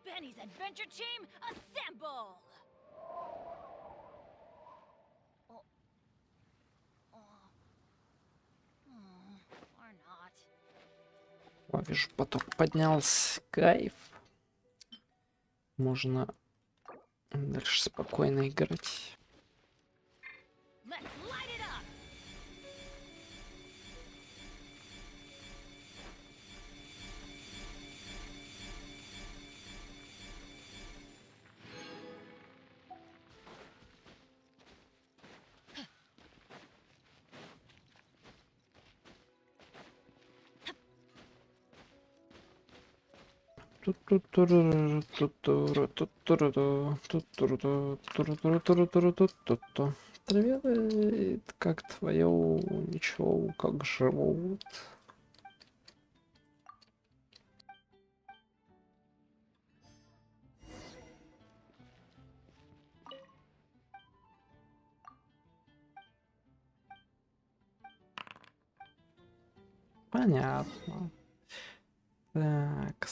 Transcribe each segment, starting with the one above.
Benny's adventure team, assemble! Oh. Or not. О, вижу, поток поднялся. Кайф. Можно дальше спокойно играть. Let's light it up! Привет, как твое? Ничего, как живут? Понятно. Так.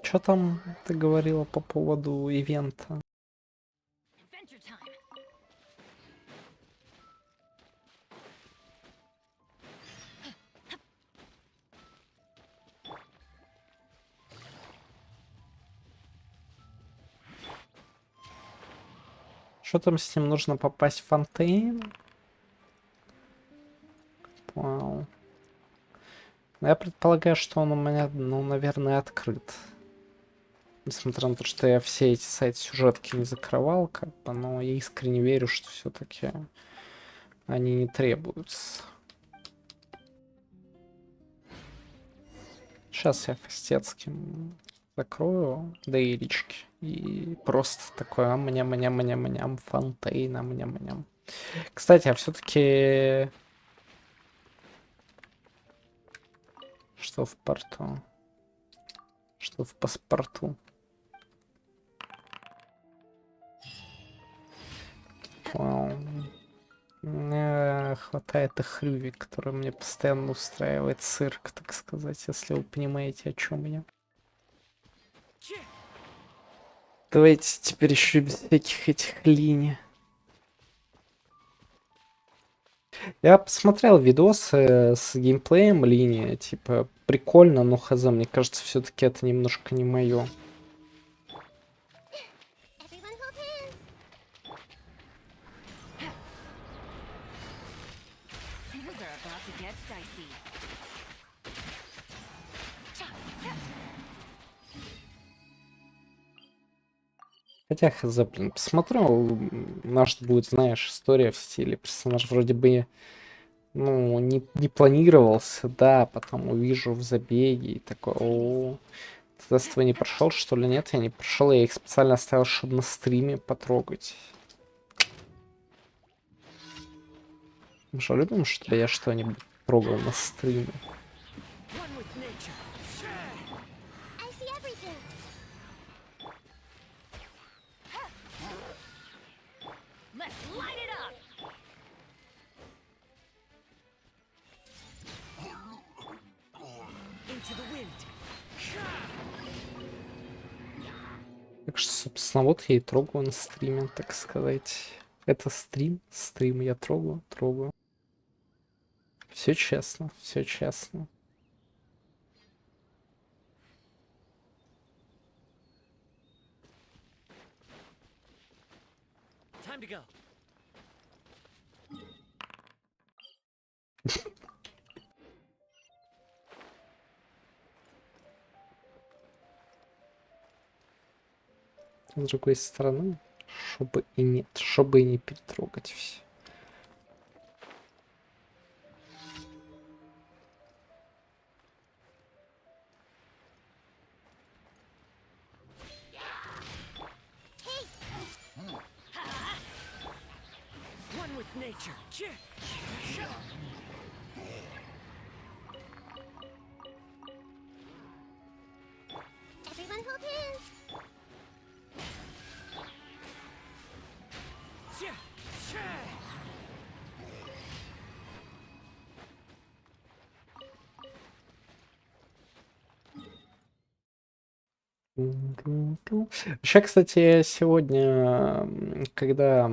Что там ты говорила по поводу ивента? Adventure time! Что там с ним нужно попасть в Фонтейн? Вау. Я предполагаю, что он у меня, ну, наверное, открыт. Несмотря на то, что я все эти сайт-сюжетки не закрывал, как бы, но я искренне верю, что все-таки они не требуются. Сейчас я фастецким закрою дейлички и просто такой ам-ням-ням-ням-ням, Фонтейн, ам-ням-ням. Кстати, а все-таки что в порту? Что в паспорту? Вау. Мне хватает и хрюви, который мне постоянно устраивает цирк, так сказать, если вы понимаете, о чем я. Давайте теперь еще без всяких этих линий. Я посмотрел видосы с геймплеем линии, типа прикольно, но хз, мне кажется, все-таки это немножко не мое. Everyone hold hands! Things are about to get dicey. Хотя хз, блин, посмотрю, может будет, знаешь, история в стиле персонаж вроде бы, ну, не планировался, да, потом увижу в забеге и такой, о, тест не прошел, что ли? Нет, я не прошел, я их специально оставил, чтобы на стриме потрогать. Мы же любим, чтобы я что-нибудь трогал на стриме. I see everything! Let's light it up! Into the wind! Так что, собственно, вот я и трогаю на стриме, так сказать. Это стрим я трогаю. Все честно, все честно. Time to go. С другой стороны, чтобы и нет, чтобы и не перетрогать все. One with nature. Everyone hold hands! Вообще, кстати, сегодня, когда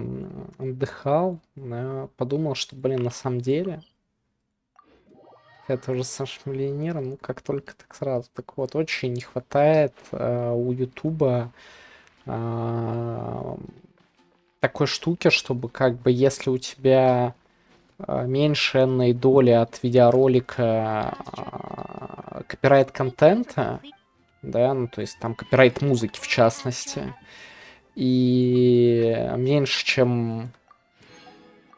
отдыхал, подумал, что, блин, на самом деле, это уже с нашим миллионером, ну, как только так сразу. Так вот, очень не хватает у Ютуба такой штуки, чтобы, как бы, если у тебя меньше энной доли от видеоролика копирайт-контента, да, ну, то есть там копирайт музыки в частности, и меньше, чем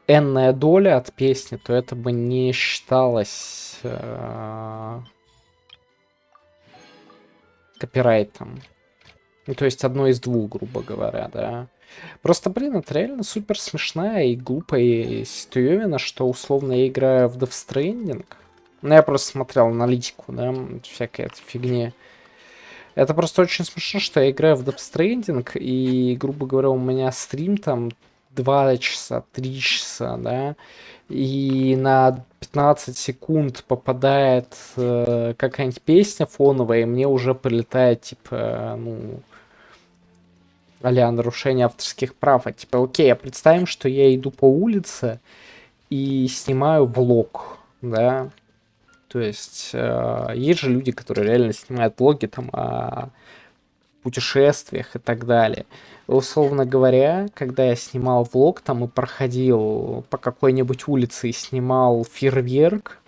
энная доля от песни, то это бы не считалось копирайтом. Ну, то есть одно из двух, грубо говоря, да. Просто, блин, это реально супер смешная и глупая ситуевина, что условно я играю в Death Stranding. Ну, я просто смотрел аналитику, да, всякой этой фигни. Это просто очень смешно, что я играю в Death Stranding, и, грубо говоря, у меня стрим там 2 часа, 3 часа, да, и на 15 секунд попадает какая-нибудь песня фоновая, и мне уже прилетает, типа, ну, а-ля нарушение авторских прав. А типа, окей, а представим, что я иду по улице и снимаю влог, да, то есть есть же люди, которые реально снимают влоги там о путешествиях и так далее. Условно говоря, когда я снимал влог там и проходил по какой-нибудь улице и снимал фейерверк,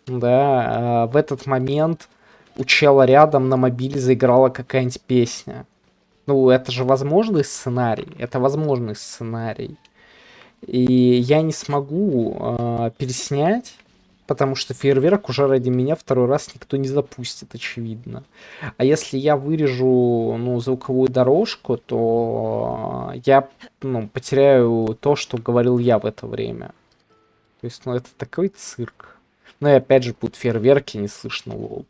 да, в этот момент у чела рядом на мобиле заиграла какая-нибудь песня. Ну, это же возможный сценарий. Это возможный сценарий. И я не смогу переснять, потому что фейерверк уже ради меня второй раз никто не запустит, очевидно. А если я вырежу, ну, звуковую дорожку, то я, ну, потеряю то, что говорил я в это время. То есть, ну, это такой цирк. Ну и опять же будут фейерверки, не слышно лол.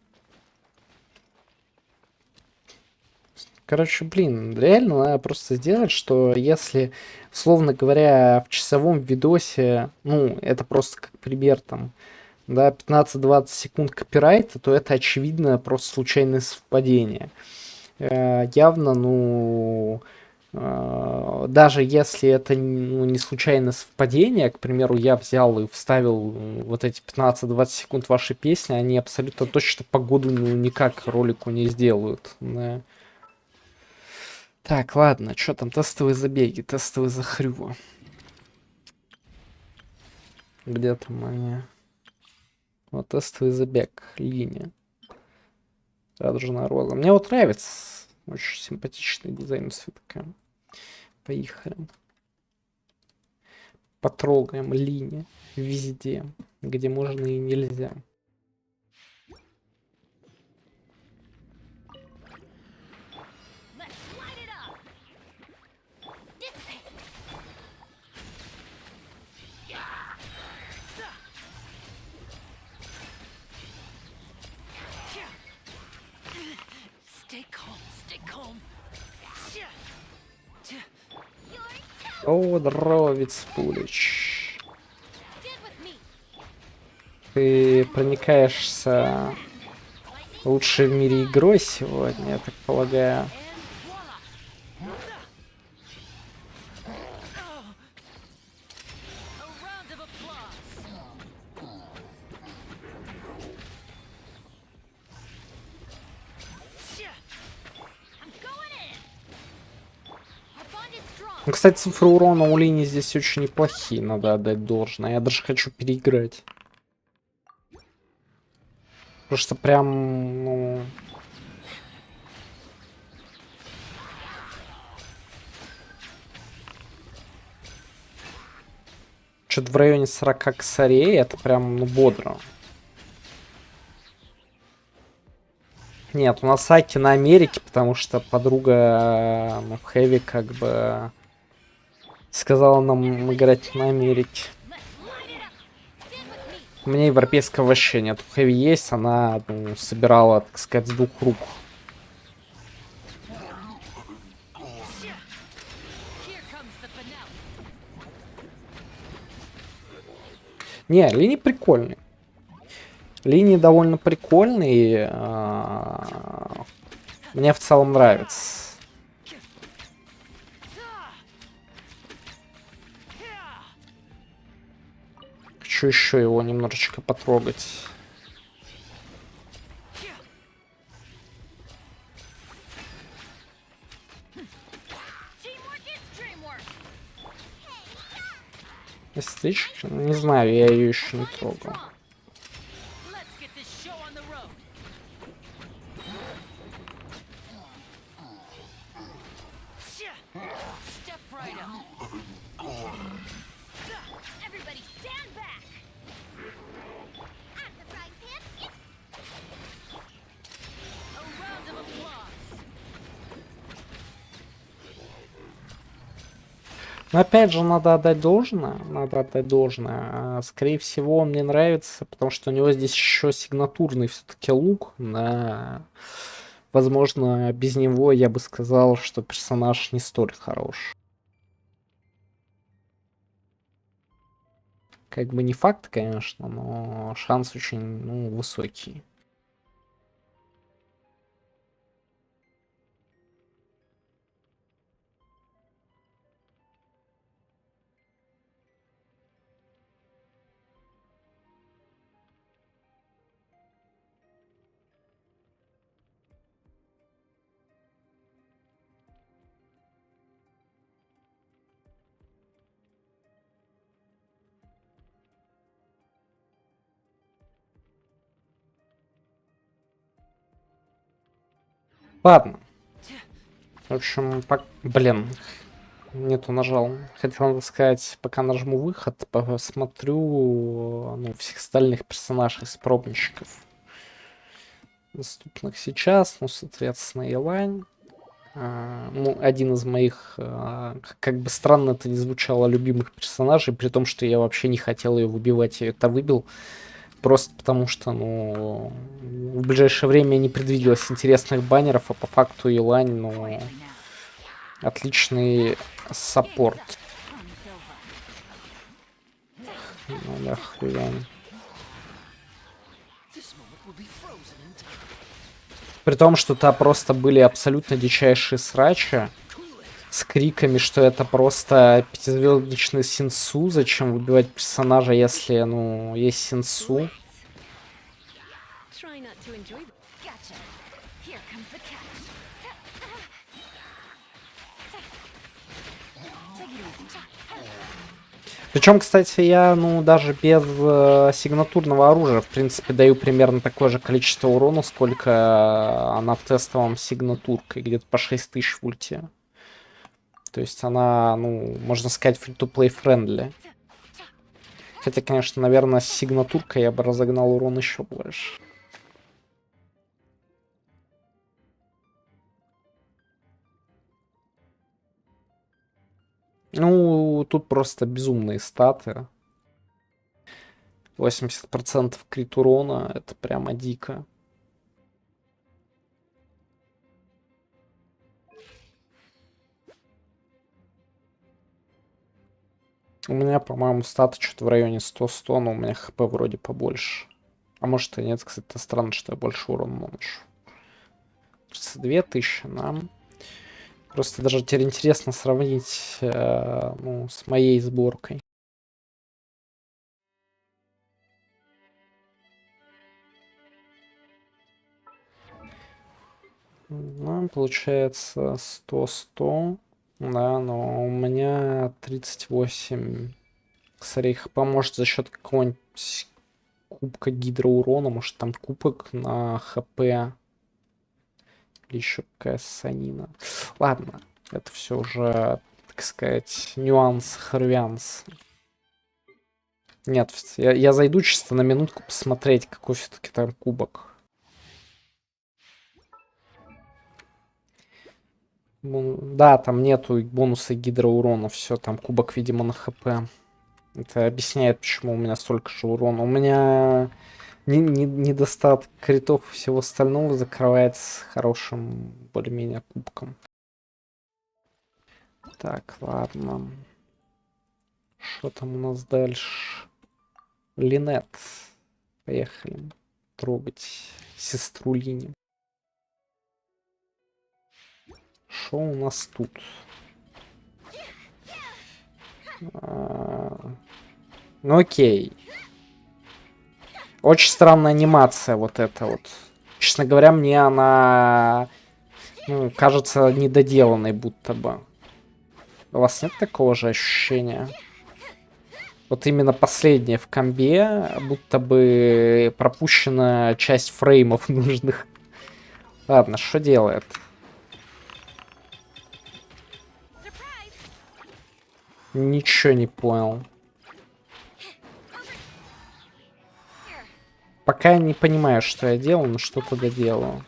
Короче, блин, реально надо просто сделать, что если, условно говоря, в часовом видосе, ну, это просто как пример там, да, 15-20 секунд копирайта, то это очевидно просто случайное совпадение. Явно, ну, даже если это, ну, не случайное совпадение, к примеру, я взял и вставил вот эти 15-20 секунд вашей песни, они абсолютно точно погоду, ну, никак ролику не сделают, да. Так, ладно, что там, тестовые забеги, тестовые захрю. Где там они? Вот тестовый забег, линия. Радужная роза. Мне вот нравится. Очень симпатичный дизайн цветка. Поехали. Потрогаем линии везде, где можно и нельзя. Let's light it up. This way. Stay calm. Stay calm. О, здоровец, Пулич. Stand with me. Ты проникаешься лучшей в мире игрой сегодня, я так полагаю. And voila. A round of applause. I'm going in. Our bond is strong. Ну, кстати, цифры урона у линии здесь очень неплохие, надо отдать должное. Я даже хочу переиграть. Потому что прям, ну... Что-то в районе 40 косарей, это прям, ну, бодро. Нет, у нас Аки на Америке, потому что подруга ну, Хэви как бы сказала нам играть на Америке. Let's light it up. Stand with me. У меня европейского вообще нет. У Хэви есть, она ну, собирала, так сказать, с двух рук. Here comes the finale. Не, линии прикольные. Линии довольно прикольные. Мне в целом нравится. Хочу еще его немножечко потрогать. Teamwork is dreamwork. Эстетичка? Не знаю, я ее еще не трогал. Let's get this show on the road. Step right up. Everybody stand back. At the frying pan, it's A round of applause. Но опять же, надо отдать должное. Надо отдать должное. Скорее всего, он мне нравится, потому что у него здесь еще сигнатурный все-таки лук. Да. Возможно, без него я бы сказал, что персонаж не столь хорош. Как бы не факт, конечно, но шанс очень, ну, высокий. Ладно. В общем, блин, нету нажал. Хотел надо сказать, пока нажму выход, посмотрю, ну, всех остальных персонажей с пробничков, доступных сейчас. Ну, соответственно, Елань. Ну, один из моих, как бы странно это ни звучало, любимых персонажей, при том, что я вообще не хотел ее выбивать, я это выбил. Просто потому что, ну, в ближайшее время не предвиделось интересных баннеров, а по факту Елань, ну, отличный саппорт. Ну да, хрень. This moment will be frozen in time. При том, что там просто были абсолютно дичайшие срачи с криками, что это просто пятизвездочный синсу. Зачем выбивать персонажа, если, ну, есть синсу? try not to enjoy the gotcha. Here comes the catch. Take it easy. Причем, кстати, я, ну, даже без сигнатурного оружия, в принципе, даю примерно такое же количество урона, сколько она в тестовом сигнатуркой, где-то по 6000 в ульте. То есть она, ну, можно сказать, free-to-play friendly. Хотя, конечно, наверное, с сигнатуркой я бы разогнал урон еще больше. Ну, тут просто безумные статы. 80% крит урона, это прямо дико. У меня, по-моему, статы что-то в районе 100-100, но у меня хп вроде побольше. А может и нет, кстати, это странно, что я больше урона наношу. 32 тысячи нам. Просто даже теперь интересно сравнить, ну, с моей сборкой. Ну, получается 100-100. Да, но у меня 38 косарей хп. Может за счет какого-нибудь кубка гидроурона. Может там кубок на хп. Или еще какая санина. Ладно, это все уже, так сказать, нюанс, хрвянс. Нет, я зайду чисто на минутку посмотреть, какой все-таки там кубок. Да, там нету бонуса гидроурона, все, там кубок, видимо, на хп. Это объясняет, почему у меня столько же урона. У меня недостаток критов и всего остального закрывается хорошим, более-менее, кубком. Так, ладно. Что там у нас дальше? Линет. Поехали. Трогать сестру Лини. Что у нас тут? Ну окей. Очень странная анимация вот эта вот. Честно говоря, мне она, ну, кажется недоделанной будто бы. У вас нет такого же ощущения? Вот именно последнее в комбе, будто бы пропущена часть фреймов нужных. Ладно, что делает? Ничего не понял. Пока я не понимаю, что я делаю, но что-то доделаю.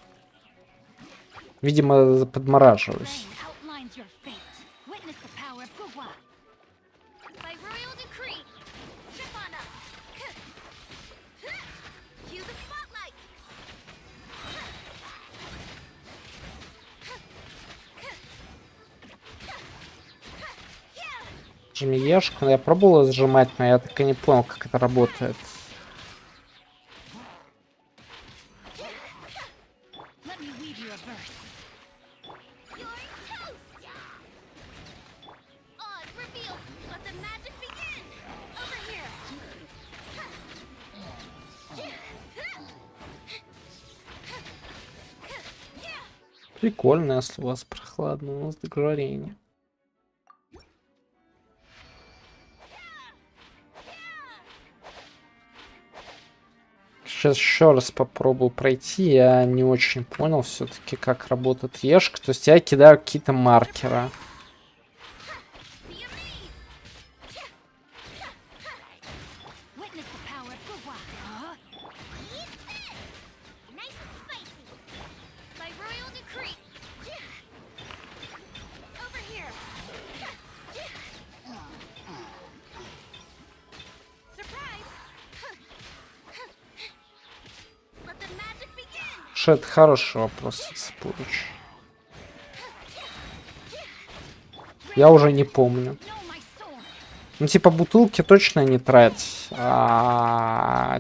Видимо, подмораживаюсь. Жми Ешку, я пробовал сжимать, но я так и не понял, как это работает. Прикольно, если у вас прохладно, у нас договорение. Сейчас еще раз попробую пройти. Я не очень понял все-таки, как работает Ешка. То есть я кидаю какие-то маркеры. Что это хороший вопрос, Цепурович. Я уже не помню. Ну, типа, бутылки точно не трать.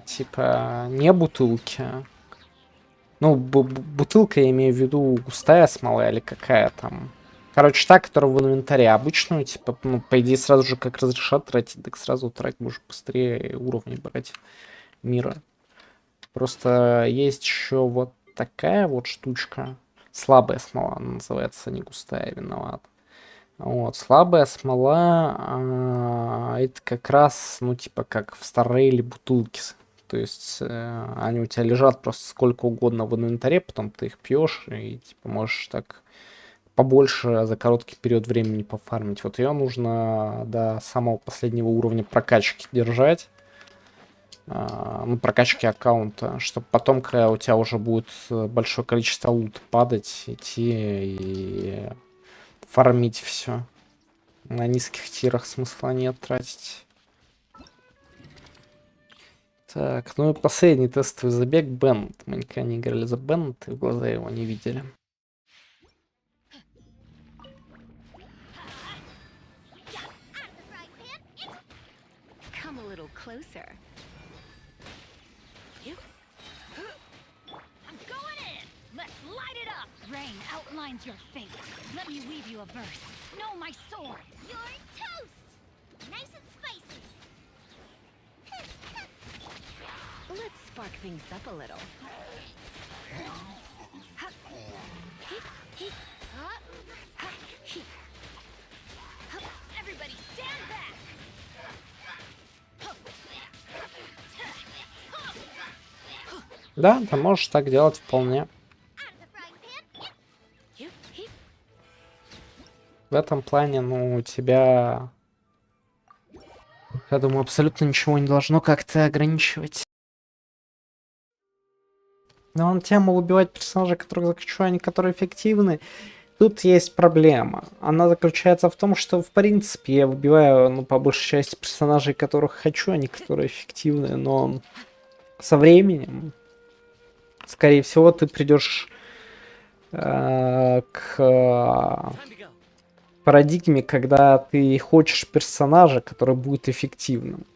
Типа, не бутылки. Ну, бутылка, я имею в виду, густая смола или какая там. Короче, та, которая в инвентаре. Обычную, типа, ну, по идее, сразу же как разрешат тратить, так сразу тратить, можешь быстрее уровни брать мира. Просто есть еще вот такая вот штучка. Слабая смола она называется, не густая, виноват. Вот, слабая смола, это как раз, ну, типа, как в старрейле бутылки. То есть они у тебя лежат просто сколько угодно в инвентаре, потом ты их пьешь и, типа, можешь так побольше за короткий период времени пофармить. Вот ее нужно до самого последнего уровня прокачки держать. Ну, прокачки аккаунта, чтобы потом, когда у тебя уже будет большое количество лута падать, идти и фармить все. На низких тирах смысла нет тратить. Так, ну и последний тестовый забег Беннет. Мы никогда не играли за Беннет и в глаза его не видели. Your fate. Let me weave you a verse. Know my sword. You're toast. Nice and spicy. Let's spark things up a little. Everybody stand back. Да, ты можешь так делать вполне. В этом плане, ну, у тебя, я думаю, абсолютно ничего не должно как-то ограничивать. Но он тему убивать персонажей, которых закачу, они которые эффективны. Тут есть проблема. Она заключается в том, что, в принципе, я выбиваю, ну, по большей части персонажей, которых хочу, а не которые эффективны. Но со временем, скорее всего, ты придешь к парадигме, когда ты хочешь персонажа, который будет эффективным.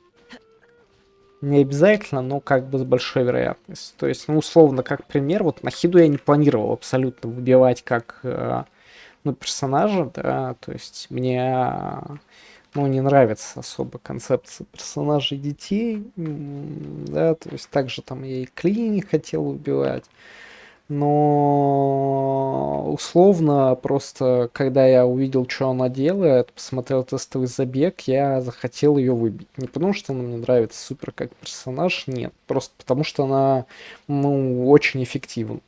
Не обязательно, но как бы с большой вероятностью. То есть, ну, условно, как пример, вот на хиду я не планировал абсолютно выбивать как ну, персонажа, да, то есть мне, ну, не нравится особо концепция персонажей детей, да, то есть также там я и Кли не хотел убивать, но условно просто, когда я увидел, что она делает, посмотрел тестовый забег, я захотел ее выбить. Не потому, что она мне нравится супер как персонаж, нет, просто потому, что она, ну, очень эффективна.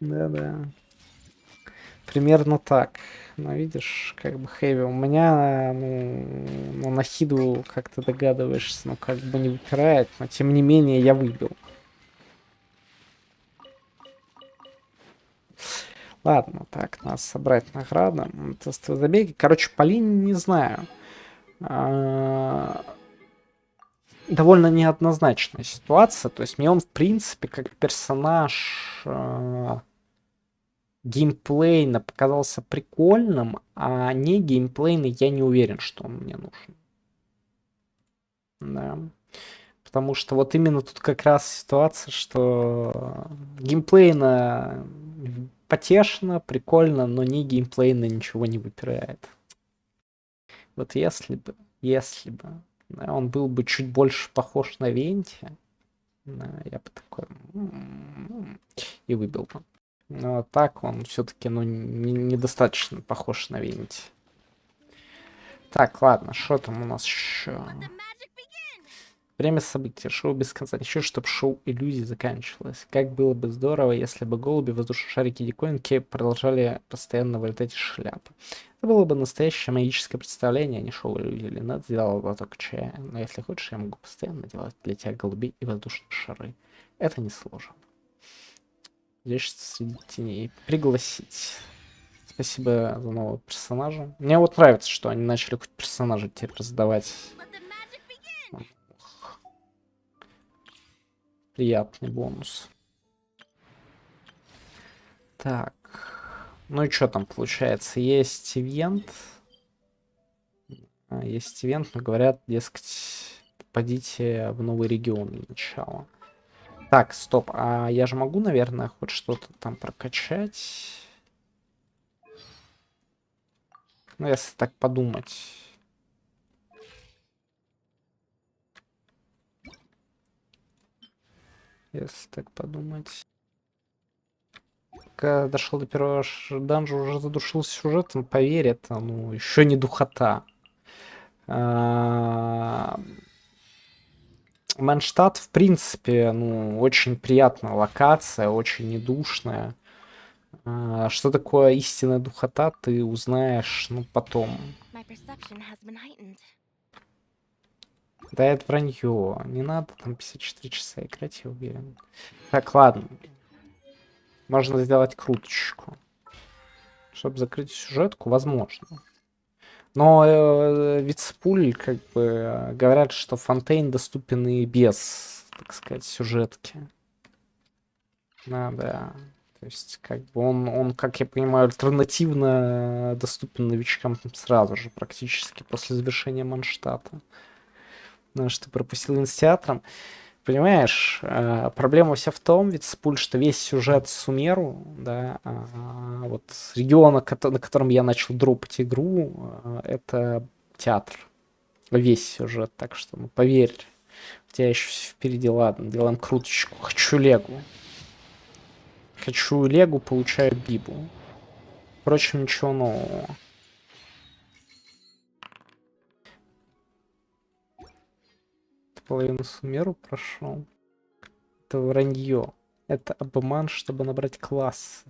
Да-да. Примерно так. Но видишь, как бы хэви. У меня, ну, на хиду, как ты догадываешься, ну, как бы не выпирает, но тем не менее я выбил. Ладно, так, надо собрать награды. Тестовые забеги. Короче, по линии не знаю. Довольно неоднозначная ситуация. То есть мне он, в принципе, как персонаж геймплейно показался прикольным, а не геймплейно я не уверен, что он мне нужен. Да. Потому что вот именно тут как раз ситуация, что геймплейно потешно, прикольно, но не геймплейно ничего не выпирает. Вот если бы, да, он был бы чуть больше похож на Венти, да, я бы такой и выбил бы. Но так он все-таки, ну, недостаточно похож на Венти. Так, ладно, что там у нас еще? Let the magic begin! Время событий. Шоу без конца. Хочу, чтобы шоу иллюзий заканчивалось. Как было бы здорово, если бы голуби, воздушные шарики и диковинки продолжали постоянно вылетать из шляпы. Это было бы настоящее магическое представление, а не шоу иллюзий. Линет сделал глоток чая. Но если хочешь, я могу постоянно делать для тебя голубей и воздушные шары. Это несложно. Здесь среди теней. Пригласить. Спасибо за нового персонажа. Мне вот нравится, что они начали хоть персонажа теперь раздавать. Let the magic begin! Приятный бонус. Так. Ну и что там получается? Есть ивент. Есть ивент, но говорят, дескать, попадите в новый регион для начала. Так, стоп. А я же могу, наверное, хоть что-то там прокачать? Ну, если так подумать. Если так подумать. Когда дошел до первого данжа, уже задушился сюжетом, поверь, это, ну, еще не духота. Манштадт, в принципе, ну, очень приятная локация, очень недушная. Что такое истинная духота, ты узнаешь, ну, потом. My perception has been heightened. Да это вранье. Не надо там 54 часа играть, я уверен. Так, ладно. Можно сделать круточку. Чтобы закрыть сюжетку, возможно. Но вицпуль, как бы, говорят, что Фонтейн доступен и без, так сказать, сюжетки. Да. То есть, как бы он, как я понимаю, альтернативно доступен новичкам сразу же, практически после завершения Манштата. Потому что пропустил инстиатором. Понимаешь, проблема вся в том, вицпуль, что весь сюжет Сумеру, да, вот региона, на котором я начал дропать игру, это театр. Весь сюжет, так что, ну, поверь, у тебя еще впереди, ладно, делаем круточку. Хочу Легу. Хочу Легу, получаю Бибу. Впрочем, ничего нового. Половину Сумеру прошел. Это вранье. Это обман, чтобы набрать классы.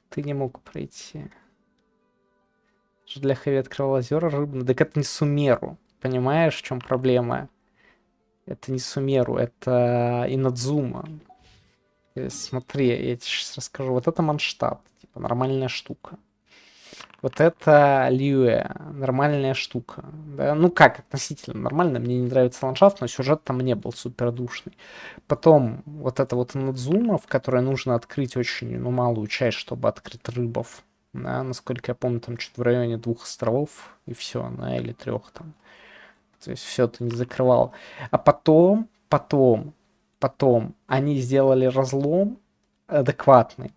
Ты не мог пройти. Для Хэви открывал озера рыбные. Так это не Сумеру. Понимаешь, в чем проблема? Это не Сумеру, это Инадзума. Смотри, я тебе сейчас расскажу. Вот это Манштадт. Типа нормальная штука. Вот это Льюэ, нормальная штука. Да? Ну как, относительно нормально. Мне не нравится ландшафт, но сюжет там не был супер душный. Потом вот это вот Надзума, в которой нужно открыть очень, ну, малую часть, чтобы открыть рыбов. Да, насколько я помню, там что-то в районе 2 островов, и все, да, или 3 там. То есть все это не закрывало. А потом они сделали разлом адекватный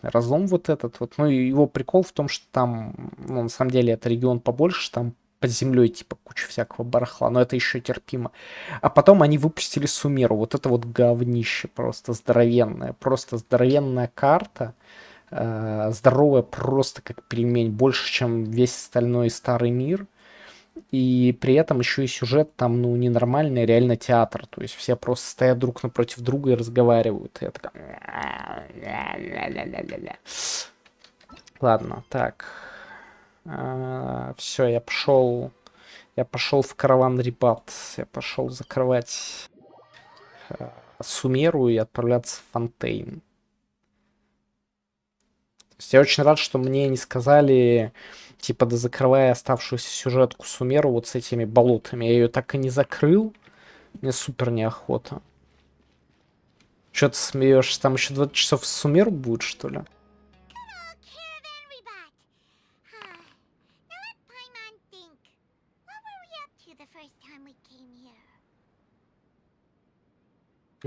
разлом вот этот вот. Ну, и его прикол в том, что там, ну, на самом деле, это регион побольше, там под землей, типа, куча всякого барахла, но это еще терпимо. А потом они выпустили Сумеру, вот это вот говнище просто здоровенная карта, здоровая просто как пельмень, больше, чем весь остальной старый мир. И при этом еще и сюжет там, ну, ненормальный, реально театр. То есть все просто стоят друг напротив друга и разговаривают. И я такая... Ладно, так. Все, я пошел. Я пошел в караван Рибат. Я пошел закрывать Сумеру и отправляться в Фонтейн. То есть я очень рад, что мне не сказали, типа, да закрывая оставшуюся сюжетку Сумеру вот с этими болотами. Я ее так и не закрыл. Мне супер неохота. Что ты смеешься? Там еще 20 часов Сумеру будет, что ли? Good old caravan rebat. Now let Paimon think. What were we up to the first time we came here?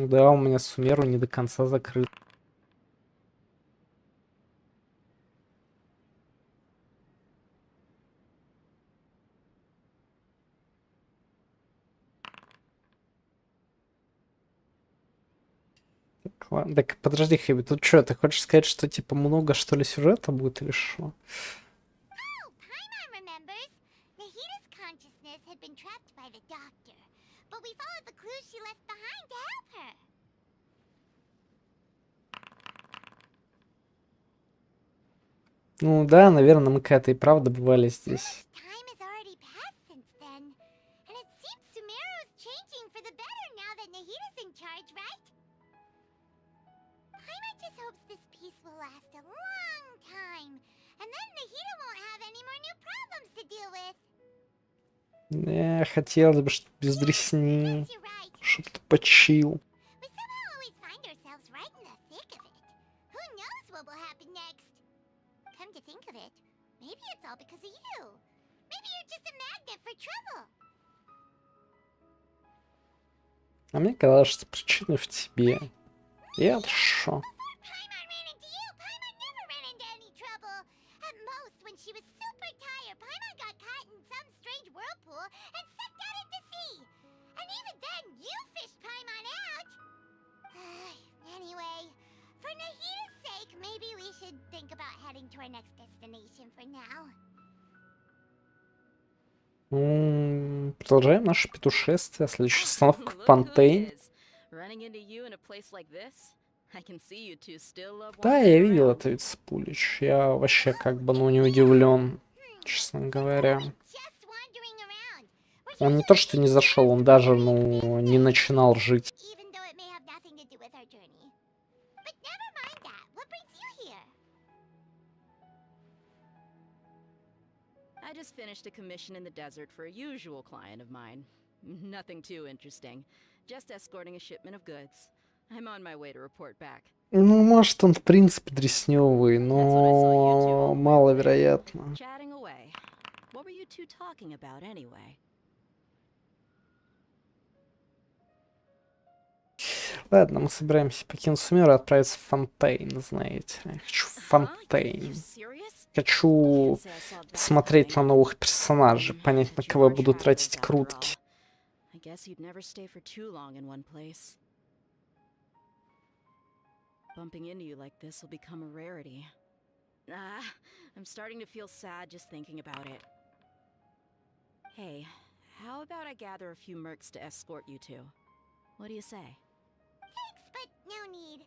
Да, у меня Сумеру не до конца закрыт. Так, ладно. Так, подожди, Хэби, тут что, ты хочешь сказать, что типа много, что ли, сюжета будет или что? Oh, Paimon remembers. Nahita's consciousness had been trapped by the doctor, but we followed the clues she left behind to help her. Ну да, наверное, мы когда-то и правда бывали здесь. Time has already passed since then, and it seems Sumeru's changing for the better now that Nahita's in charge, right? Paimon just hopes this peace will last a long time, and then Nahita won't have any more new problems to deal with. Хотелось бы, чтобы без дресни, Yes, you're right. чтобы ты почил. We somehow always find ourselves right in the thick of it. Who knows what will happen next? Come to think of it, maybe it's all because of you. Maybe you're just a magnet for trouble. А мне казалось, что причина в тебе. И это шо? Before Paimon ran into you, Paimon never ran into any trouble. At most, when she was super tired, Paimon got caught in some strange whirlpool and sucked out into sea. And even then, you fished Paimon out. Anyway, for Nahita's sake, maybe we should think about heading to our next destination for now. Продолжаем наше путешествие. Следующая остановка Look who Фонтейн. it is. Running into you in a place like this? I can see you two still love Да, я wandering видел around. это ведь с Пулич. Я вообще как бы, ну, не удивлен, честно говоря. Just wandering around. We're Он не usually то, что не taking зашел, он trips даже, from place to ну, place, не начинал жить. even though it may have nothing to do with our journey. But never mind that. What brings you here? I just finished a commission in the desert for a usual client of mine. Nothing too interesting. Just escorting a shipment of goods. I'm on my way to report back. Ну, может, он в принципе дресневый, но маловероятно. Chatting away. What were you two talking about anyway? Ладно, мы собираемся покинуть Сумеру и отправиться в Фонтейн, знаете. Я хочу в You Фонтейн. serious? Хочу Can't say I saw that смотреть на coming. новых персонажей, понять, на But you кого я are буду travelers тратить after крутки. all. I guess you'd never stay for too long in one place. Bumping into you like this will become a rarity. I'm starting to feel sad just thinking about it. Hey, how about I gather a few mercs to escort you two? What do you say? Thanks, but no need.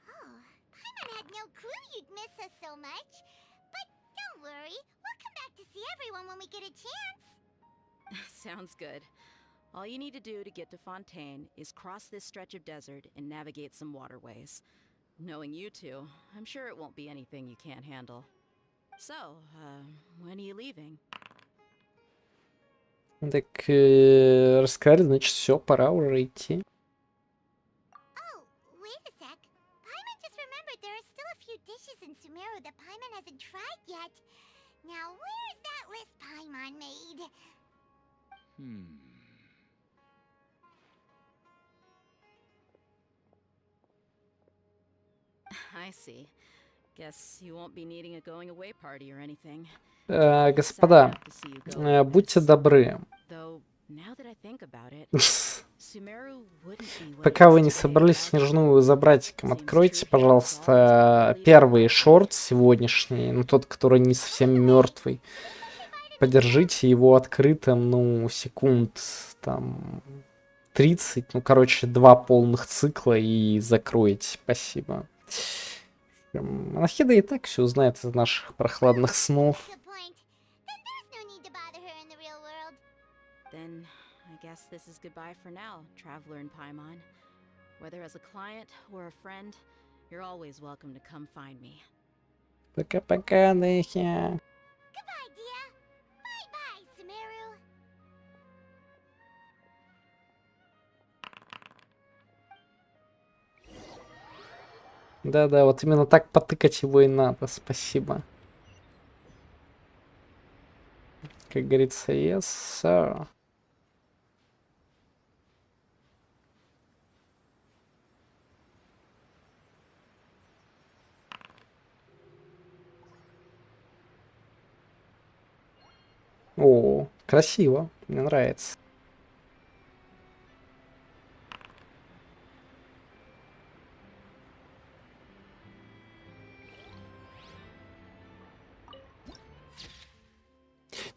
Oh, Paimon had no clue you'd miss us so much. But don't worry, we'll come back to see everyone when we get a chance. Sounds good. All you need to do to get to Fontaine is cross this stretch of desert and navigate some waterways. Knowing you two, I'm sure it won't be anything you can't handle. So, when are you leaving? Так, разговаривать, значит, все, пора уже идти. Oh, wait a sec. Paimon just remembered there are still a few few dishes in Sumeru that Paimon hasn't tried yet. Now, where's that list Paimon made? I see. Guess you won't be needing a going away party or anything. Господа, Sad to see you go like будьте this. добры. Though, now that I think about it, Sumeru wouldn't be what it Пока вы is не today собрались without Снежную за братиком, Seems откройте, true heroes пожалуйста, always первый шорт сегодняшний, ну тот, который не совсем мертвый. Подержите его открытым, ну, секунд там 30, ну, короче, 2 полных цикла и закройте. Спасибо. Анахида и так все знает из наших прохладных снов. Good point. Then there's no need to bother her in the real world. Then I guess this is goodbye for now, traveler in Paimon. Whether as a client or a friend, you're always welcome to come find me. Пока-пока, Нэхи. Goodbye, dear. Bye-bye, Sumeru. Да-да, вот именно так потыкать его и надо. Спасибо. Как говорится, yes, sir. О, красиво. Мне нравится.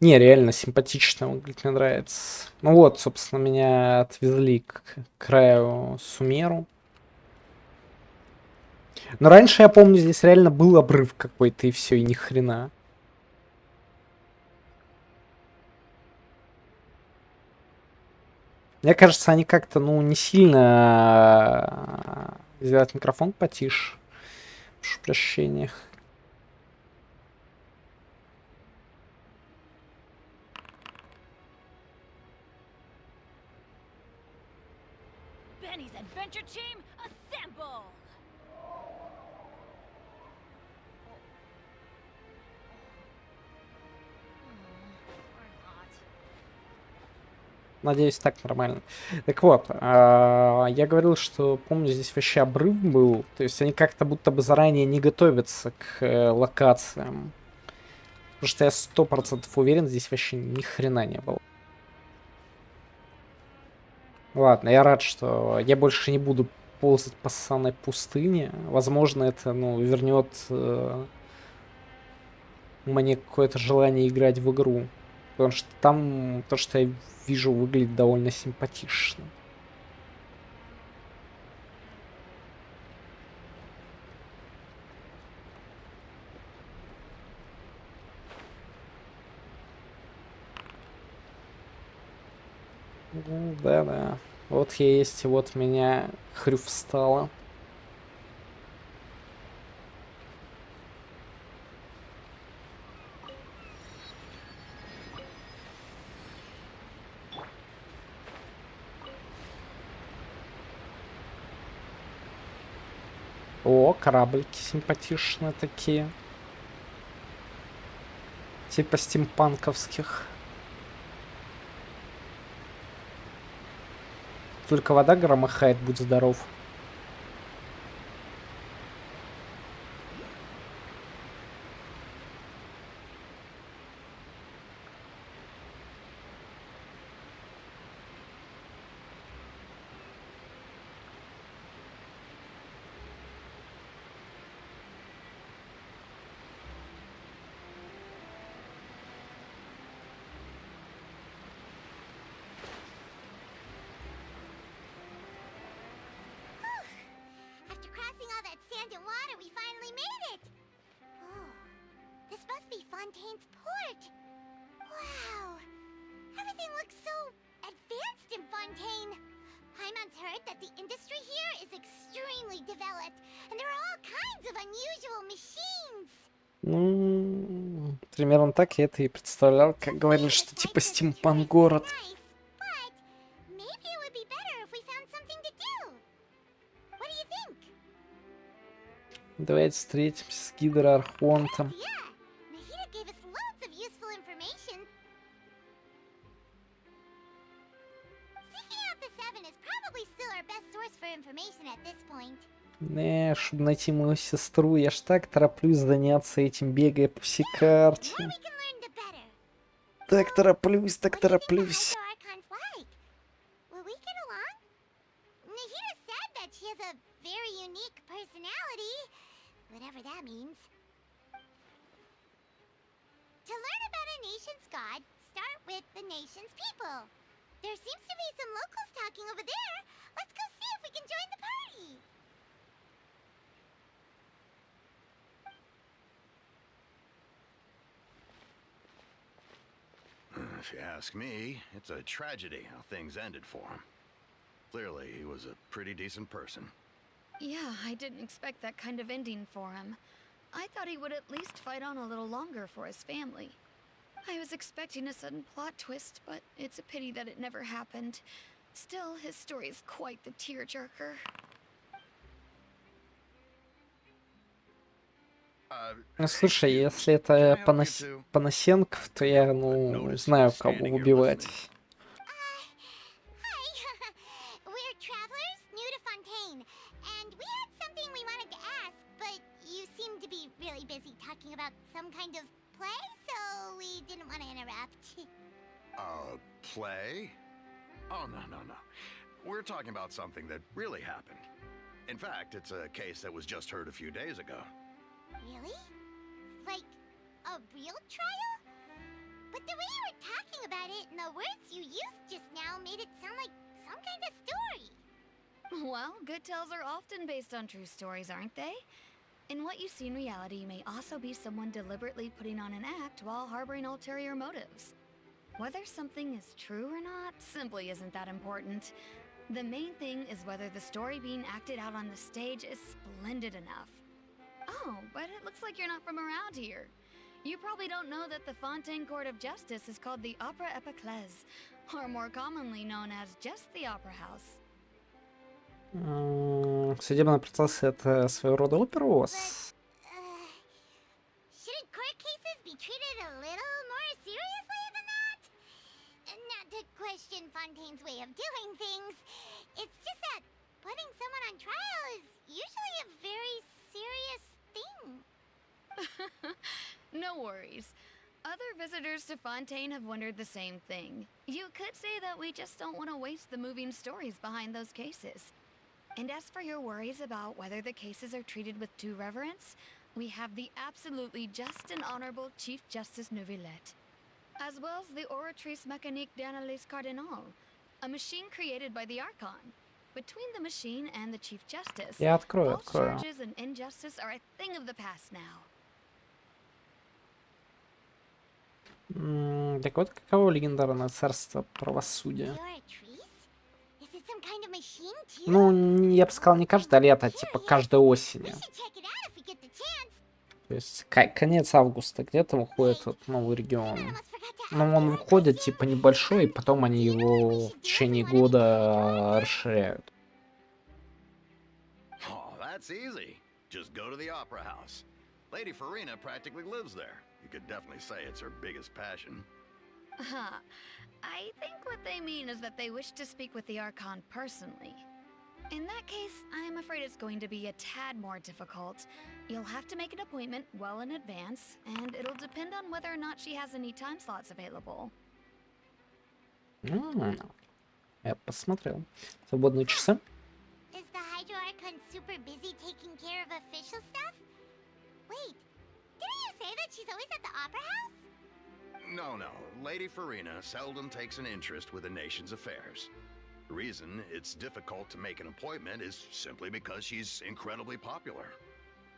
Не, реально симпатично выглядит, мне нравится. Ну вот, собственно, меня отвезли к краю Сумеру. Но раньше, я помню, здесь реально был обрыв какой-то, и все, и ни хрена. Мне кажется, они как-то, ну, не сильно сделать микрофон потише. Прошу прощения. Benny's adventure team, assemble! Надеюсь, так нормально. Так вот, я говорил, что, помню, здесь вообще обрыв был. То есть они как-то будто бы заранее не готовятся к локациям. Потому что я 100% уверен, здесь вообще ни хрена не было. Ладно, я рад, что я больше не буду ползать по ссаной пустыне. Возможно, это, ну, вернет мне какое-то желание играть в игру. Потому что там то, что я вижу, выглядит довольно симпатично. Да-да. Вот я есть, и вот меня хрю встала. О, кораблики симпатичные такие. Типа стимпанковских. Только вода громыхает, будь здоров. After crossing all that sand and water, we finally made it! Oh, this must be Fontaine's port! Wow! Everything looks so advanced in Fontaine! Paimon's heard that the industry here is extremely developed, and there are all kinds of unusual machines! Ну, примерно так я это и представлял, как говорили, что типа стимпанк-город. Nice, but maybe it would be better if we found something to do. What do you think? Давайте встретимся с Гидроархонтом. Yeah, Nahida gave us loads of useful information. Seeking out the Seven is probably still our best source for information at this point. Не, чтобы найти мою сестру, я ж так тороплюсь заняться этим, бегая по всей карте. The more we can learn, the better. Так тороплюсь, так What do you think the тороплюсь. Hydro Archon's like? Will we get along? Nahida said that she has a very unique personality, whatever that means. To learn about a nation's god, start with the nation's people. There seems to be some locals talking over there. Let's go see if we can join the party. If you ask me, it's a tragedy how things ended for him. Clearly, he was a pretty decent person. Yeah, I didn't expect that kind of ending for him. I thought he would at least fight on a little longer for his family. I was expecting a sudden plot twist, but it's a pity that it never happened. Still, his story is quite the tearjerker. Ну, слушай, если это Панасенков, то я, ну, знаю, кого убивать. Hi. We're travelers new to Fontaine, and we had something we wanted to ask, but you seem to be really busy talking about some kind of play, so we didn't want to interrupt. Play? Oh, no. We're talking about something that really happened. In fact, it's a case that was just heard a few days ago. Really? Like a real trial? But the way you were talking about it and the words you used just now made it sound like some kind of story. Well, good tales are often based on true stories, aren't they? And what you see in reality may also be someone deliberately putting on an act while harboring ulterior motives. Whether something is true or not simply isn't that important. The main thing is whether the story being acted out on the stage is splendid enough. Oh, but it looks like you're not from around here. You probably don't know that the Fontaine Court of Justice is called the Opera Epiclese, or more commonly known as just the Opera House. Судебный процесс — это своего рода опера у вас? Shouldn't court cases be treated a little more seriously than that? Not to question Fontaine's way of doing things. It's just that putting someone on trial is usually a very serious thing. No worries. Other visitors to Fontaine have wondered the same thing. You could say that we just don't want to waste the moving stories behind those cases. And as for your worries about whether the cases are treated with due reverence, we have the absolutely just and honorable Chief Justice Neuvillette, as well as the Oratrice Mécanique d'Analyse Cardinal, a machine created by the Archon. Between the machine and the Chief Justice, Я открою. false charges and injustice are a thing of the past now. Так вот, каково легендарное царство правосудия? Oratrice? Is it some kind of machine too? Ну, я бы сказал, не каждое лето, а типа каждой осенью. We should check it out if we get the chance. То есть конец августа где-то выходит вот новый регион. Almost forgot to Но ask он you, выходит типа небольшой, и потом они его в течение года расширяют. Oh, that's easy. Just go to the Opera House. Lady Farina practically lives there. You could definitely say it's her biggest passion. Huh. I think what they mean is that they wish to speak with the Archon personally. In that case, I'm afraid it's going to be a tad more difficult. You'll have to make an appointment well in advance, and it'll depend on whether or not she has any time slots available. Я посмотрел. Свободные часы. Is the Hydro Archon super busy taking care of official stuff? Wait, didn't you say that she's always at the Opera House? No. Lady Farina seldom takes an interest with the nation's affairs. The reason it's difficult to make an appointment is simply because she's incredibly popular.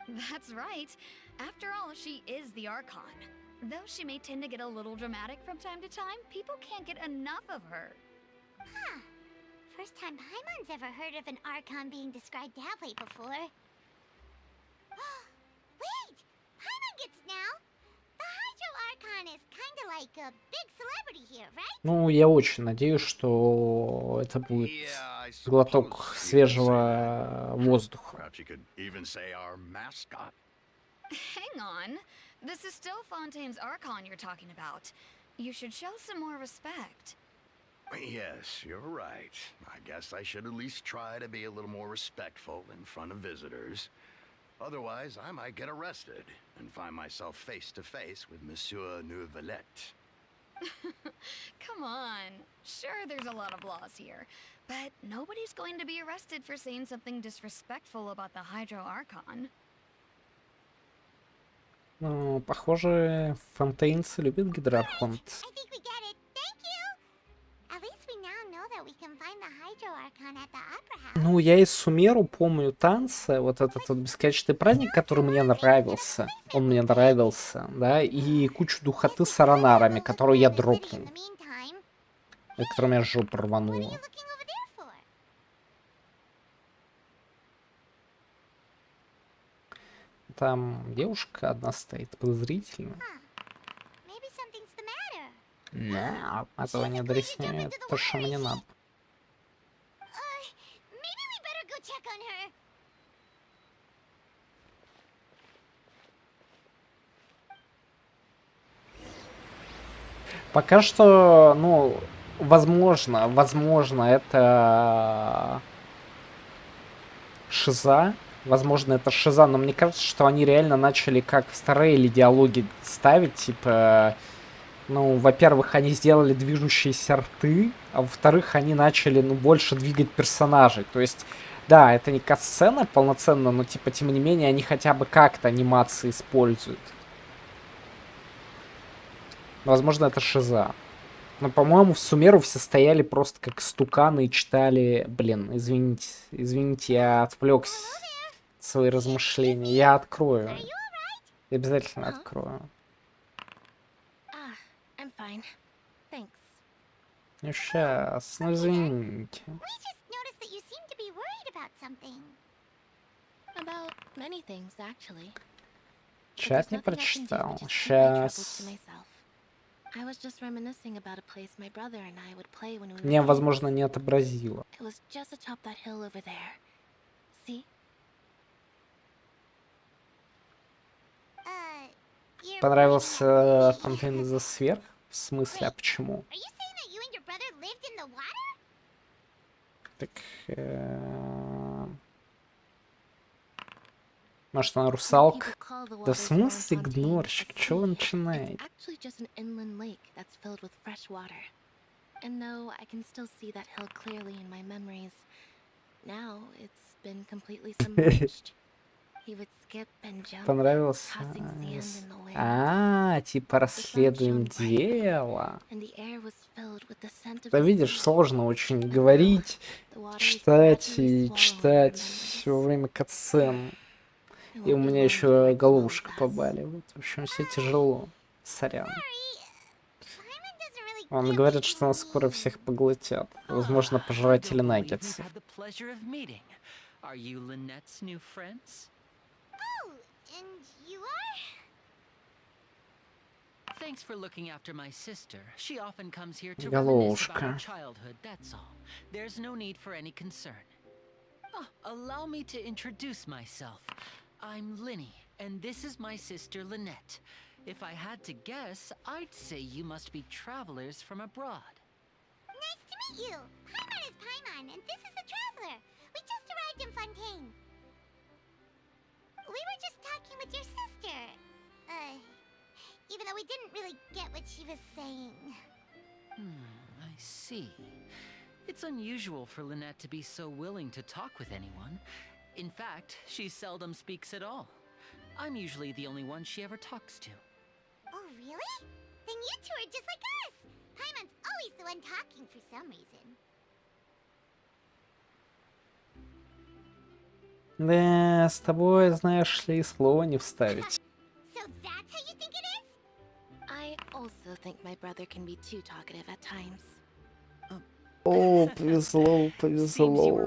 That's right. After all, she is the Archon. Though she may tend to get a little dramatic from time to time, people can't get enough of her. Huh. First time Paimon's ever heard of an Archon being described that way before. Wait! Paimon gets now! The Hydro Archon Paimon is kinda like a big celebrity here, right? Ну, я очень надеюсь, что это будет Yeah, I глоток suppose you could say that. свежего воздуха. Perhaps you could even say our mascot. Hang on. This is still Fontaine's Archon you're talking about. You should show some more respect. Yes, you're right. I guess I should at least try to be a little more respectful in front of visitors. Otherwise, I might get arrested and find myself face to face with Monsieur Neuvillette. Come on. Sure, there's a lot of laws here, but nobody's going to be arrested for saying something disrespectful about the Hydro Archon. Ну, похоже, фонтейнцы любят гидроархонт. I think we get it. Thank you. At least we now know that we can find the Hydro Archon at the Opera House. Ну, я из Сумеру помню танцы, вот этот вот бесконечный праздник, который мне нравился. Он мне нравился, да, и кучу духоты с аронарами, которую я дропнул, In the meantime, и которая меня жопу what are рванула. you looking over there for? Там девушка одна стоит подозрительно. Maybe something's the matter. Да, а то они дресня, то, что мне надо. Maybe we better go check on her. Пока что, ну, возможно, это шиза. Возможно, это шиза, но мне кажется, что они реально начали как в старые диалоги ставить, типа, ну, во-первых, они сделали движущиеся рты, а во-вторых, они начали, ну, больше двигать персонажей. То есть, да, это не катсцена полноценно, но, типа, тем не менее, они хотя бы как-то анимации используют. Возможно, это шиза. Но, по-моему, в Сумеру все стояли просто как стуканы и читали... Блин, извините, я отвлекся от свои размышления. Я открою. Are you alright? Я обязательно открою. Ah, I'm fine. Thanks. Ну, сейчас, ну, извините. We just noticed that you seem to be worried about something. About many things, actually. But Чат there's не nothing I can do прочитал. but just keep my troubles Сейчас. to myself. I was just reminiscing about a place my brother and I would play when we were Мне, kids. возможно, не отобразило. It was just atop that hill over there. See? You're Понравился pointing at the sea. Фонтейн из-за сверх? В смысле, а почему? Are you saying that you and your brother lived in the water? Так... Может, она русалка? People call the Да в waters around смысле, Fontaine гнорщик? a Чё вы sea. начинаете? It's actually just an inland lake that's filled with fresh water. And though I can still see that hill clearly in my memories, now it's been completely submerged. He would skip and jump, Понравился? tossing sand in the wind. А, типа расследуем дело. And the air was filled with the scent of Да the видишь, sea. сложно очень говорить, The water was читать gradually и swallowing читать our во memories. время катсцен. It И у won't be меня long еще before it головушка swallows us. побаливает. В общем, все тяжело. Сорян. Sorry. Paimon doesn't really Он get говорит, what что you нас скоро mean. всех поглотят. Возможно, I пожиратели don't believe we've наггетсов. had the pleasure of meeting. Are you Lynette's new friends? Oh, and you are? Thanks for looking after my sister. She often comes here to reminisce about Головушка. her childhood, that's all. There's no need for any concern. Oh, allow me to introduce myself. I'm Linny, and this is my sister Lynette. If I had to guess, I'd say you must be travelers from abroad. Nice to meet you. Paimon is Paimon, and this is the traveler. We just arrived in Fontaine. We were just talking with your sister. Even though we didn't really get what she was saying. I see. It's unusual for Lynette to be so willing to talk with anyone. In fact, she seldom speaks at all. I'm usually the only one she ever talks to. Oh, really? Then you two are just like us. Paimon's always the one talking for some reason. Да, с тобой, знаешь ли, и слова не вставить. So that's how you think it is? I also think my brother can be too talkative at times. О, повезло, повезло.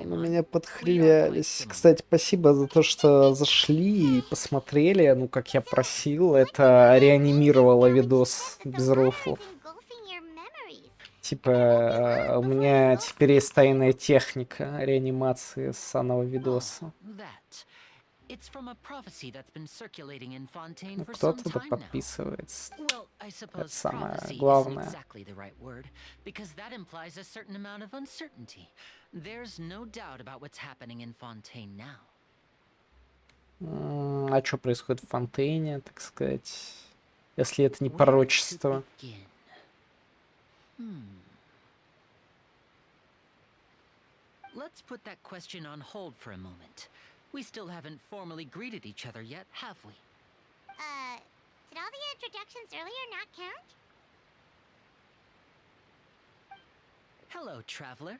На меня подхревялись. Кстати, спасибо за то, что зашли и посмотрели. Ну, как я просил, это реанимировало видос без рофлов. Типа, у меня теперь есть тайная техника реанимации санного видоса. That. It's from a prophecy that's been circulating in Fontaine Ну, for some кто-то да time now. подписывается. Well, I suppose Это самое prophecy isn't главное. exactly the right word, because that implies a certain amount of uncertainty. There's no doubt about what's happening in Fontaine now. А что происходит в Фонтейне, так сказать, если это не Where to пророчество? begin? Let's put that question on hold for a moment. We still haven't formally greeted each other yet, have we? Did all the introductions earlier not count? Hello, traveler.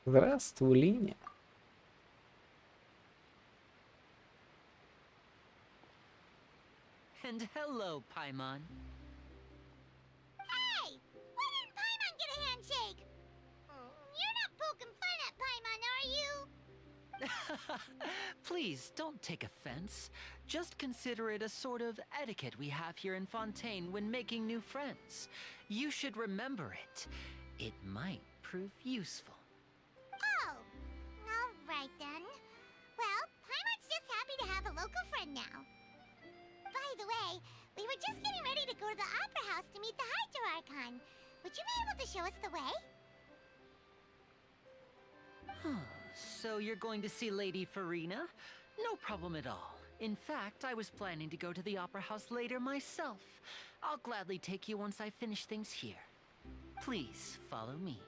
Здравствуй, Линя. And hello, Paimon. Hey! Why didn't Paimon get a handshake? You're not poking fun at Paimon, are you? Please, don't take offense. Just consider it a sort of etiquette we have here in Fontaine when making new friends. You should remember it. It might prove useful. Oh, all right then. Well, Paimon's just happy to have a local friend now. By the way, we were just getting ready to go to the Opera House to meet the Hydro Archon. Would you be able to show us the way? So you're going to see Lady Farina? No problem at all. In fact, I was planning to go to the Opera House later myself. I'll gladly take you once I finish things here. Please follow me.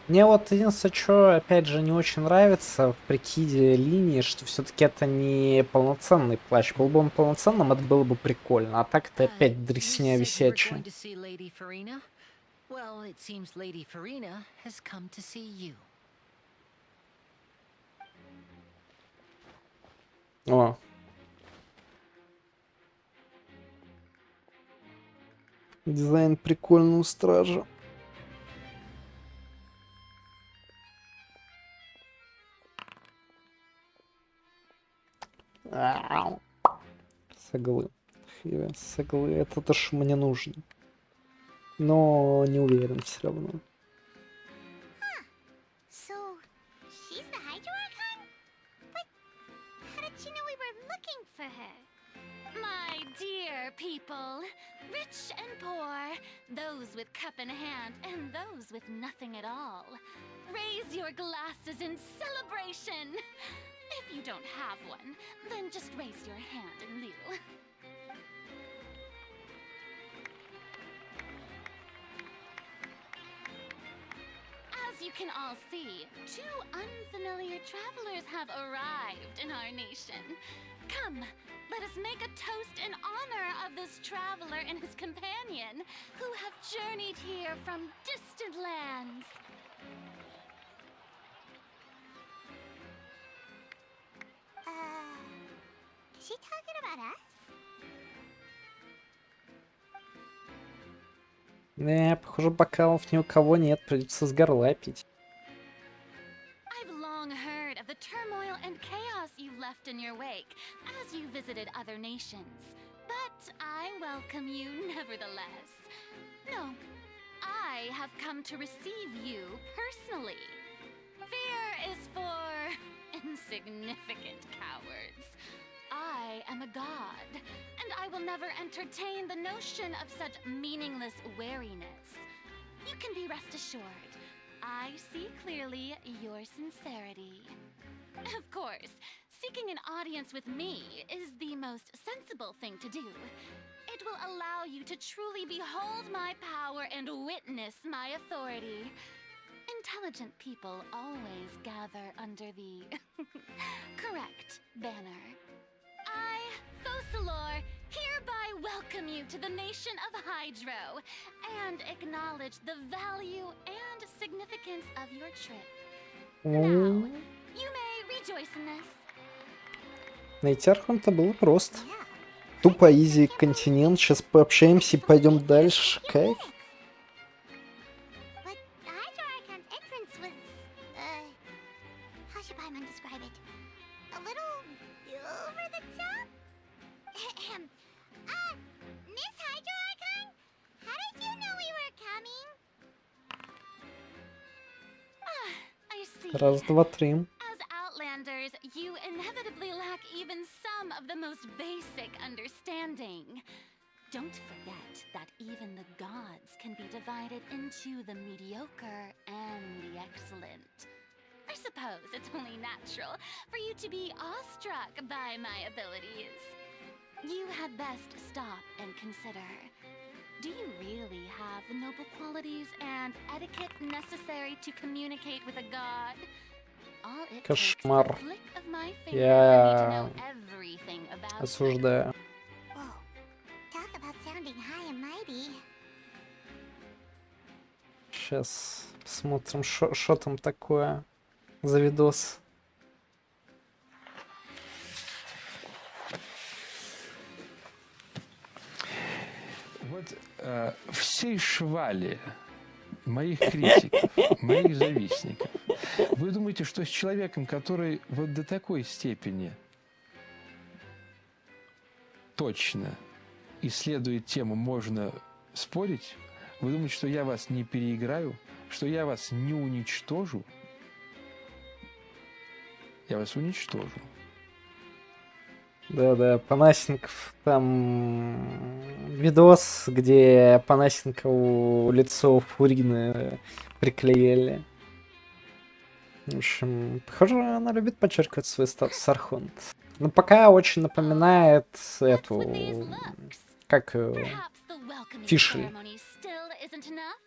Мне вот единственное, что, опять же, не очень нравится в прикиде линии, что все-таки это не полноценный плащ. Был бы он полноценным, это было бы прикольно. А так это опять дресня You said you were висячая. going to see Lady Farina? Well, it seems Lady Farina has come to see you. О. Дизайн прикольный у стража. Ау. Соглы. Соглы. Это то, что мне нужно. Но не уверен все равно. So, she's the Hydro Archon? But how did she know we were looking for her? My dear people, rich and poor, those with cup in hand and those with nothing at all, raise your glasses in celebration. If you don't have one, then just raise your hand in lieu. As you can all see, two unfamiliar travelers have arrived in our nation. Come, let us make a toast in honor of this traveler and his companion who have journeyed here from distant lands. Is she talking about us? Не, похоже, бокалов ни у кого нет, придется с горла пить. I've long heard of the turmoil and chaos you left in your wake as you visited other nations. But I welcome you nevertheless. No, I have come to receive you personally. Fear is for insignificant cowards. I am a god, and I will never entertain the notion of such meaningless wariness. You can be rest assured, I see clearly your sincerity. Of course, seeking an audience with me is the most sensible thing to do. It will allow you to truly behold my power and witness my authority. Intelligent people always gather under the correct banner. welcome you to the nation of Hydro and acknowledge the value and significance of your trip. Now, you may rejoice in this. Найти Архонта было просто. Тупо изи континент. Сейчас пообщаемся и пойдем дальше. Кайф. But the Hydro Archon's entrance was, how should Paimon describe it? A little over the top? Miss Hydro Archon? How did you know we were coming? I see. Раз, два, три. As Outlanders, you inevitably lack even some of the most basic understanding. Don't forget that even the gods can be divided into the mediocre and the excellent. I suppose it's only natural for you to be awestruck by my abilities. You had best stop and consider. Do you really have the noble qualities and etiquette necessary to communicate with a god? All it takes is a Кошмар. flick of my finger for me to Я know everything about you. осуждаю. Whoa. Talk about sounding high and mighty. Сейчас посмотрим, что там такое за видос. Вот всей швали моих критиков, моих завистников, вы думаете, что с человеком, который вот до такой степени точно исследует тему, можно спорить? Вы думаете, что я вас не переиграю? Что я вас не уничтожу? Я вас уничтожу. Да, Панасенков. Там видос, где Панасенкову лицо Фурины приклеили. В общем, похоже, она любит подчеркивать свой статус Архонт. Но пока очень напоминает эту... Как её? Perhaps the welcoming Фишель. ceremony still isn't enough?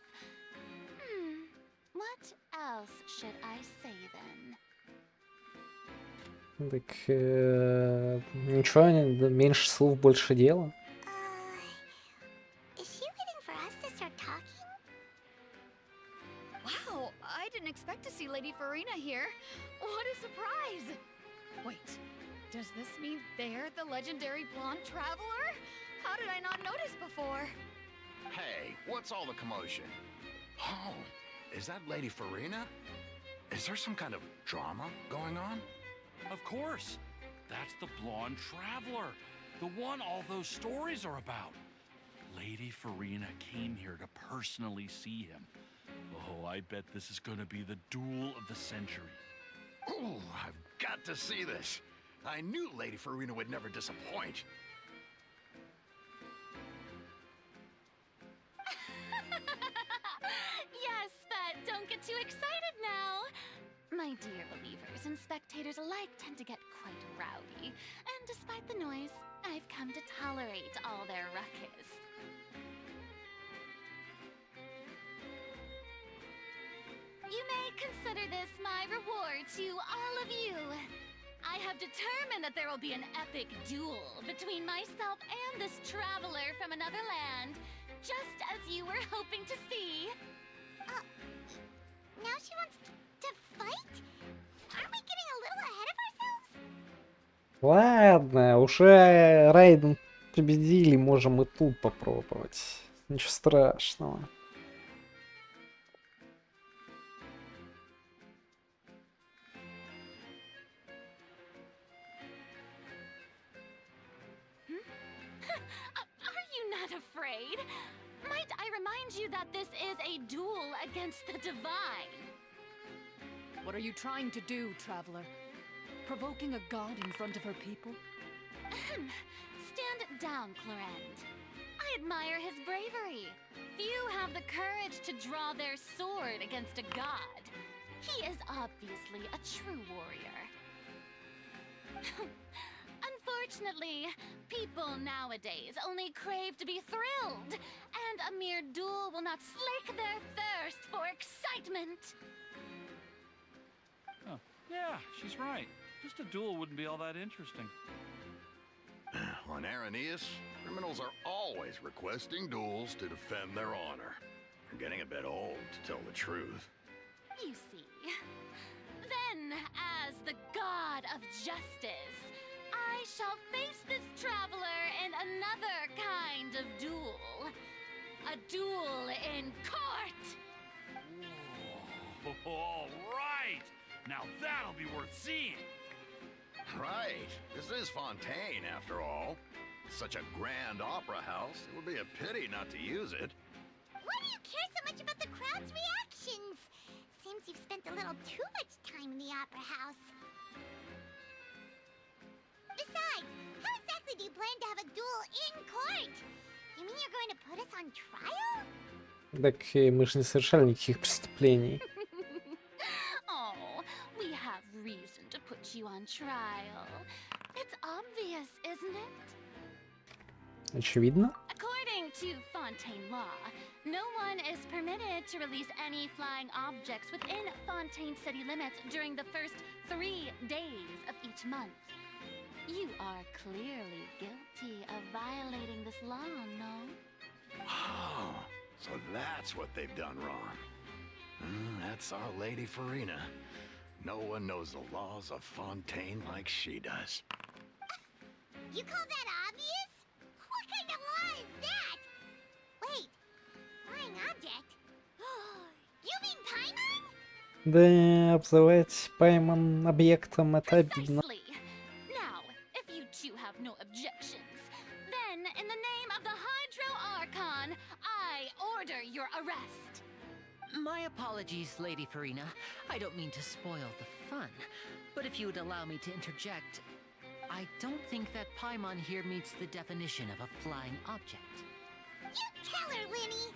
What else should I say then? Так, ничего, меньше слов, больше дела. Is she waiting for us to start talking? Wow, I didn't expect to see Lady Farina here. What a surprise! Wait, does this mean they're the legendary blonde traveler? How did I not notice before? Hey, what's all the commotion? Oh, is that Lady Farina? Is there some kind of drama going on? Of course. That's the blonde traveler. The one all those stories are about. Lady Farina came here to personally see him. Oh, I bet this is gonna be the duel of the century. Ooh, I've got to see this. I knew Lady Farina would never disappoint. Yes, but don't get too excited now. My dear believers and spectators alike tend to get quite rowdy, and despite the noise, I've come to tolerate all their ruckus. You may consider this my reward to all of you. I have determined that there will be an epic duel between myself and this traveler from another land, just as you were hoping to see. Now she wants to fight? Aren't we getting a little ahead of ourselves? Ладно, уже Райден победили, можем и тут попробовать. Ничего страшного. Are you not afraid? Might I remind you that this is a duel against the divine? What are you trying to do, traveler? Provoking a god in front of her people? Stand down, Clorend. I admire his bravery. Few have the courage to draw their sword against a god. He is obviously a true warrior. Unfortunately, people nowadays only crave to be thrilled, and a mere duel will not slake their thirst for excitement. Huh. Yeah, she's right. Just a duel wouldn't be all that interesting. On Aranias, Criminals are always requesting duels to defend their honor. I'm getting a bit old, to tell the truth. You see. Then, as the god of justice, I shall face this traveler in another kind of duel. A duel in court! Whoa, all right! Now that'll be worth seeing! Right. This is Fontaine, after all. Such a grand opera house, it would be a pity not to use it. Why do you care so much about the crowd's reactions? Seems you've spent a little too much time in the opera house. Besides, how exactly do you plan to have a duel in court? You mean you're going to put us on trial? Так мы же не совершали никаких преступлений. Oh, we have reason to put you on trial. It's obvious, isn't it? Очевидно. According to Fontaine law, no one is permitted to release any flying objects within Fontaine city limits during the first 3 days of each month. You are clearly guilty of violating this law, no? Oh, so that's what they've done wrong. That's Our Lady Farina. No one knows the laws of Fontaine like she does. You call that obvious? What kind of law is that? Wait, flying object? You mean Paimon? Да, обзывать Паймон объектом это обидно. Precisely. Now, if you two have no objections, then in the name of the Hydro Archon, I order your arrest. My apologies, Lady Farina. I don't mean to spoil the fun. But if you would allow me to interject, I don't think that Paimon here meets the definition of a flying object. You tell her, Linny!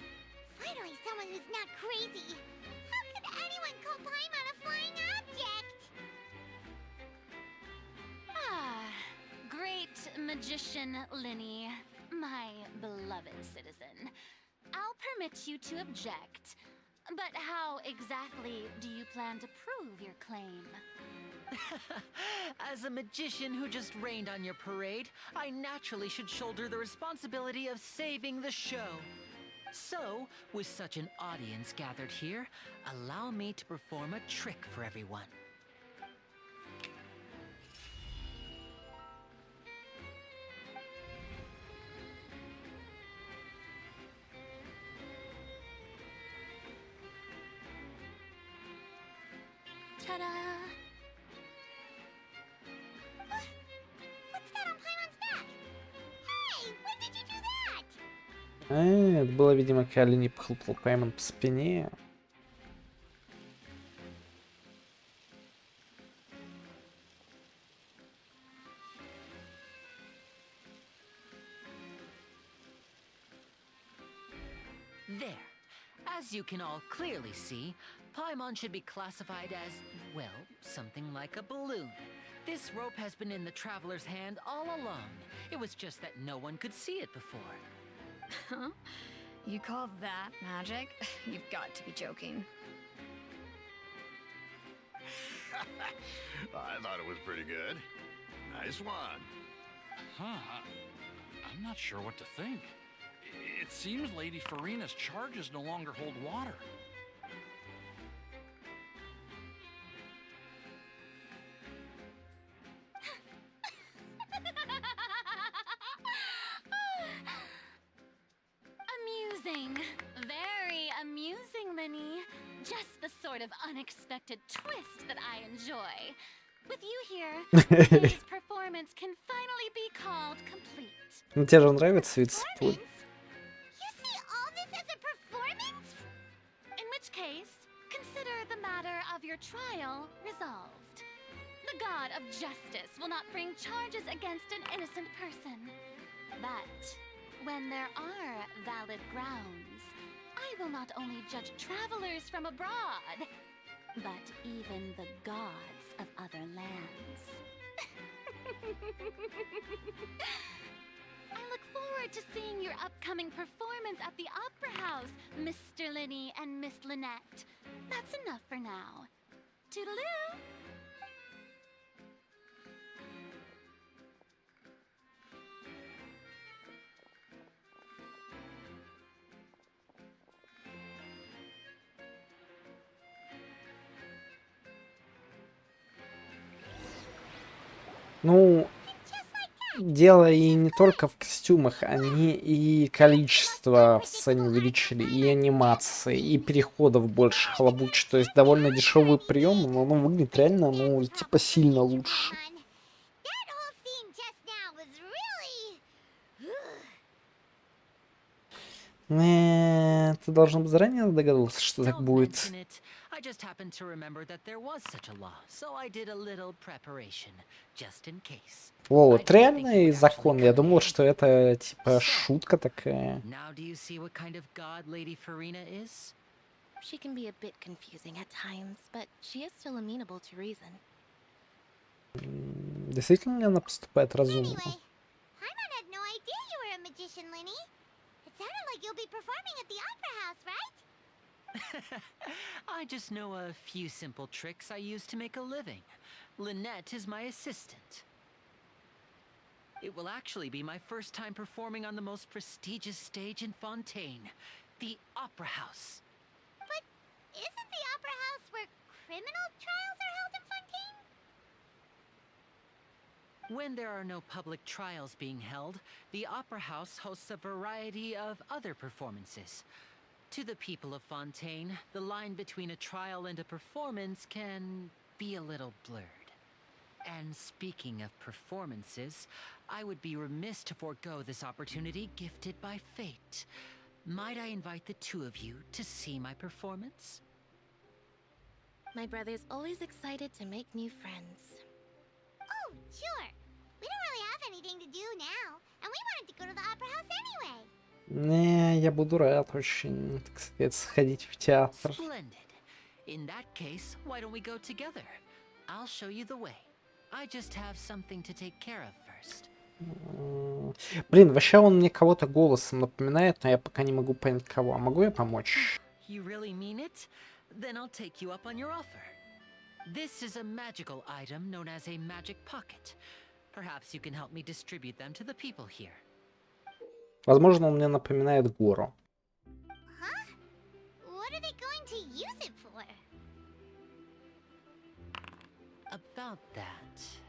Finally someone who's not crazy. How could anyone call Paimon a flying object? Ah, great magician Linny, my beloved citizen. I'll permit you to object. But how exactly do you plan to prove your claim? As a magician who just rained on your parade, I naturally should shoulder the responsibility of saving the show. So, with such an audience gathered here, allow me to perform a trick for everyone. Ta-da! What's that on Paimon's back? Hey, when did you do that? Это было, видимо, когда Линни похлопал Паймон по спине. There. As you can all clearly see, Paimon should be classified as, well, something like a balloon. This rope has been in the traveler's hand all along. It was just that no one could see it before. Huh? You call that magic? You've got to be joking. I thought it was pretty good. Nice one. Huh, I'm not sure what to think. It seems Lady Farina's charges no longer hold water. Amusing. Very amusing, Linny. Just the sort of unexpected twist that I enjoy. With you here, today's performance can finally be called complete. Ну, тебе же нравится вид спорт. You see all this as a performance? In which case, consider the matter of your trial resolved. The god of justice will not bring charges against an innocent person. But when there are valid grounds, I will not only judge travelers from abroad, but even the gods of other lands. I look forward to seeing your upcoming performance at the Opera House, Mr. Linny and Miss Lynette. That's enough for now. Toodaloo! Ну, дело и не только в костюмах, они и количество в сцене увеличили, и анимации, и переходов больше хлобучат. То есть довольно дешевый прием, но он выглядит реально, ну, типа сильно лучше. That whole scene just now was really... Ты должен быть заранее догадываться, что так Don't будет. mention it. I just happened to remember that there was such a law, so I did a little preparation, just in case. Вот, реальный закон. Я думал, что это типа шутка такая. Now do you see what kind of god Lady Farina is? She can be a bit confusing at times, but she is still amenable to reason. Действительно ли она поступает разумно? Anyway, Paimon had no idea you were a magician, Linny. It sounded like you'll be performing at the Opera House, right? I just know a few simple tricks I use to make a living. Lynette is my assistant. It will actually be my first time performing on the most prestigious stage in Fontaine, the Opera House. But isn't the Opera House where criminal trials are held in Fontaine? When there are no public trials being held, the Opera House hosts a variety of other performances. To the people of Fontaine, the line between a trial and a performance can be a little blurred. And speaking of performances, I would be remiss to forego this opportunity gifted by fate. Might I invite the two of you to see my performance? My brother's always excited to make new friends. Oh, sure. We don't really have anything to do now, and we wanted to go to the Opera House anyway. Не, я буду рад очень, так сказать, сходить в театр. Splendid. In that case, why don't we go together? I'll show you the way. I just have something to take care of first. Блин, вообще он мне кого-то голосом напоминает, но я пока не могу понять кого. А могу я помочь? You really mean it? Then I'll take you up on your offer. This is a magical item known as a magic pocket. Perhaps you can help me distribute them to the people here. Возможно, он мне напоминает гору. Huh? What are they going to use it for? About that.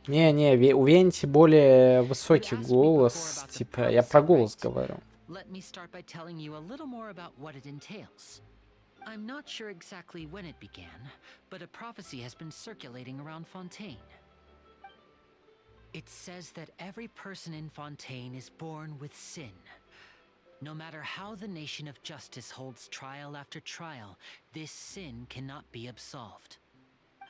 Не, у Венти более высокий голос. Типа, я про голос говорю. Let me start by telling you a little more about what it entails. I'm not sure exactly when it began, but a prophecy has been circulating around Fontaine. It says that every person in Fontaine is born with sin. No matter how the nation of justice holds trial after trial, this sin cannot be absolved.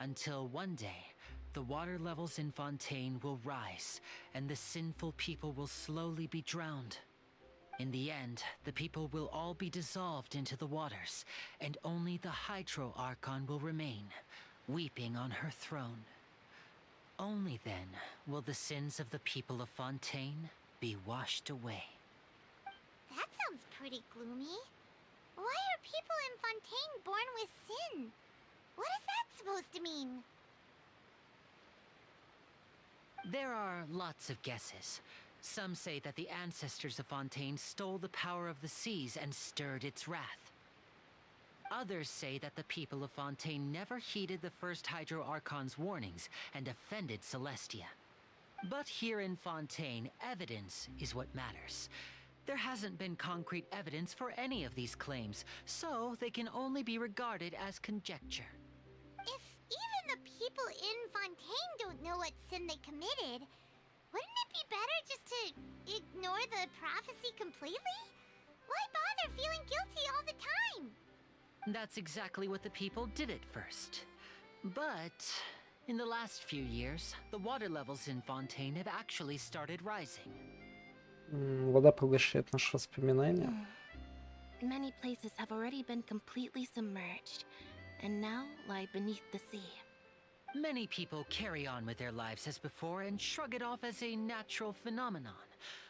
Until one day, the water levels in Fontaine will rise, and the sinful people will slowly be drowned. In the end, the people will all be dissolved into the waters, and only the Hydro Archon will remain, weeping on her throne. Only then will the sins of the people of Fontaine be washed away. That sounds pretty gloomy. Why are people in Fontaine born with sin? What is that supposed to mean? There are lots of guesses. Some say that the ancestors of Fontaine stole the power of the seas and stirred its wrath. Others say that the people of Fontaine never heeded the first Hydro Archon's warnings and offended Celestia. But here in Fontaine, evidence is what matters. There hasn't been concrete evidence for any of these claims, so they can only be regarded as conjecture. If even the people in Fontaine don't know what sin they committed, wouldn't it be better just to ignore the prophecy completely? Why bother feeling guilty all the time? That's exactly what the people did at first. But in the last few years, the water levels in Fontaine have actually started rising. Вода поглощает наши воспоминания. Many places have already been completely submerged, and now lie beneath the sea. Many people carry on with their lives as before and shrug it off as a natural phenomenon.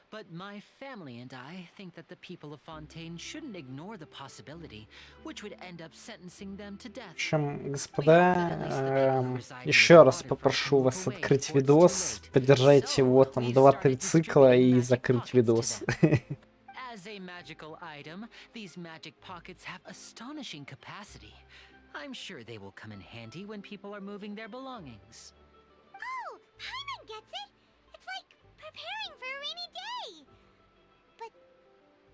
But my family and I think that the people of Fontaine shouldn't ignore the possibility, which would end up sentencing them to В death. общем, господа, еще раз попрошу вас открыть видос, поддержать его там 2-3 цикла и закрыть видос. As a magical item, these magic pockets have astonishing capacity. I'm sure they will come in handy when people are moving their belongings. Oh, Paimon gets it. It's like preparing for a rainy day. But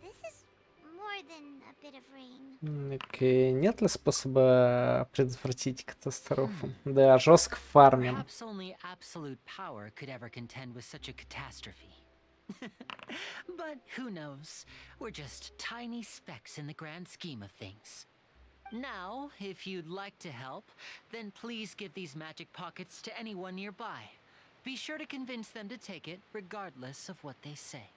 this is more than a bit of rain. Окей, нет ли способа предотвратить катастрофу? Да, жестко фармим. Perhaps only absolute power could ever contend with such a catastrophe. But who knows? We're just tiny specks in the grand scheme of things. Now, if you'd like to help, then please give these magic pockets to anyone nearby. Be sure to convince them to take it, regardless of what they say.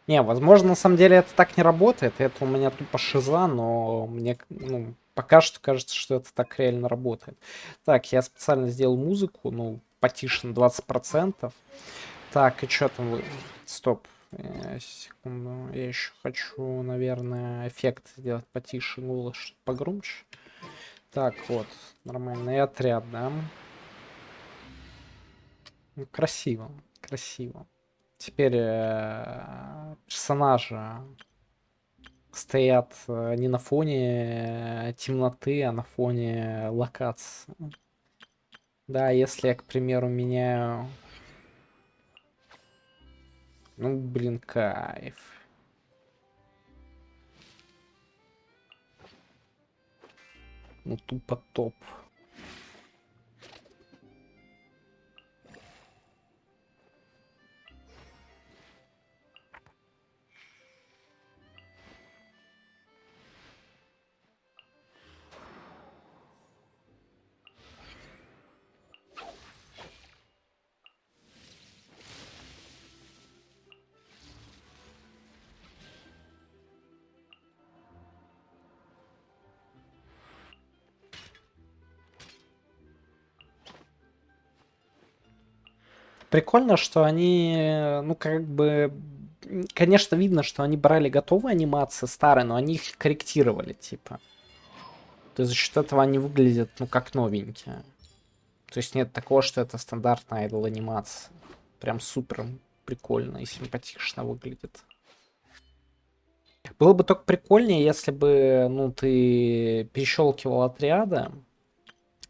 Не, возможно, на самом деле это так не работает. Это у меня тупо шиза, но мне пока что кажется, что это так реально работает. Так, я специально сделал музыку, потише на 20%. Так, и что там? Стоп. Секунду. Я еще хочу, наверное, эффект сделать потише, голос что-то погромче. Так, вот. Нормальный отряд, да? Красиво. Красиво. Теперь персонажи стоят не на фоне темноты, а на фоне локации. Да, если я, к примеру, меняю... блин, кайф. Тупо топ. Прикольно, что они, конечно, видно, что они брали готовые анимации старые, но они их корректировали, типа. То есть за счет этого они выглядят, как новенькие. То есть нет такого, что это стандартная айдол анимация. Прям супер прикольно и симпатично выглядит. Было бы только прикольнее, если бы, ты перещелкивал отряды,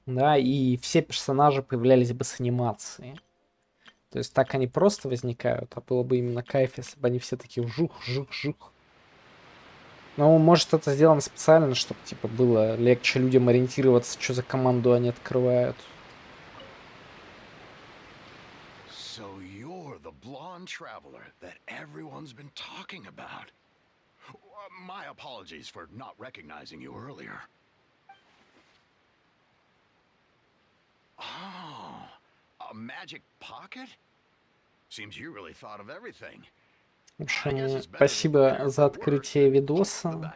да, и все персонажи появлялись бы с анимацией. То есть так они просто возникают, а было бы именно кайф, если бы они все такие жух-жух-жух. Может, это сделано специально, чтобы, типа, было легче людям ориентироваться, что за команду они открывают. So you're the blonde traveler that everyone's been talking about. My apologies for not recognizing you earlier. Oh, a magic pocket? Seems you really thought of everything. В общем, спасибо за открытие видоса.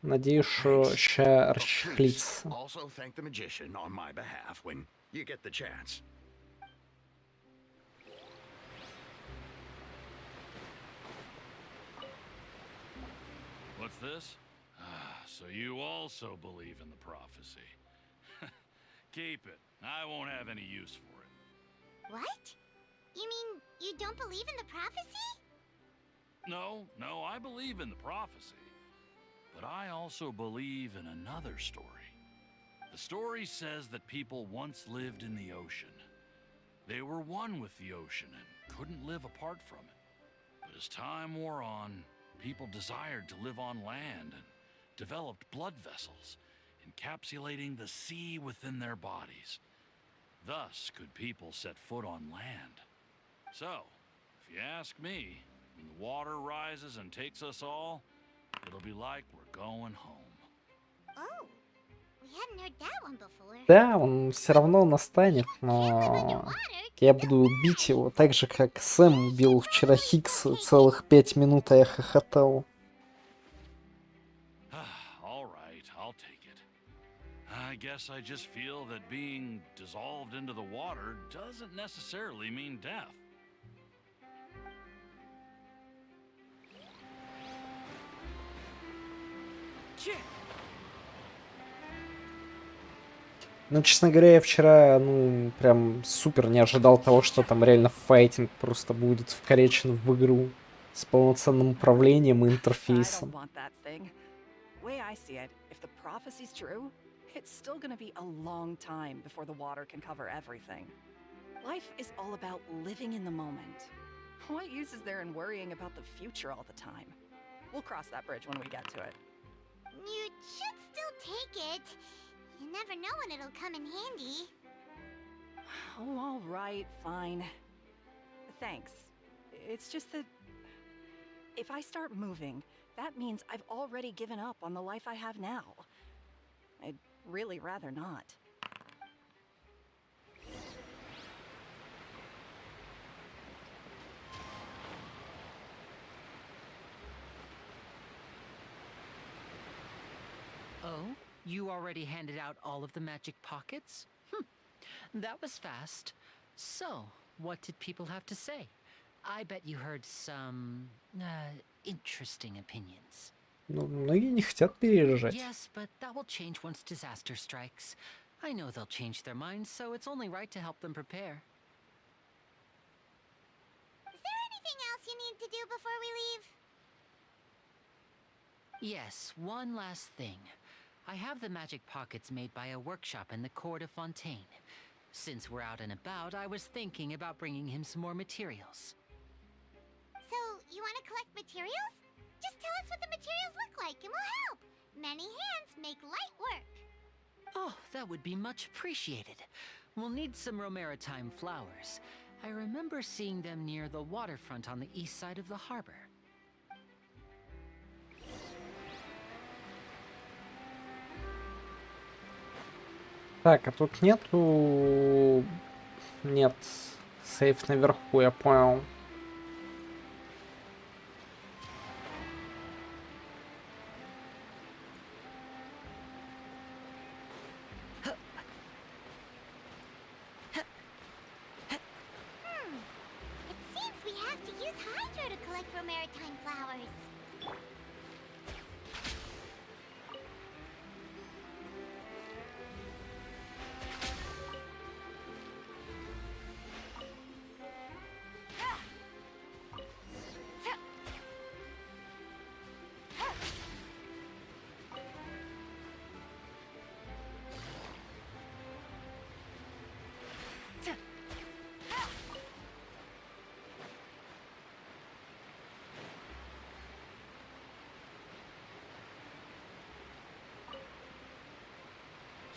Надеюсь, что ща расчехлится. Also thank the magician on my behalf when you get the chance. What's this? So you also believe in the prophecy. Keep it. I won't have any use for it. What? You mean you don't believe in the prophecy? No, I believe in the prophecy. But I also believe in another story. The story says that people once lived in the ocean. They were one with the ocean and couldn't live apart from it. But as time wore on, people desired to live on land and developed blood vessels, encapsulating the sea within their bodies. Thus could people set foot on land. So, if you ask me, when the water rises and takes us all, it'll be like we're going home. Oh, we hadn't heard that one before. Да, он все равно настанет, но я буду бить его так же, как Сэм убил вчера Хиггса целых 5 минут, а я хохотал. All right, I'll take it. I guess I just feel that being dissolved into the water doesn't necessarily mean death. Честно говоря, я вчера, прям супер не ожидал того, что там реально файтинг просто будет вкоречен в игру с полноценным управлением и интерфейсом. it's still gonna be a long time before the water can cover everything. Life is all about living in the moment. What use is there in worrying about the future all the time? We'll cross that bridge when we get to it. You should still take it. You never know when it'll come in handy. Oh, all right, fine. Thanks. It's just that if I start moving, that means I've already given up on the life I have now. I'd really rather not. Oh, you already handed out all of the magic pockets? That was fast. So, what did people have to say? I bet you heard some interesting opinions. Ну, многие не хотят переезжать. Yes, but that will change once disaster strikes. I know they'll change their minds, so it's only right to help them prepare. Is there anything else you need to do before we leave? Yes, one last thing. I have the magic pockets made by a workshop in the court of Fontейn. Since we're out and about, I was thinking about bringing him some more materials. So, you want to collect materials? Just tell us what the materials look like and we'll help. Many hands make light work. Oh, that would be much appreciated. We'll need some Romaritime flowers. I remember seeing them near the waterfront on the east side of the harbor. Так, а тут нету... Нет, сейф наверху, я понял. It seems we have to use Hydro to collect Romaritime flowers.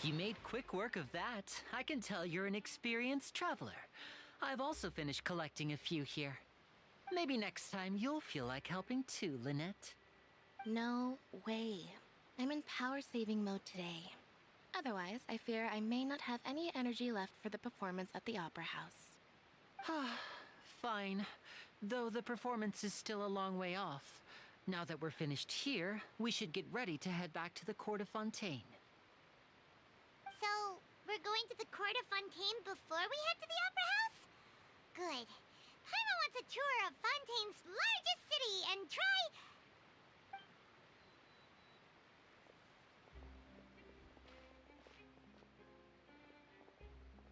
You made quick work of that. I can tell you're an experienced traveler. I've also finished collecting a few here. Maybe next time you'll feel like helping too, Lynette. No way. I'm in power-saving mode today. Otherwise, I fear I may not have any energy left for the performance at the Opera House. Fine. Though the performance is still a long way off. Now that we're finished here, we should get ready to head back to the court of Fontейn. So, we're going to the court of Fontейn before we head to the Opera House? Good. Paimon wants a tour of Fontaine's largest city and try...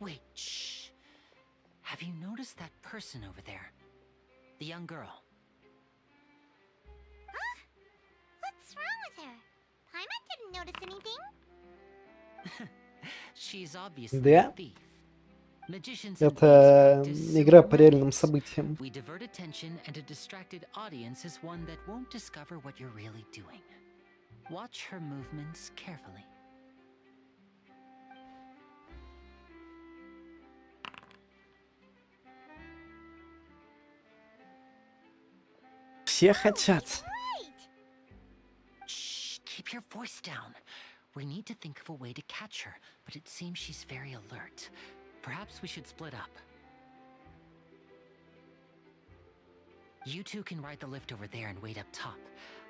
Wait, shh. Have you noticed that person over there? The young girl. Huh? What's wrong with her? Paimon didn't notice anything. She's obviously Да? a thief. Magicians and thieves Это practice игра similar по реальным methods. событиям. We divert attention, and a distracted audience is one that won't discover what you're really doing. Watch her movements carefully. Все хотят. Right. Shh, keep your voice down. We need to think of a way to catch her, but it seems she's very alert. Perhaps we should split up. You two can ride the lift over there and wait up top.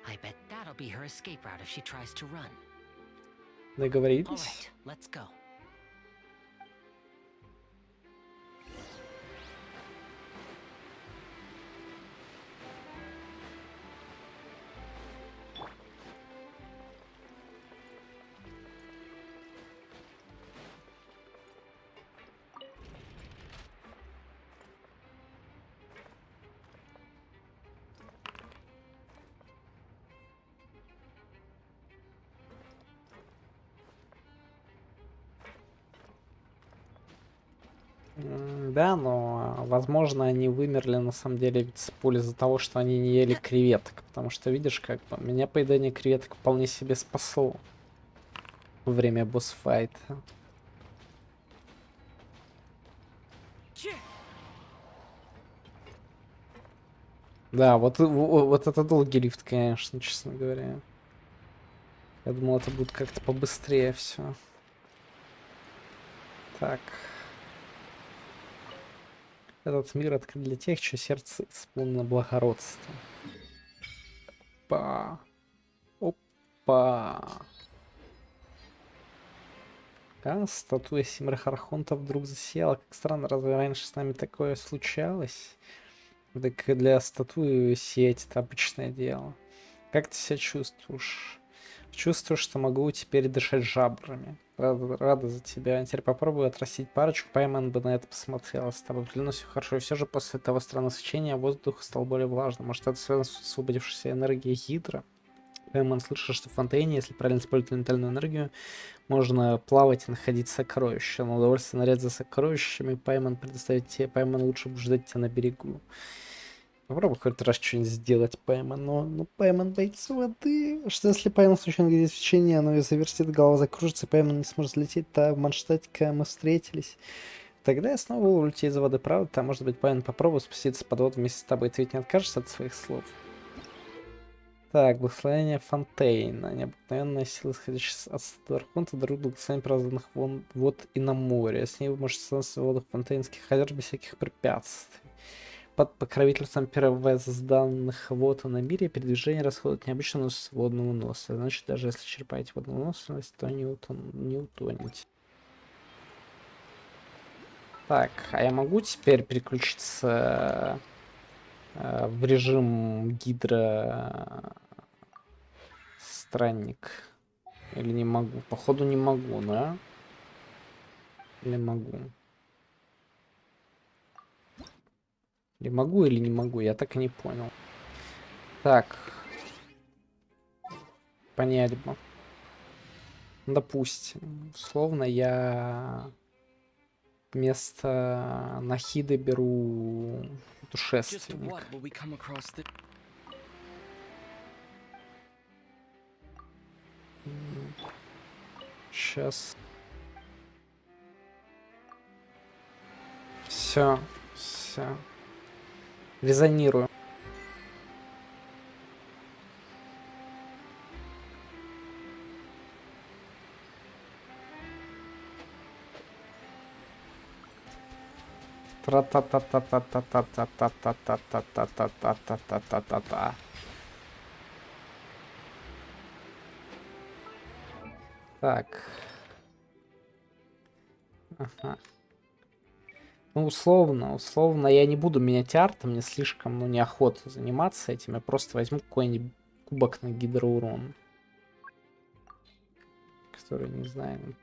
I bet that'll be her escape route if she tries to run. All Договорились? right, let's go. Да, но, возможно, они вымерли на самом деле с пользы того, что они не ели креветок. Потому что, видишь, как бы, меня поедание креветок вполне себе спасло во время босс-файта. Да, вот это долгий лифт, конечно, честно говоря. Я думал, это будет как-то побыстрее все. Так. Этот мир открыт для тех, чье сердце исполнено благородства. Опа. Опа. Да, статуя семерых архонтов вдруг засияла. Как странно, разве раньше с нами такое случалось? Так для статуи сиять это обычное дело. Как ты себя чувствуешь? Чувствую, что могу теперь дышать жабрами. Рада за тебя. Теперь попробую отрастить парочку. Пайман бы на это посмотрела. С тобой клянусь, все хорошо. И все же после того странного свечения воздух стал более влажным. Может, это связано с освободившейся энергией Хидра? Пайман слышал, что в Фонтейне, если правильно использовать ментальную энергию, можно плавать и находить сокровища. Но удовольствие наряд за сокровищами Пайман предоставит тебе. Пайман лучше будет ждать тебя на берегу. Попробуй хоть раз что-нибудь сделать, Пайман. Но Пайман боится воды. Что если Пайман случайно видит свечение, оно ее заверстит, голова закружится, и Пайман не сможет взлететь, то в Манштадте мы встретились. Тогда я снова улететь из воды, правда? Там, может быть, Пайман попробует спуститься под воду вместе с тобой. Ты ведь не откажешься от своих слов? Так, благословение Фонтейна. Необыкновенная сила, исходящая от Архонта, дарует благословение праздных вод и на море. С ней вы можете становиться в водах Фонтейнских озер без всяких препятствий. Под покровительством первозданных вод на мире передвижение расходует необычно нос водного носа. Значит, даже если черпаете водную носность, то не утонете. Так, а я могу теперь переключиться в режим гидро странник? Или не могу? Походу не могу, да? Или могу? Или могу, или не могу? Я так и не понял. Так. Понять бы. Допустим. Условно я вместо Нахиды беру путешественник. Сейчас. Все. Резонирую. Тра-та-та-та-та-та-та-та-та-та-та-та-та-та-та-та-та. Так. Ага. Ну, условно, я не буду менять арт, мне слишком, неохота заниматься этим. Я просто возьму какой-нибудь кубок на гидроурон. Который, не знаю.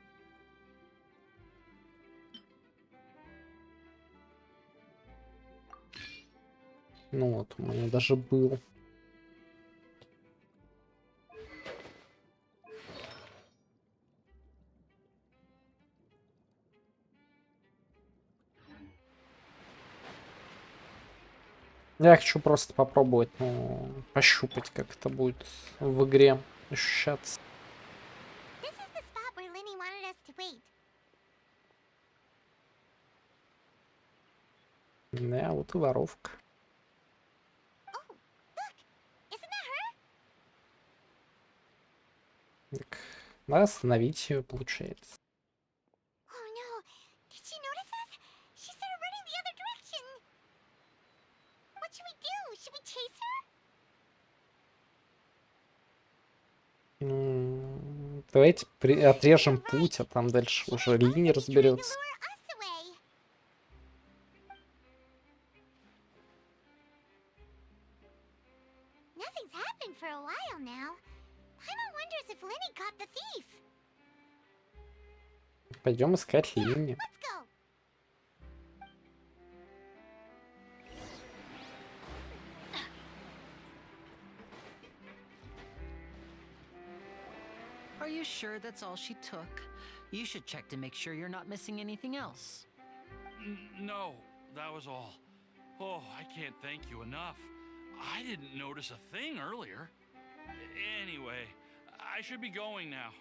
Ну вот, у меня даже был. Я хочу просто попробовать, пощупать, как это будет в игре ощущаться. This is the spot where Linny wanted us to wait. Да, вот и воровка. Oh, look! Isn't that her? Так, надо остановить ее, получается. Oh no! Did she notice us? She started running the other direction. What should we do? Should we chase her? Давайте отрежем путь, а там дальше уже Лини разберется. Nothing's happened for a while now. Paimon wonders if Linny caught the thief. Пойдем искать Лини. Let's go. Are you sure that's all she took? You should check to make sure you're not missing anything else. No, that was all. Oh, I can't thank you enough. I didn't notice a thing earlier. Anyway, I should be going now.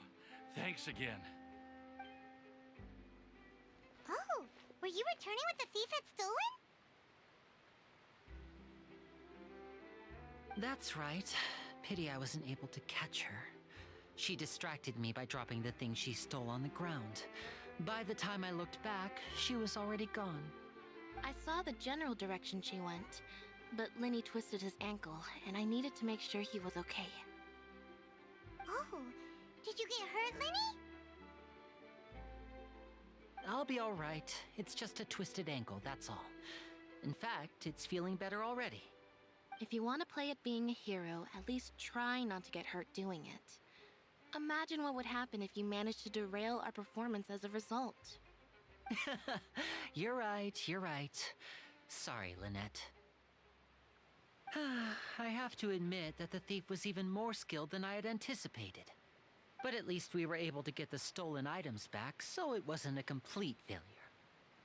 Thanks again. Oh, were you returning what the thief had stolen? That's right. Pity I wasn't able to catch her. She distracted me by dropping the thing she stole on the ground. By the time I looked back, she was already gone. I saw the general direction she went, but Lenny twisted his ankle, and I needed to make sure he was okay. Oh, did you get hurt, Lenny? I'll be all right. It's just a twisted ankle, that's all. In fact, it's feeling better already. If you want to play at being a hero, at least try not to get hurt doing it. Imagine what would happen if you managed to derail our performance as a result. You're right, you're right. Sorry, Lynette. I have to admit that the thief was even more skilled than I had anticipated. But at least we were able to get the stolen items back, so it wasn't a complete failure.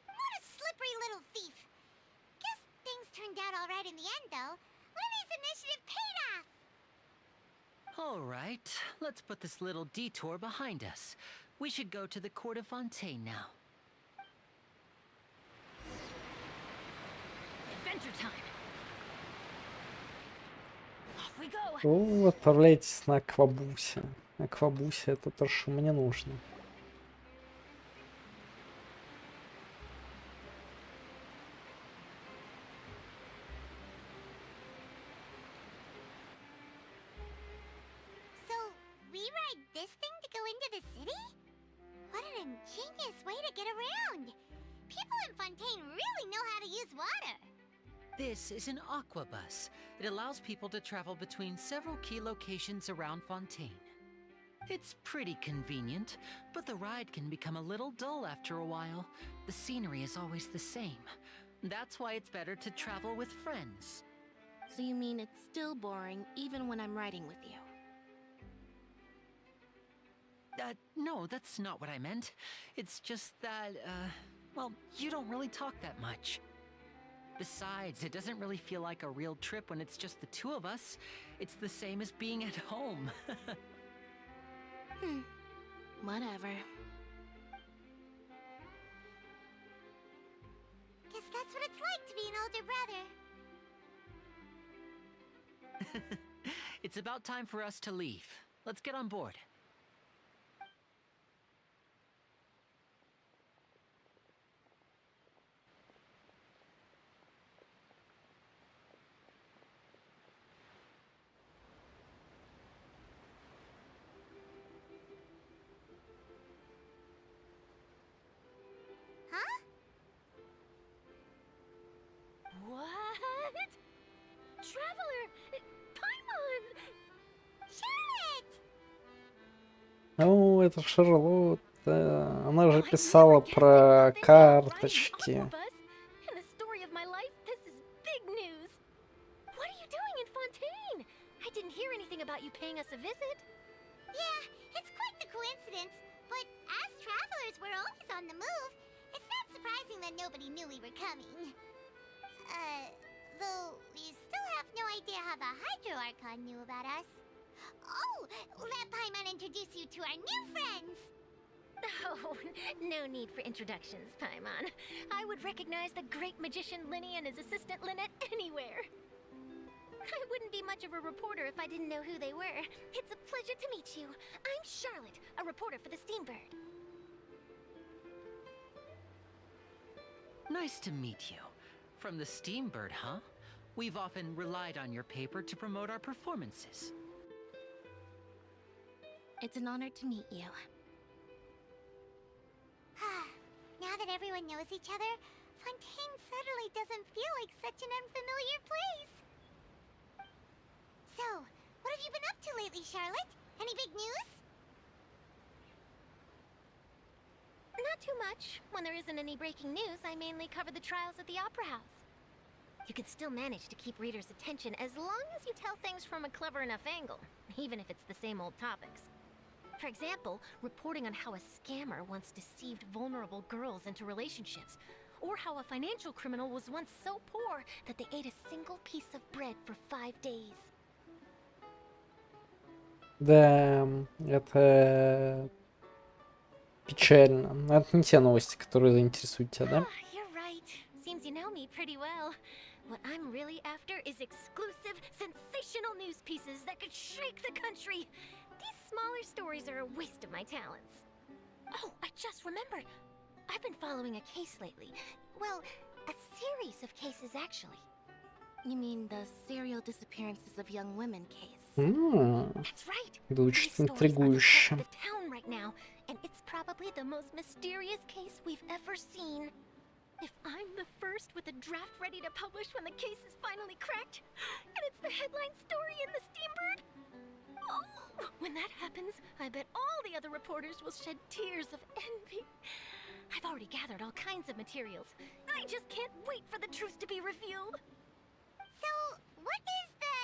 What a slippery little thief. Guess things turned out all right in the end, though. Lenny's initiative paid off. All right, let's put this little detour behind us. We should go to the court of Fontaine now. Adventure time. Off we go. О, отправляйтесь на Аквабусе. Аквабусе это то, что мне нужно. So, we ride this thing to go into the city? What an ingenious way to get around. People in Fontaine really know how to use water. This is an aquabus. It allows people to travel between several key locations around Fontaine. It's pretty convenient, but the ride can become a little dull after a while. The scenery is always the same. That's why it's better to travel with friends. So you mean it's still boring even when I'm riding with you? No, that's not what I meant. It's just that, well, you don't really talk that much. Besides, it doesn't really feel like a real trip when it's just the two of us. It's the same as being at home. Whatever. Guess that's what it's like to be an older brother. It's about time for us to leave. Let's get on board. Huh? What? Traveler! Paimon! Charlotte! О, это Шарлотта. Она же писала про карточки. In the story of my life, this is big news. What are you doing in Fontaine? I didn't hear anything about you paying us a visit. Yeah, it's quite the coincidence. But as travelers, we're always on the move. It's not surprising that nobody knew we were coming. Though we still have no idea how the Hydro Archon knew about us. Oh, let Paimon introduce you to our new friends. Oh, no need for introductions, Paimon. I would recognize the great magician Linny and his assistant Lynette anywhere. I wouldn't be much of a reporter if I didn't know who they were. It's a pleasure to meet you. I'm Charlotte, a reporter for the Steambird. Nice to meet you. From the Steambird, huh? We've often relied on your paper to promote our performances. It's an honor to meet you. Now that everyone knows each other, Fontaine suddenly doesn't feel like such an unfamiliar place. So, what have you been up to lately, Charlotte? Any big news? Not too much. When there isn't any breaking news, I mainly cover the trials at the Opera House. You can still manage to keep readers' attention as long as you tell things from a clever enough angle, even if it's the same old topics. For example, reporting on how a scammer once deceived vulnerable girls into relationships, or how a financial criminal was once so poor that they ate a single piece of bread for 5 days. Да, это печально. Но это не те новости, которые заинтересуют тебя, да? You're right. Seems you know me pretty well. What I'm really after is exclusive, sensational news pieces that could shake the country. These smaller stories are a waste of my talents. Oh, I just remembered. I've been following a case lately. Well, a series of cases, actually. You mean the serial disappearances of young women case? That's right. Звучит These stories are the talk интригующе. of the town right now, and it's probably the most mysterious case we've ever seen. If I'm the first with a draft ready to publish when the case is finally cracked, and it's the headline story in the Steambird, oh, when that happens, I bet all the other reporters will shed tears of envy. I've already gathered all kinds of materials. I just can't wait for the truth to be revealed. So, what is the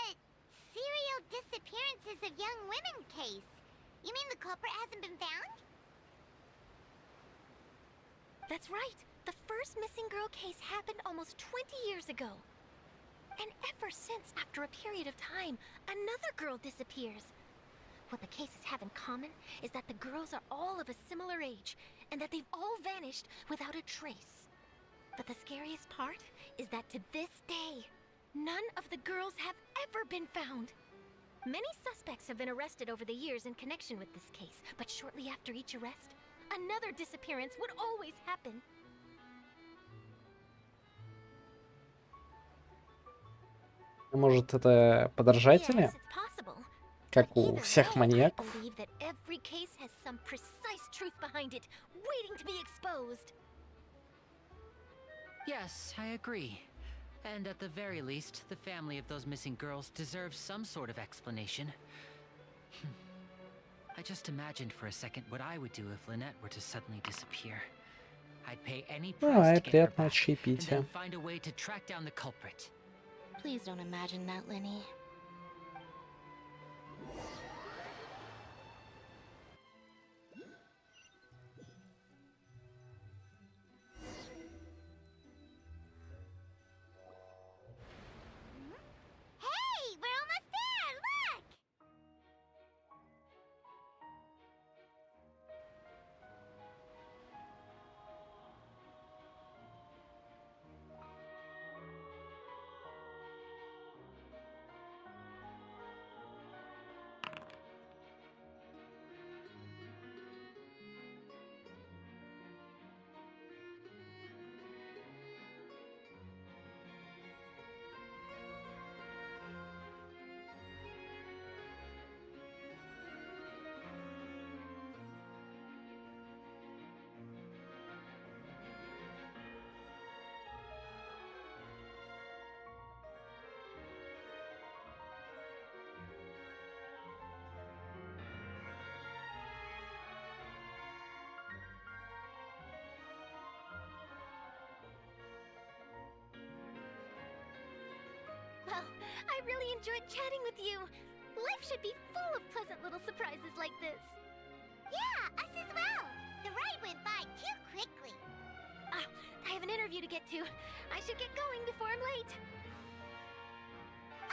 serial disappearances of young women case? You mean the culprit hasn't been found? That's right. The first missing girl case happened almost 20 years ago. And ever since, after a period of time, another girl disappears. What the cases have in common is that the girls are all of a similar age, and that they've all vanished without a trace. But the scariest part is that to this day, none of the girls have ever been found. Many suspects have been arrested over the years in connection with this case, but shortly after each arrest, another disappearance would always happen. Может, это подражатели? Yes, it's possible. Как But у either всех way, I маньяков? believe that every case has some precise truth behind it, waiting to be exposed. Yes, I agree. And at the very least, the family of those missing girls deserves some sort of explanation. I just imagined for a second what I would do if Lynette were to suddenly disappear. I'd pay any price to get her приятного back, and чаепития. then find a way to track down the culprit. Please don't imagine that, Lenny. Hey, we're almost there! Look! Well, I really enjoyed chatting with you. Life should be full of pleasant little surprises like this. Yeah, us as well. The ride went by too quickly. I have an interview to get to. I should get going before I'm late.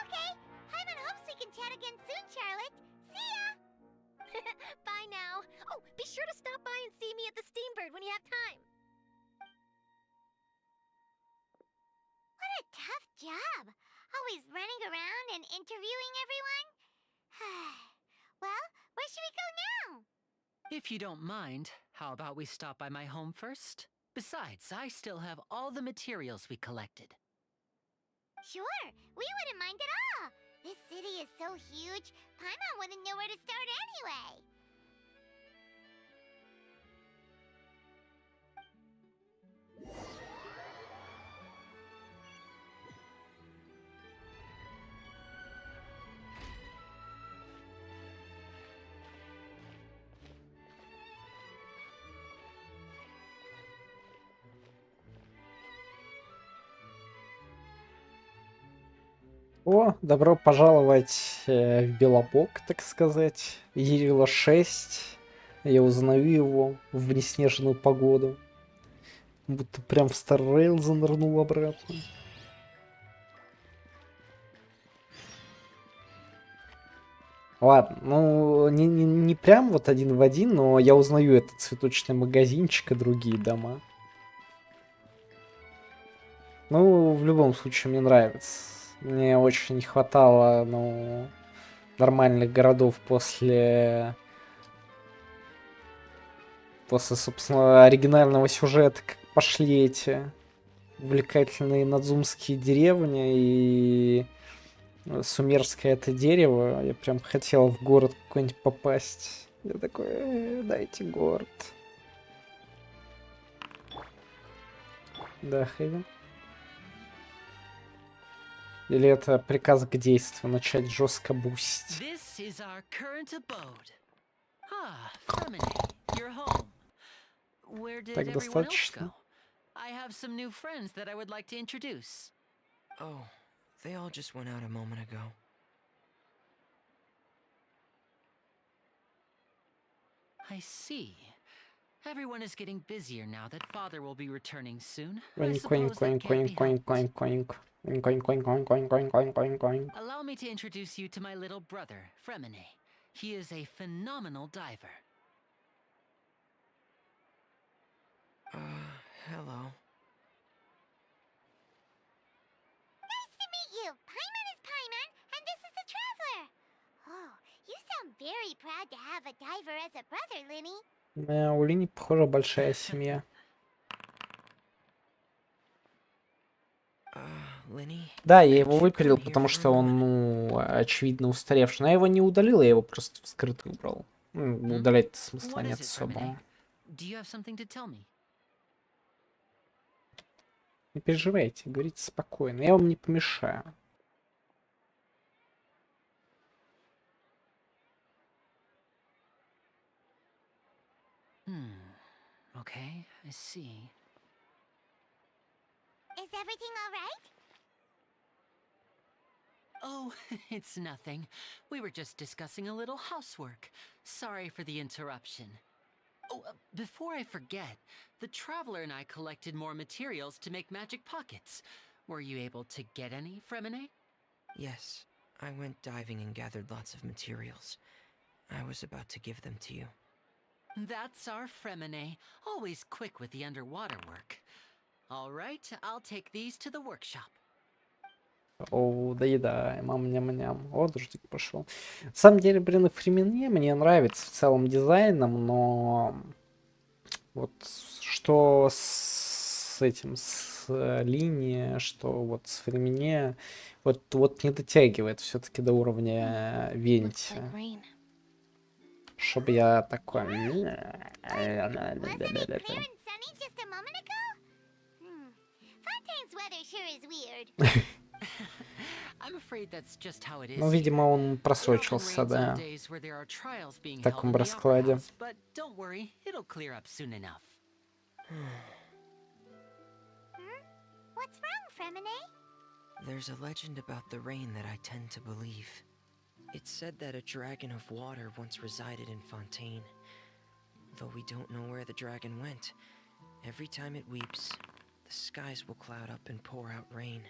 Okay, Paimon hopes we can chat again soon, Charlotte. See ya! Bye now. Oh, be sure to stop by and see me at the Steambird when you have time. What a tough job. Always running around and interviewing everyone. Well, where should we go now? If you don't mind, how about we stop by my home first? Besides, I still have all the materials we collected. Sure, we wouldn't mind at all. This city is so huge, Paimon wouldn't know where to start anyway. О, добро пожаловать в Белобог, так сказать. Ерила 6. Я узнаю его в неснежную погоду. Будто прям в Star Rail занырнул обратно. Ладно, ну не прям вот один в один, но я узнаю этот цветочный магазинчик и другие дома. Ну, в любом случае, мне нравится. Мне очень не хватало, ну, нормальных городов после, собственно, оригинального сюжета, как пошли эти увлекательные надзумские деревни и сумерское это дерево. Я прям хотел в город какой-нибудь попасть. Я такой, дайте город. Да, Хэви. Или это приказ к действию, начать жестко бустить. This is our current abode. Ah, Femini, you're home. Where did Так everyone else достаточно. go? I have some new friends that I would like to introduce. Oh, they all just went out a moment ago. I see. Everyone is getting busier now that father will be returning soon. I Коинк, suppose that коинк, can't be коинк, коинк, helped. коинк, коинк. Коинк, коинк, коинк, коинк, коинк, коинк, коинк, коинк. Allow me to introduce you to my little brother, Fremine. He is a phenomenal diver. Hello. Nice to meet you. Paimon is Paimon, and this is the Traveler. Oh, you sound very proud to have a diver as a brother, Linny. У Лини, похоже, большая семья. Lenny? Да, я его выпилил, потому что он, ну, очевидно устаревший. Но я его не удалил, я его просто в скрытый убрал. Ну, удалять смысла What нет is it, особого. Fremine? Do you have something to tell me? Не переживайте, говорите спокойно, я вам не помешаю. Okay, I see. Is everything all right? Oh, it's nothing. We were just discussing a little housework. Sorry for the interruption. Oh, before I forget, the Traveler and I collected more materials to make magic pockets. Were you able to get any, Fremine? Yes, I went diving and gathered lots of materials. I was about to give them to you. That's our Fremine, always quick with the underwater work. All right, I'll take these to the workshop. О, доедаем, ням-ням. О, дождик пошел. На самом деле, блин, и Фримине мне нравится в целом дизайном, но вот что с этим, с линией, что вот с Фримине, вот не дотягивает все-таки до уровня Венти. Чтоб я такой... Wasn't it clear and sunny just a moment ago? Fontaine's weather sure is weird. I'm afraid that's just how it is. Ну, видимо, он просрочился, да, в таком раскладе. But don't worry, it'll clear up soon enough. What's wrong, Fremine? There's a legend about the rain that I tend to believe. It's said that a dragon of water once resided in Fontaine. Though we don't know where the dragon went, every time it weeps, the skies will cloud up and pour out rain.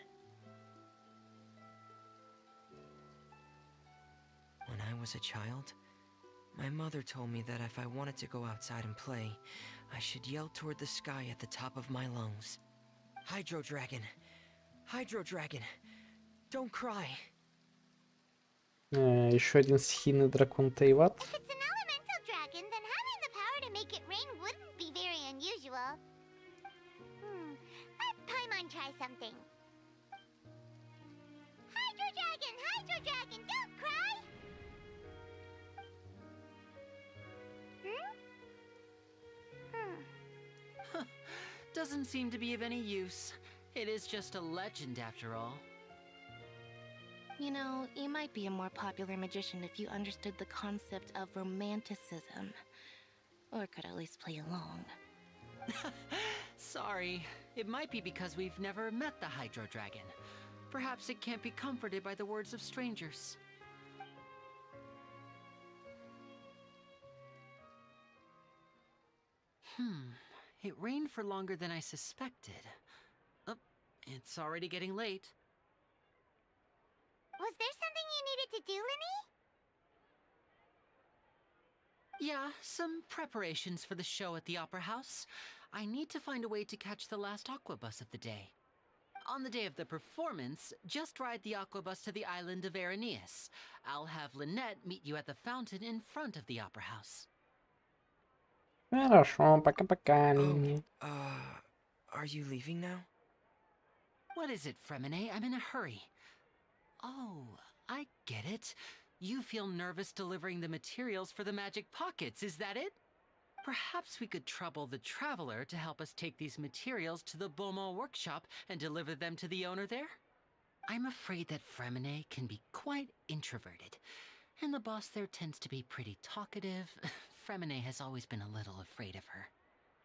When I was a child, my mother told me that if I wanted to go outside and play, I should yell toward the sky at the top of my lungs. Hydro Dragon! Hydro Dragon! Don't cry! Еще один стихийный дракон Тейват. If it's an elemental dragon, then having the power to make it rain wouldn't be very unusual. Let Paimon try something. Hydro Dragon, don't cry! Doesn't seem to be of any use. It is just a legend after all. You know, you might be a more popular magician if you understood the concept of romanticism. Or could at least play along. Sorry. It might be because we've never met the Hydro Dragon. Perhaps it can't be comforted by the words of strangers. It rained for longer than I suspected. Oh, it's already getting late. Was there something you needed to do, Linny? Yeah, some preparations for the show at the Opera House. I need to find a way to catch the last aqua bus of the day. On the day of the performance, just ride the aqua bus to the island of Araneus. I'll have Lynette meet you at the fountain in front of the Opera House. Хорошо, пока-пока, Oh, Линни. are you leaving now? What is it, Fremine? I'm in a hurry. Oh, I get it. You feel nervous delivering the materials for the magic pockets, is that it? Perhaps we could trouble the traveler to help us take these materials to the Beaumont workshop and deliver them to the owner there? I'm afraid that Fremine can be quite introverted, and the boss there tends to be pretty talkative. Fremine has always been a little afraid of her.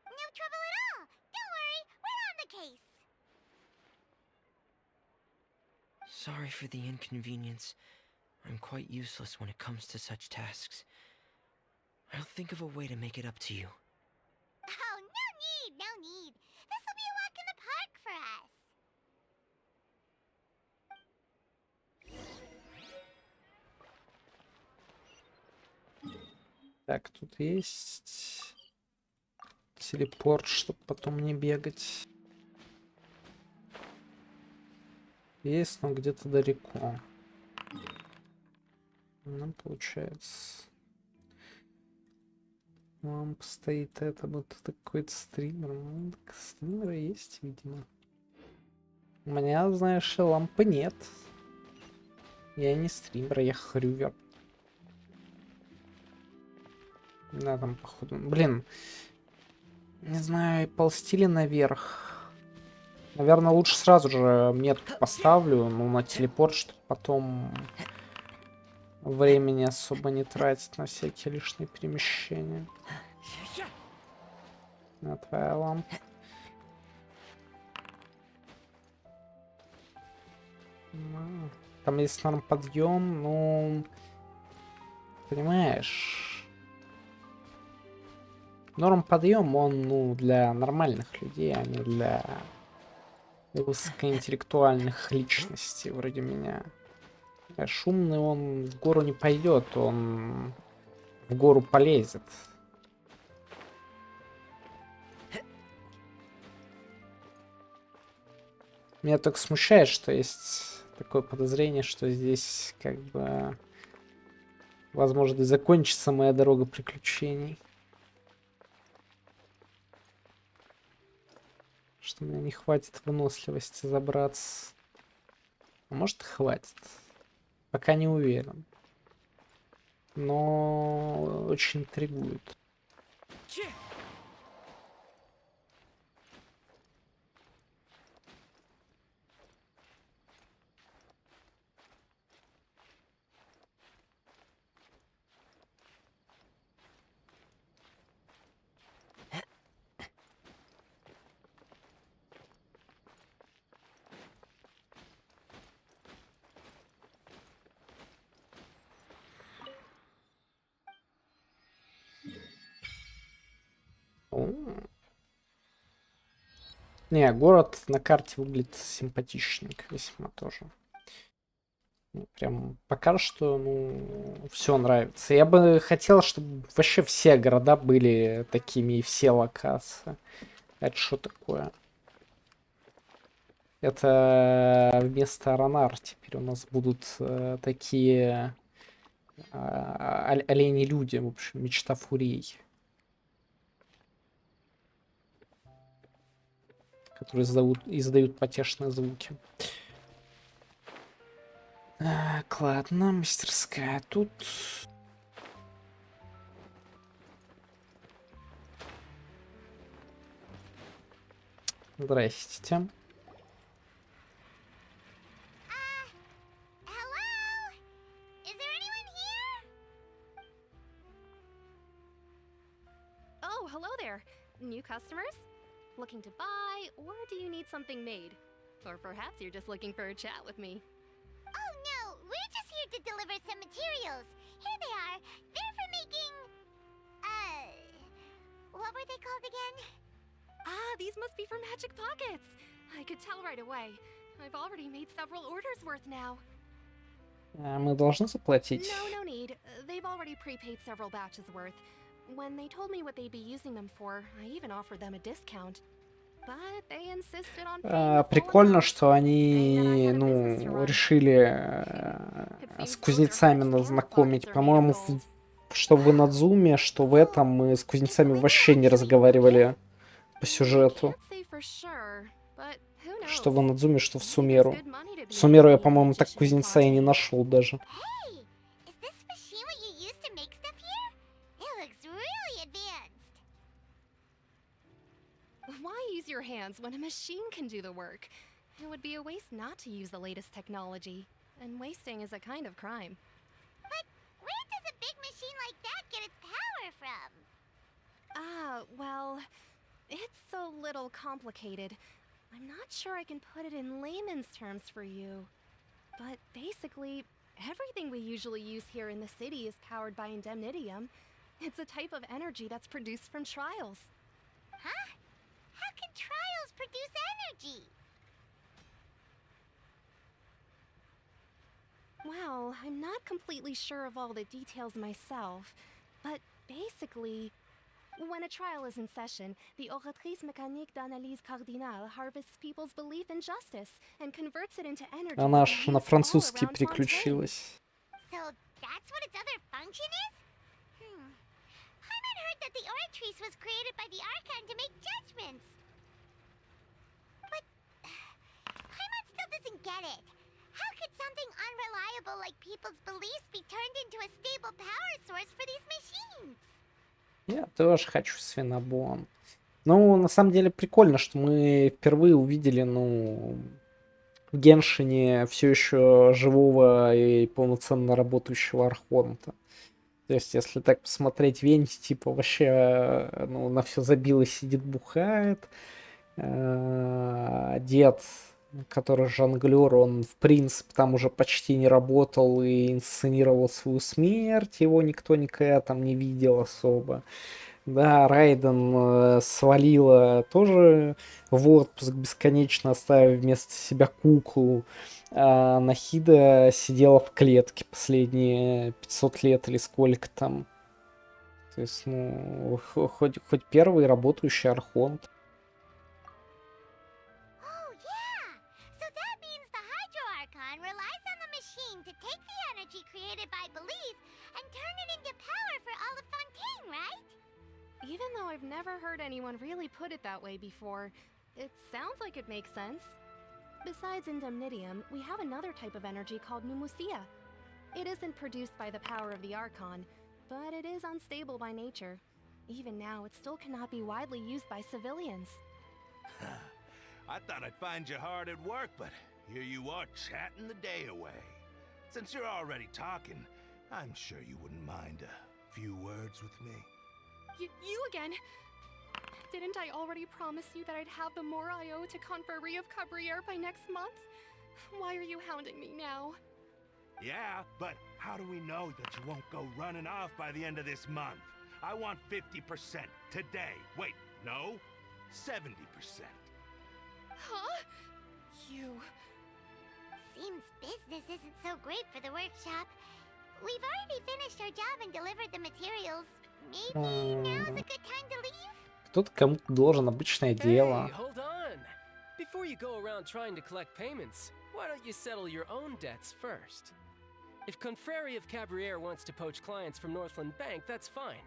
No trouble at all. Don't worry, we're on the case. Sorry for the inconvenience. I'm quite useless when it comes to such tasks. I'll think of a way to make it up to you. Oh, no need. This will be a walk in the park for us. Так, тут есть телепорт, чтобы потом не бегать. Есть, но где-то далеко. Ну, получается. Лампа стоит, это вот какой-то стример. Ну, так стримеры есть, видимо. У меня, знаешь, лампы нет. Я не стример, я хрювер. Да, там, походу... Блин. Не знаю, ползти ли наверх. Наверное, лучше сразу же метку поставлю, ну, на телепорт, чтобы потом времени особо не тратить на всякие лишние перемещения. На твоя лампа. Там есть норм подъем, ну... Понимаешь... Норм подъем, он, ну, для нормальных людей, а не для высокоинтеллектуальных личностей вроде меня. Шумный он в гору не пойдет, он в гору полезет. Меня только смущает, что есть такое подозрение, что здесь как бы возможно закончится моя дорога приключений. Что мне не хватит выносливости забраться. А может, хватит. Пока не уверен. Но очень интригует. Не, город на карте выглядит симпатичненько весьма тоже. Ну, прям пока что, ну, все нравится. Я бы хотел, чтобы вообще все города были такими и все локации. Это что такое? Это вместо Аронар теперь у нас будут такие олени-люди, в общем, мечта фурий. Которые издают потешные звуки. Так, ладно, мастерская тут. Здрасте. Oh, hello there. New customers? Looking to buy, or do you need something made? Or perhaps you're just looking for a chat with me. Oh no, we're just here to deliver some materials. Here they are. They're for making... what were they called again? Ah, these must be for magic pockets. I could tell right away. I've already made several orders worth now. Мы должны заплатить? No need. They've already prepaid several batches worth. When they told me what they'd be using them for, I even offered them a discount. But they insisted on paying the full Прикольно, amount, что они, решили с кузнецами знакомить. По-моему, что в Инадзуме, что в этом мы с кузнецами вообще не разговаривали по сюжету. Что в Инадзуме, что в Сумеру. В Сумеру я, по-моему, так кузнеца и не нашел даже. Your hands when a machine can do the work. It would be a waste not to use the latest technology, and wasting is a kind of crime. But where does a big machine like that get its power from? Well, it's a little complicated. I'm not sure I can put it in layman's terms for you. But basically, everything we usually use here in the city is powered by indemnitium. It's a type of energy that's produced from trials. Huh? How can trials produce energy? Well, I'm not completely sure of all the details myself, but basically, when a trial is in session, the oratrice mécanique d'analyse cardinale harvests people's belief in justice and converts it into energy. Она аж на французский переключилась. So that's what its other function is? Paimon heard that the oratrice was created by the Archon to make judgments. But Paimon still doesn't get it. How could something unreliable like people's beliefs be turned into a stable power source for these machines? Я тоже хочу свинобон. Ну, на самом деле прикольно, что мы впервые увидели, в Геншине все еще живого и полноценно работающего Архонта. То есть, если так посмотреть, Венти, типа, вообще, на все забил и сидит, бухает. Дед, который жонглер, он, в принципе, там уже почти не работал и инсценировал свою смерть. Его никто никогда там не видел особо. Да, Райден свалила тоже в отпуск бесконечно, оставив вместо себя куклу. А Нахида сидела в клетке последние 500 лет или сколько там. То есть, хоть первый работающий Архонт. Oh, yeah! So that means the Hydro Archon relies on the machine to take the energy created by belief and turn it into power for all of Fontaine, right? Even though I've never heard anyone really put it that way before, it sounds like it makes sense. Besides indemnitium, we have another type of energy called pneumosia. It isn't produced by the power of the Archon, but it is unstable by nature. Even now, it still cannot be widely used by civilians. I thought I'd find you hard at work, but here you are chatting the day away. Since you're already talking, I'm sure you wouldn't mind a few words with me. You again? Didn't I already promise you that I'd have the more I owe to Confrérie of Cabriere by next month? Why are you hounding me now? Yeah, but how do we know that you won't go running off by the end of this month? I want 50% today. Wait, no, 70%. Huh? You... Seems business isn't so great for the workshop. We've already finished our job and delivered the materials. Maybe now's a good time to leave? Кто-то кому-то должен, обычное дело. Hey, hold on. Before you go around trying to collect payments, why don't you settle your own debts first? If Confrérie of Cabriere wants to poach clients from Northland Bank, that's fine.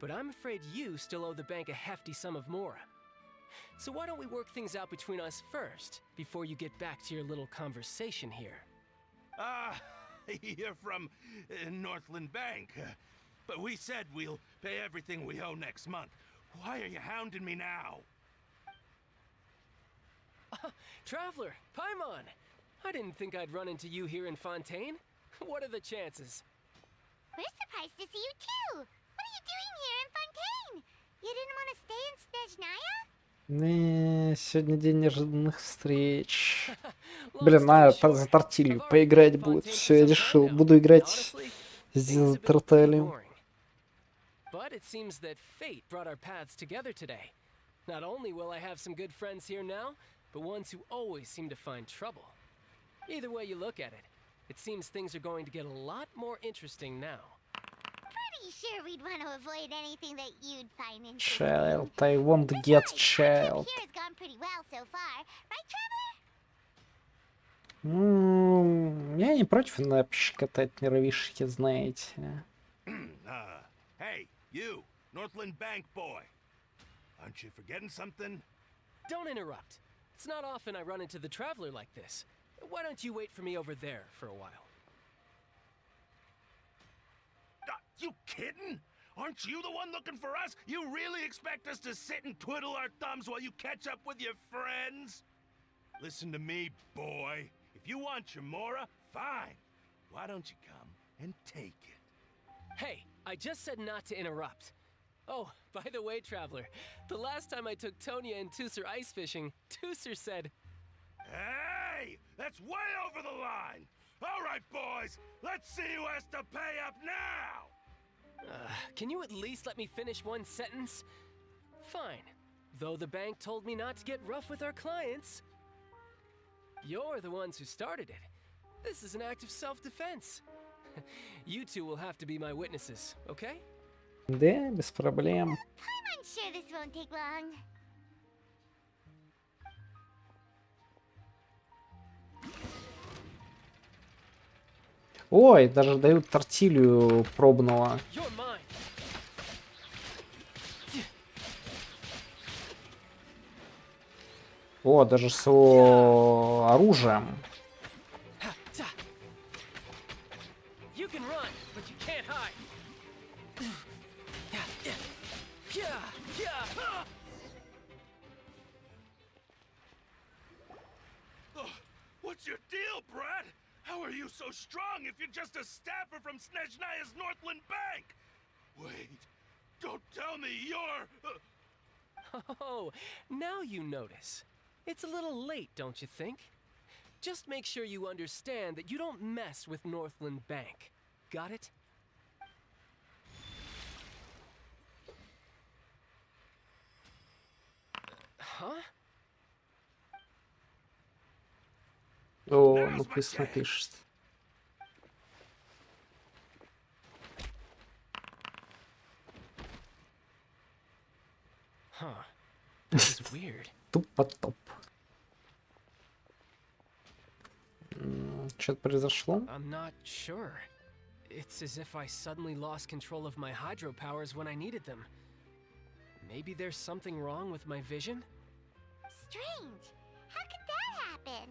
But I'm afraid you still owe the bank a hefty sum of mora. So why don't we work things out between us first, before you get back to your little conversation here? You're from Northland Bank. But we said we'll pay everything we owe next month. Why are you hounding me now? Traveler, Paimon! I didn't think I'd run into you here in Fontaine. What are the chances? We're surprised to see you too! What are you doing here in Fontaine? You didn't want to stay in Snezhnaya? Сегодня день неожиданных встреч. Блин, надо за тортилью поиграть будет. Все, я решил. Буду играть с тортилью. But it seems that fate brought our paths together today. Not only will I have some good friends here now, but ones who always seem to find trouble. Either way you look at it, it seems things are going to get a lot more interesting now. Pretty sure we'd want to avoid anything that you'd find interesting. Child, I won't get child. Here has gone pretty well so far, right, Я не против на пощекотать нервишки, знаете. Hey, you, Northland Bank boy. Aren't you forgetting something? Don't interrupt. It's not often I run into the Traveler like this. Why don't you wait for me over there for a while? You kidding? Aren't you the one looking for us? You really expect us to sit and twiddle our thumbs while you catch up with your friends? Listen to me, boy. If you want Chamora, fine. Why don't you come and take it? Hey, I just said not to interrupt. Oh, by the way, Traveler, the last time I took Tonya and Tooser ice fishing, Tooser said... Hey! That's way over the line! All right, boys, let's see who has to pay up now! Can you at least let me finish one sentence? Fine. Though the bank told me not to get rough with our clients. You're the ones who started it. This is an act of self-defense. You two will have to be my witnesses, okay? Да, без проблем. I'm sure this won't take long. Ой, даже дают тортилью пробного. О, даже с оружием. What's your deal, Brad? How are you so strong if you're just a staffer from Snezhnaya's Northland Bank? Wait, don't tell me you're... Oh, now you notice. It's a little late, don't you think? Just make sure you understand that you don't mess with Northland Bank. Got it? Huh? О, ну пусть напишет. Huh. This is weird. Тупо-топ. Что-то произошло? I'm not sure. It's as if I suddenly lost control of my hydro powers when I needed them. Maybe there's something wrong with my vision? Strange. How could that happen?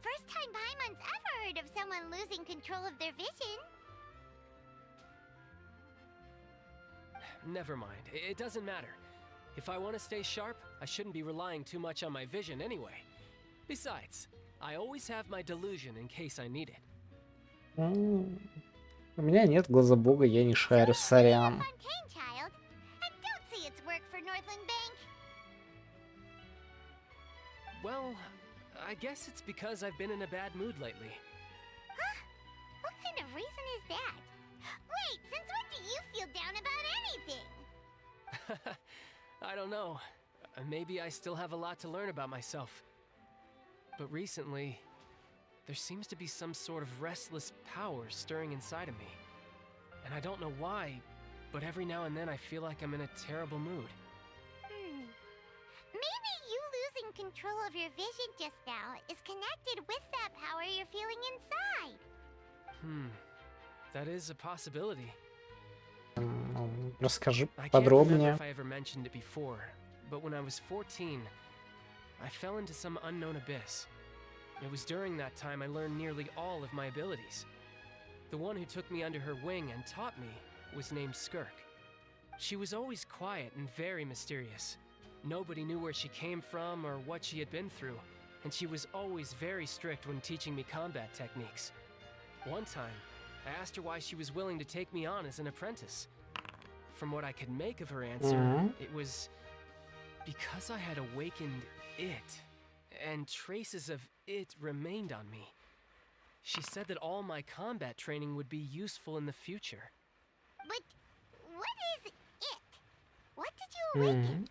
First time Paimon's ever heard of someone losing control of their vision. Never mind. It doesn't matter. If I want to stay sharp, I shouldn't be relying too much on my vision anyway. Besides, I always have my delusion in case I need it. У меня нет глаза бога, я не шарю, сорян. Well, I guess it's because I've been in a bad mood lately. Huh? What kind of reason is that? Wait, since when do you feel down about anything? I don't know. Maybe I still have a lot to learn about myself. But recently, there seems to be some sort of restless power stirring inside of me. And I don't know why, but every now and then I feel like I'm in a terrible mood. Maybe you losing control of your vision just now is connected with that power you're feeling inside. That is a possibility. Расскажи I can't подробнее. remember if I ever mentioned it before, but when I was 14, I fell into some unknown abyss. It was during that time I learned nearly all of my abilities. The one who took me under her wing and taught me was named Skirk. She was always quiet and very mysterious. Nobody knew where she came from or what she had been through, and she was always very strict when teaching me combat techniques. One time, I asked her why she was willing to take me on as an apprentice. From what I could make of her answer, it was because I had awakened it, and traces of it remained on me. She said that all my combat training would be useful in the future. But what is it? What did you awaken?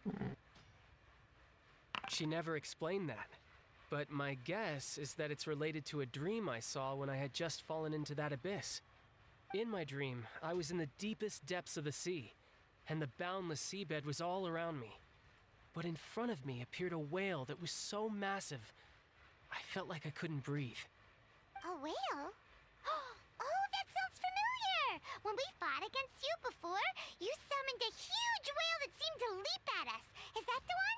She never explained that. But my guess is that it's related to a dream I saw when I had just fallen into that abyss. In my dream, I was in the deepest depths of the sea, and the boundless seabed was all around me. But in front of me appeared a whale that was so massive, I felt like I couldn't breathe. A whale? Oh, that sounds familiar! When we fought against you before, you summoned a huge whale that seemed to leap at us. Is that the one?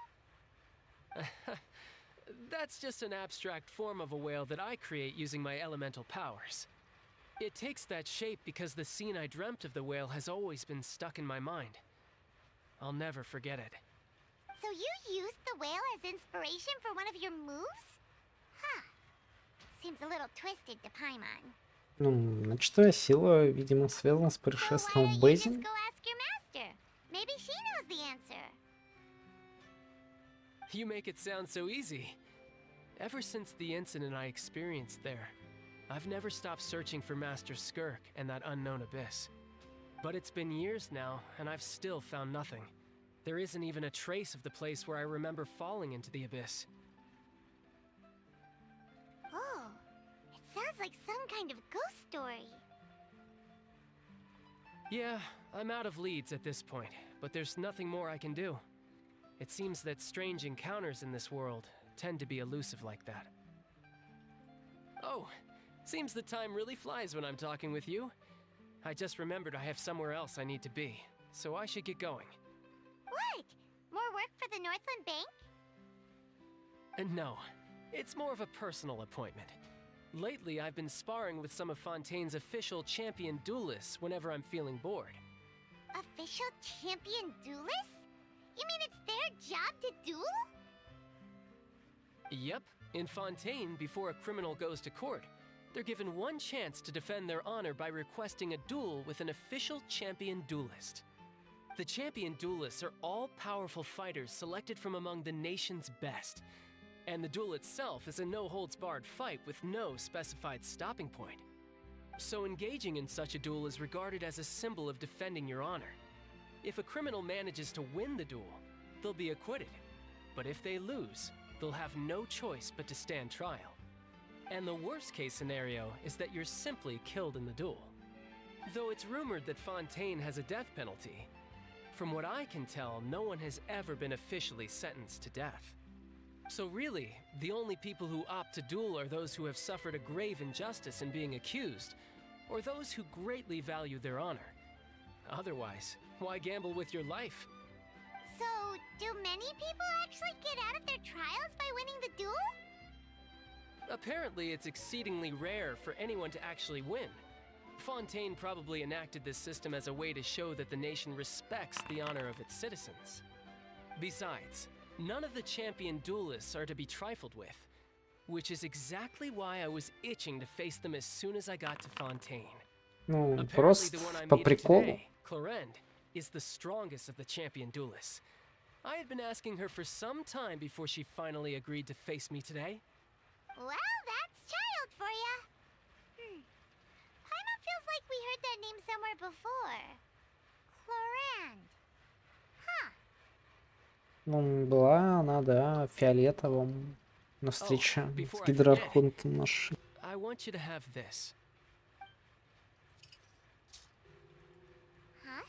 That's just an abstract form of a whale that I create using my elemental powers. It takes that shape because the scene I dreamt of the whale has always been stuck in my mind. I'll never forget it. So you used the whale as inspiration for one of your moves? Huh. Seems a little twisted to Paimon. Ну, ночная сила, видимо, связана с So why происшествием в don't you базе. just go ask your master? Maybe she knows the answer. You make it sound so easy. Ever since the incident I experienced there, I've never stopped searching for Master Skirk and that unknown abyss. But it's been years now, and I've still found nothing. There isn't even a trace of the place where I remember falling into the abyss. Oh, it sounds like some kind of ghost story. Yeah, I'm out of leads at this point, but there's nothing more I can do. It seems that strange encounters in this world tend to be elusive like that. Oh, seems the time really flies when I'm talking with you. I just remembered I have somewhere else I need to be, so I should get going. What? More work for the Northland Bank? No, it's more of a personal appointment. Lately, I've been sparring with some of Fontaine's official champion duelists whenever I'm feeling bored. Official champion duelists? You mean it's their job to duel? Yep, in Fontaine, before a criminal goes to court, they're given one chance to defend their honor by requesting a duel with an official champion duelist. The champion duelists are all powerful fighters selected from among the nation's best, and the duel itself is a no-holds-barred fight with no specified stopping point. So engaging in such a duel is regarded as a symbol of defending your honor. If a criminal manages to win the duel, they'll be acquitted. But if they lose, they'll have no choice but to stand trial. And the worst-case scenario is that you're simply killed in the duel. Though it's rumored that Fontaine has a death penalty, from what I can tell, no one has ever been officially sentenced to death. So really, the only people who opt to duel are those who have suffered a grave injustice in being accused, or those who greatly value their honor. Otherwise, why gamble with your life? So, do many people actually get out of their trials by winning the duel? Apparently, it's exceedingly rare for anyone to actually win. Fontaine probably enacted this system as a way to show that the nation respects the honor of its citizens. Besides, none of the champion duelists are to be trifled with, which is exactly why I was itching to face them as soon as I got to Fontaine. Ну, Apparently, просто the one I'm по meeting приколу. today, Clorend, is the strongest of the champion duelists. I had been asking her for some time before she finally agreed to face me today. Well, that's child for ya. Paimon feels like we heard that name somewhere before. Clorand. Huh. Ну, была она, да, в фиолетовом на встрече с before I гидрархонтом нашей. I want you to have this. Huh?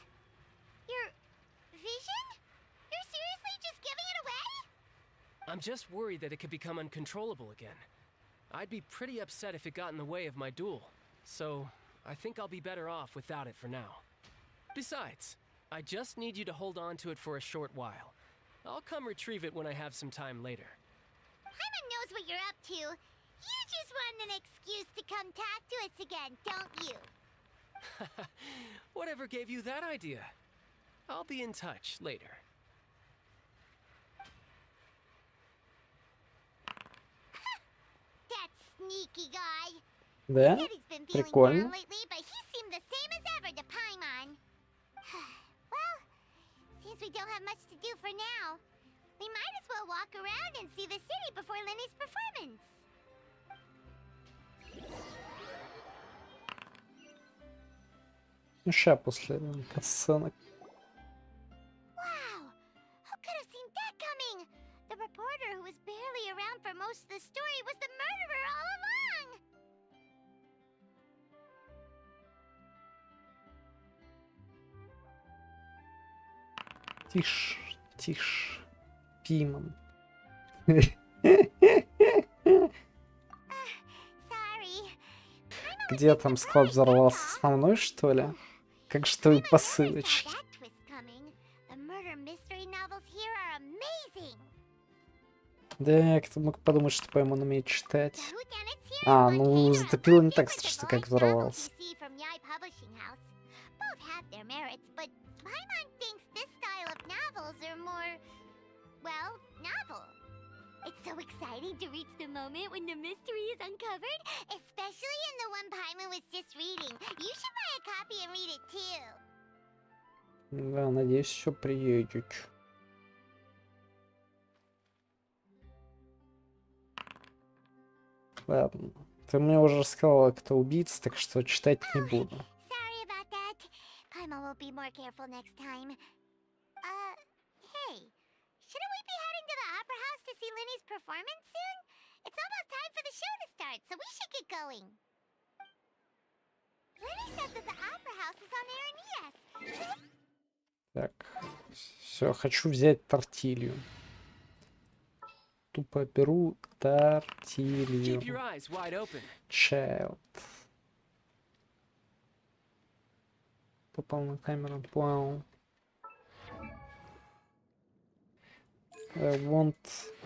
Your vision? You're seriously just giving it away? I'm just worried that it could become uncontrollable again. I'd be pretty upset if it got in the way of my duel, so I think I'll be better off without it for now. Besides, I just need you to hold on to it for a short while. I'll come retrieve it when I have some time later. Paimon knows what you're up to. You just want an excuse to come talk to us again, don't you? Whatever gave you that idea? I'll be in touch later. That sneaky guy. Да? He said he's been feeling Прикольно. down lately, but he seemed the same as ever to Paimon. Well, since we don't have much to do for now, we might as well walk around and see the city before Lenny's performance. Ну, ща после катсценок. Wow! Who could have seen that coming? The reporter who Тише, тише. Пиман. Где там склад взорвался? Основной, что ли? Как же твои посылочки? Да, кто мог подумать, что Паймон умеет читать? А, ну, затопило не так страшно, как взорвался. It's so exciting to reach the moment when the mystery is uncovered, especially in the one Paimon was just reading. You should buy a copy and read it too. Да, надеюсь, все приедет. Ладно. Ты мне уже рассказала, кто убийца, так что читать не буду. Sorry about that. Paimon will be more careful next time. Hey, shouldn't we be heading to the opera house to see Linny's performance soon? It's almost time for the show to start, so we should get going. Linny said that the opera house is on Araneias. Так, все, хочу взять тортилью. Тупо беру тортилью. Child. Попал на камеру. Вау. I want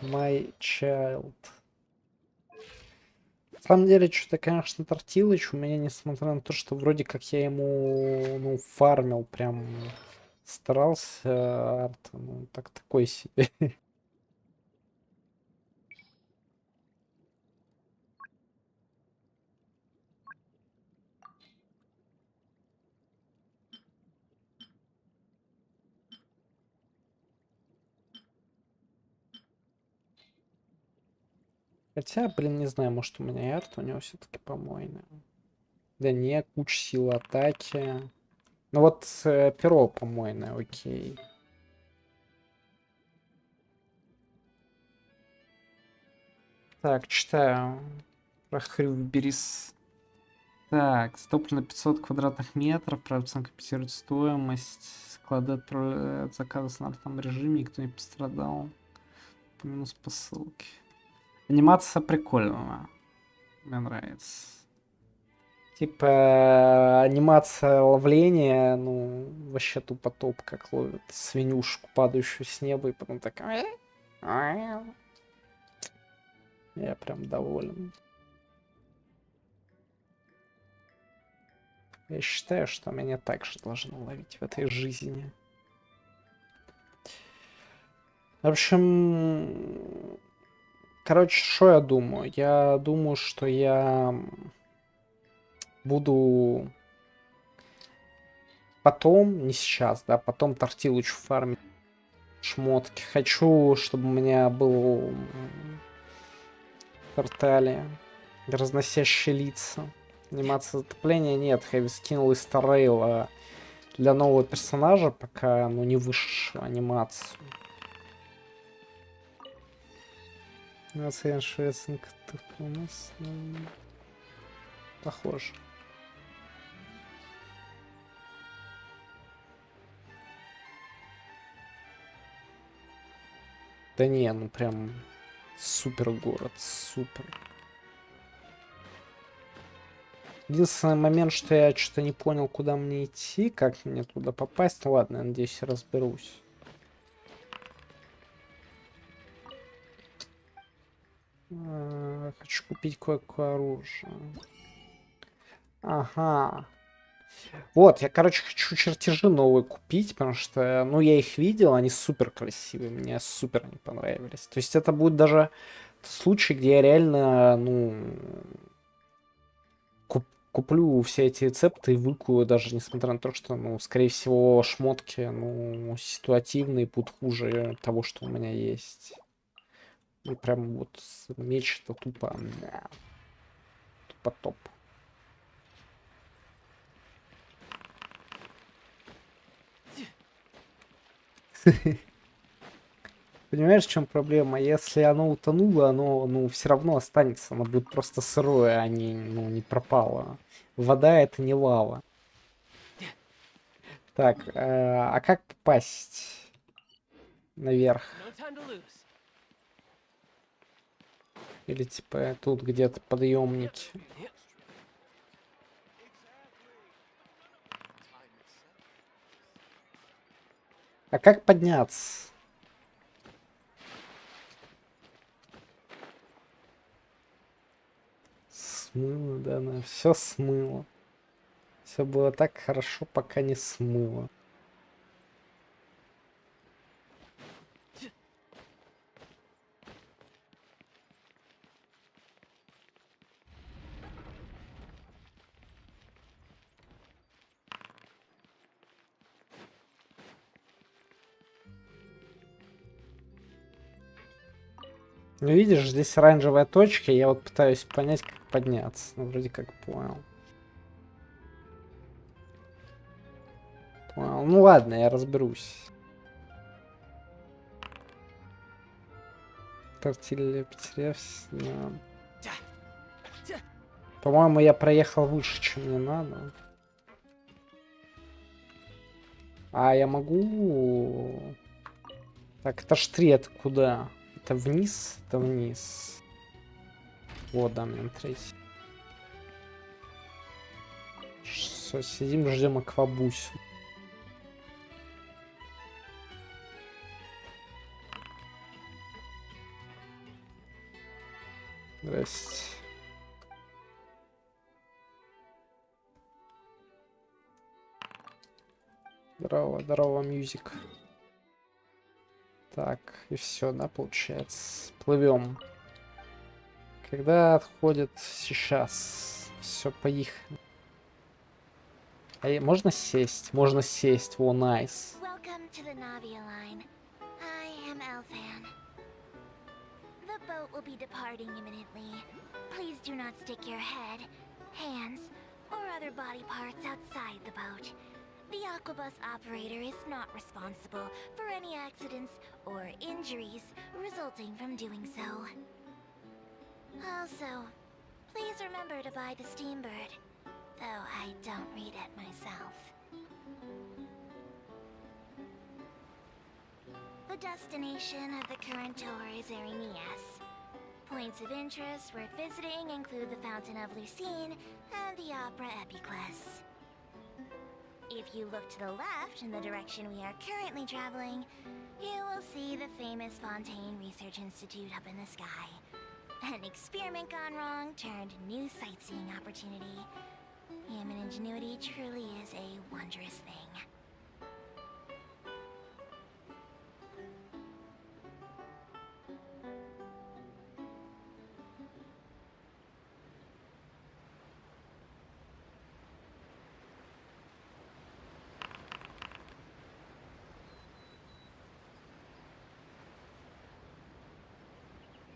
my child. На самом деле, что-то, конечно, Тортилыч у меня, несмотря на то, что вроде как я ему, ну, фармил, прям старался, арт, ну, так такой себе. Хотя, блин, не знаю, может у меня и арт у него все-таки помойный. Да не, куча силы атаки. Ну вот перо помойное, окей. Так, читаю. Про Хрюберис. Так, затоплено 500 квадратных метров. Правда, компенсирует стоимость. Склады отправляют заказы в стандартном режиме. Никто не пострадал. Минус по ссылке. Анимация прикольная. Мне нравится. Типа анимация ловления, ну, вообще тупо топ, как ловит свинюшку, падающую с неба, и потом так... Я прям доволен. Я считаю, что меня также должны ловить в этой жизни. В общем... Короче, что я думаю? Я думаю, что я буду потом, не сейчас, да, потом Тортилыч фармить шмотки. Хочу, чтобы у меня был портали, разносящие лица. Анимация затопления нет. Хэви скинул из Старрейла для нового персонажа, пока, ну, не вышедшего анимацию. Швецинг у нас, ну, похоже. Да не, ну прям супер город, супер. Единственный момент, что я что-то не понял, куда мне идти, как мне туда попасть. Ну ладно, я надеюсь, я разберусь. Хочу купить кое-какое оружие. Ага. Вот, я, короче, хочу чертежи новые купить, потому что, ну, я их видел, они супер красивые, мне супер не понравились. То есть это будет даже случай, где я реально, ну, куплю все эти рецепты и выкую, даже несмотря на то, что, ну, скорее всего, шмотки, ну, ситуативные будут хуже того, что у меня есть. И прям вот меч это тупо, да, тупо топ. Понимаешь, в чем проблема? Если оно утонуло, оно, ну, все равно останется. Оно будет просто сырое, а не, ну, не пропало. Вода это не лава. Так, а как попасть? наверх. No time to lose. Или типа тут где-то подъемники. А как подняться? Смыло, да, она все смыло. Все было так хорошо, пока не смыло. Ну, видишь, здесь оранжевая точка, я вот пытаюсь понять, как подняться. Ну, вроде как понял. Понял. Ну ладно, я разберусь. Тортилья потерялась. Да. По-моему, я проехал выше, чем мне надо. А я могу... Так, это ж 3, это куда? Это вниз? Это вниз. Вот, да, мне на 3. Все, сидим, ждем аквабусю. Здрасте. Здорово, здорово, мюзик. Так, и все, да, получается. Плывем. Когда отходит сейчас? Все, поехали. А можно сесть? Можно сесть. О, найс. Welcome to the Navia line. I am Elfan. The boat will be departing imminently. Please do not stick your head, hands, or other body parts outside the boat. The Aquabus operator is not responsible for any accidents or injuries resulting from doing so. Also, please remember to buy the Steambird, though I don't read it myself. The destination of the current tour is Erinias. Points of interest worth visiting include the Fountain of Lucine and the Opera Epiclese. If you look to the left in the direction we are currently traveling, you will see the famous Fontейn Research Institute up in the sky. An experiment gone wrong turned new sightseeing opportunity. Human ingenuity truly is a wondrous thing.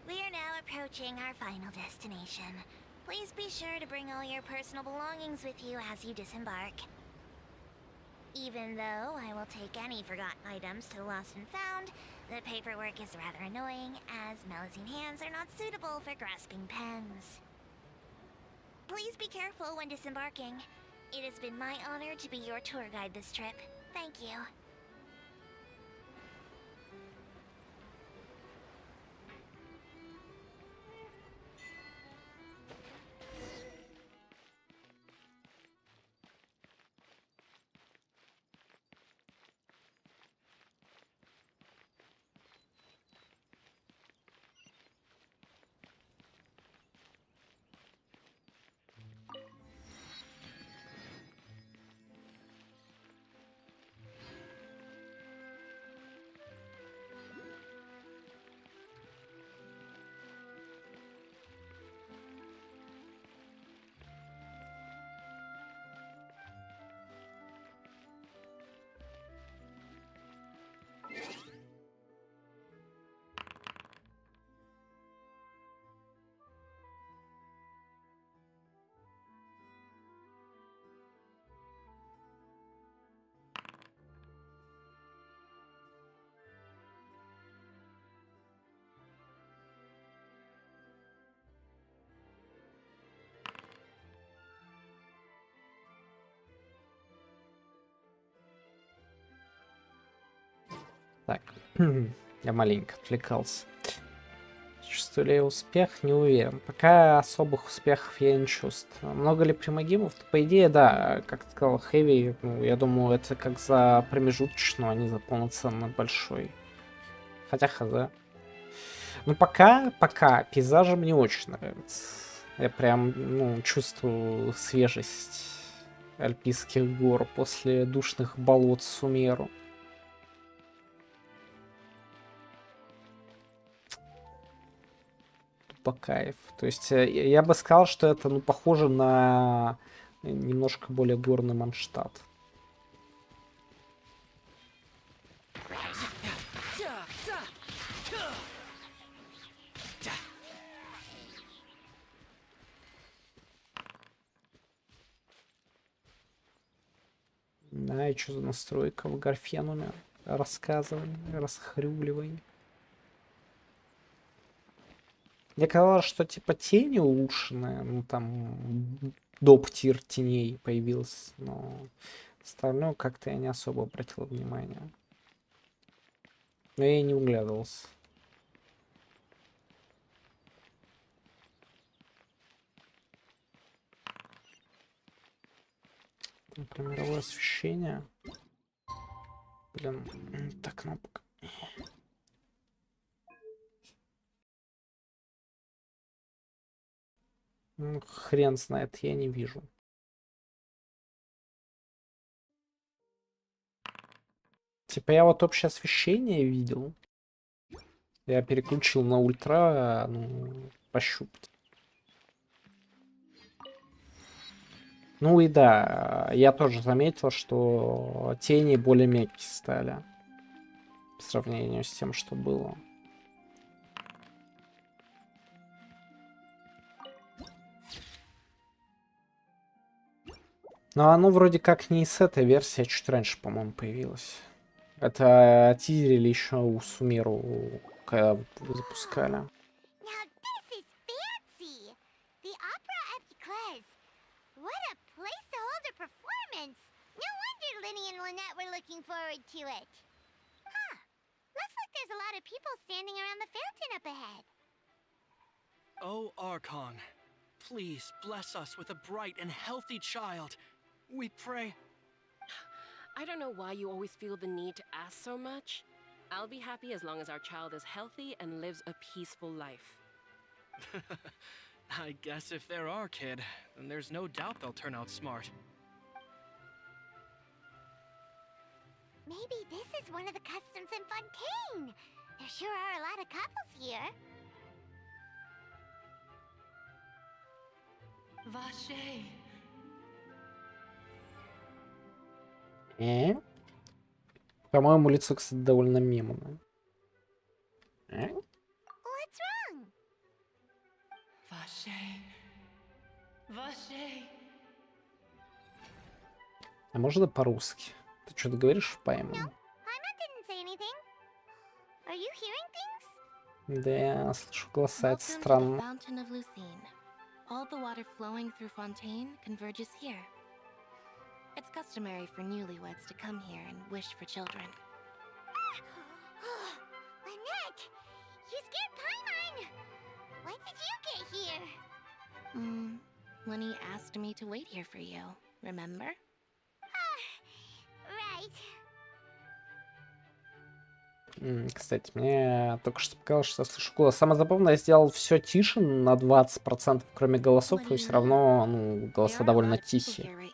We are now approaching our final destination. Please be sure to bring all your personal belongings with you as you disembark. Even though I will take any forgotten items to the lost and found, the paperwork is rather annoying, as Melusine hands are not suitable for grasping pens. Please be careful when disembarking. It has been my honor to be your tour guide this trip. Thank you. Так, Я маленько отвлекался. Чувствую ли я успех? Не уверен. Пока особых успехов я не чувствую. Много ли примагимов? По идее, да. Как ты сказал, Хэви, ну, я думаю, это как за промежуточную, а не за полноценно большой. Хотя хз. Ну, пока пейзажи мне очень нравятся. Я прям, ну, чувствую свежесть альпийских гор после душных болот Сумеру. По кайф. То есть я бы сказал, что это, ну, похоже на немножко более горный Манштат. Да, и что за настройка в Гарфенуме? Рассказывай, расхрюливай. Мне казалось, что типа тени улучшенные, ну там доп-тир теней появился, но остальное как-то я не особо обратил внимание. Но я и не углядывался. Например, мировое освещение. Блин, так кнопка. Ну, хрен знает, я не вижу. Типа я вот общее освещение видел. Я переключил на ультра, ну, пощупать. Ну и да, я тоже заметил, что тени более мягкие стали. По сравнению с тем, что было. Но оно вроде как не с этой версии, а чуть раньше, по-моему, появилось. Это тизерили еще у Сумеру, когда запускали. Now this is fancy! The opera at Eclairs. What a place to hold a performance! No wonder Linny and Lynette were looking forward to it. Huh. Looks like there's a lot of people standing around the fountain up ahead. Oh, Archon, please bless us with a bright and healthy child. We pray. I don't know why you always feel the need to ask so much. I'll be happy as long as our child is healthy and lives a peaceful life. I guess if they're our kid, then there's no doubt they'll turn out smart. Maybe this is one of the customs in Fontaine. There sure are a lot of couples here. Vache. По-моему, лицо, кстати, довольно мемное. What's wrong? Vache. Vache. А можно по-русски? Ты что-то говоришь в Пайман? Paimon didn't say anything. Are you hearing things? Да, я слышу голоса, это Welcome to the странно. Fountain of Lucine. All the water flowing through Fontaine converges here. It's customary for newlyweds to come here and wish for children. Lynette, you scared Paimon. When did you get here? Lenny asked me to wait here for you, remember? Right. Кстати, мне только что показалось, что я слышу голос. Самое забавное, я сделал все тише на 20%, кроме голосов, и все равно, ну, голоса довольно тихие.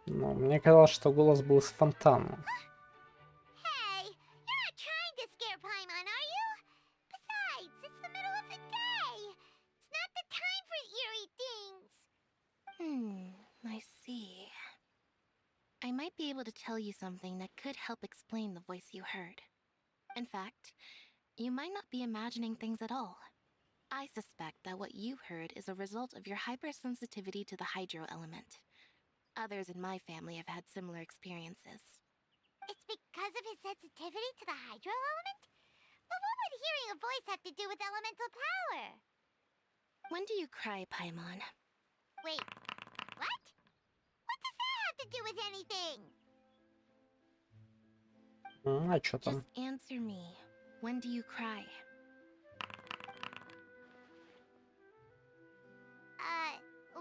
Но мне казалось, что голос был из фонтана. Hey, you're not trying to scare Paimon, are you? Besides, it's the middle of the day. It's not the time for eerie things. I see. I might be able to tell you something that could help explain the voice you heard. In fact, you might not be imagining things at all. I suspect that what you heard is a result of your hypersensitivity to the hydro element. Others in my family have had similar experiences. It's because of his sensitivity to the hydro element? But what would hearing a voice have to do with elemental power? When do you cry, Paimon? Wait, what? What does that have to do with anything? А чё там? Just answer me. When do you cry?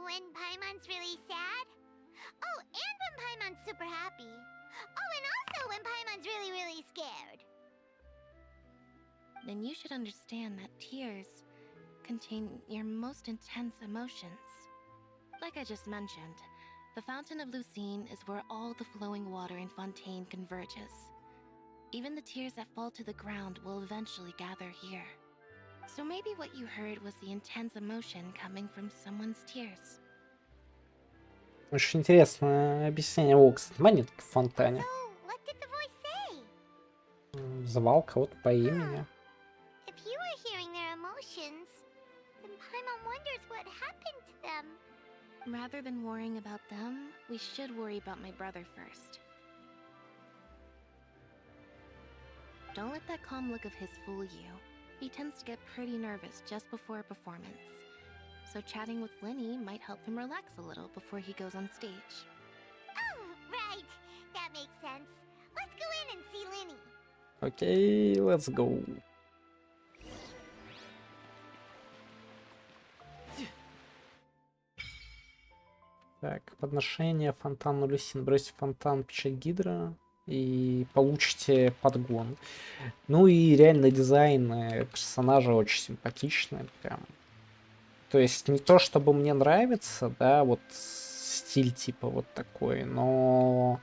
When Paimon's really sad? Oh, and when Paimon's super happy. Oh, and also when Paimon's really, really scared. Then you should understand that tears contain your most intense emotions. Like I just mentioned, the Fountain of Lucine is where all the flowing water in Fontaine converges. Even the tears that fall to the ground will eventually gather here. So maybe what you heard was the intense emotion coming from someone's tears. Очень интересное объяснение. О, кстати, монетка в фонтане. What did the voice say? Звал кого-то по имени. If you were hearing their emotions, then Paimon wonders what happened to them. Rather than worrying about them, we should worry about my brother first. Don't let that calm look of his fool you. He tends to get pretty nervous just before a performance. So chatting with Linny might help him relax a little before he goes on stage. Oh, right. That makes sense. Let's go in and see Linny. Окей, let's go. Так, подношение фонтану Люсин. Бросьте фонтан, печать гидра и получите подгон. Ну и реально дизайн персонажа очень симпатичный, прям. То есть не то, чтобы мне нравится, да, вот стиль типа вот такой, но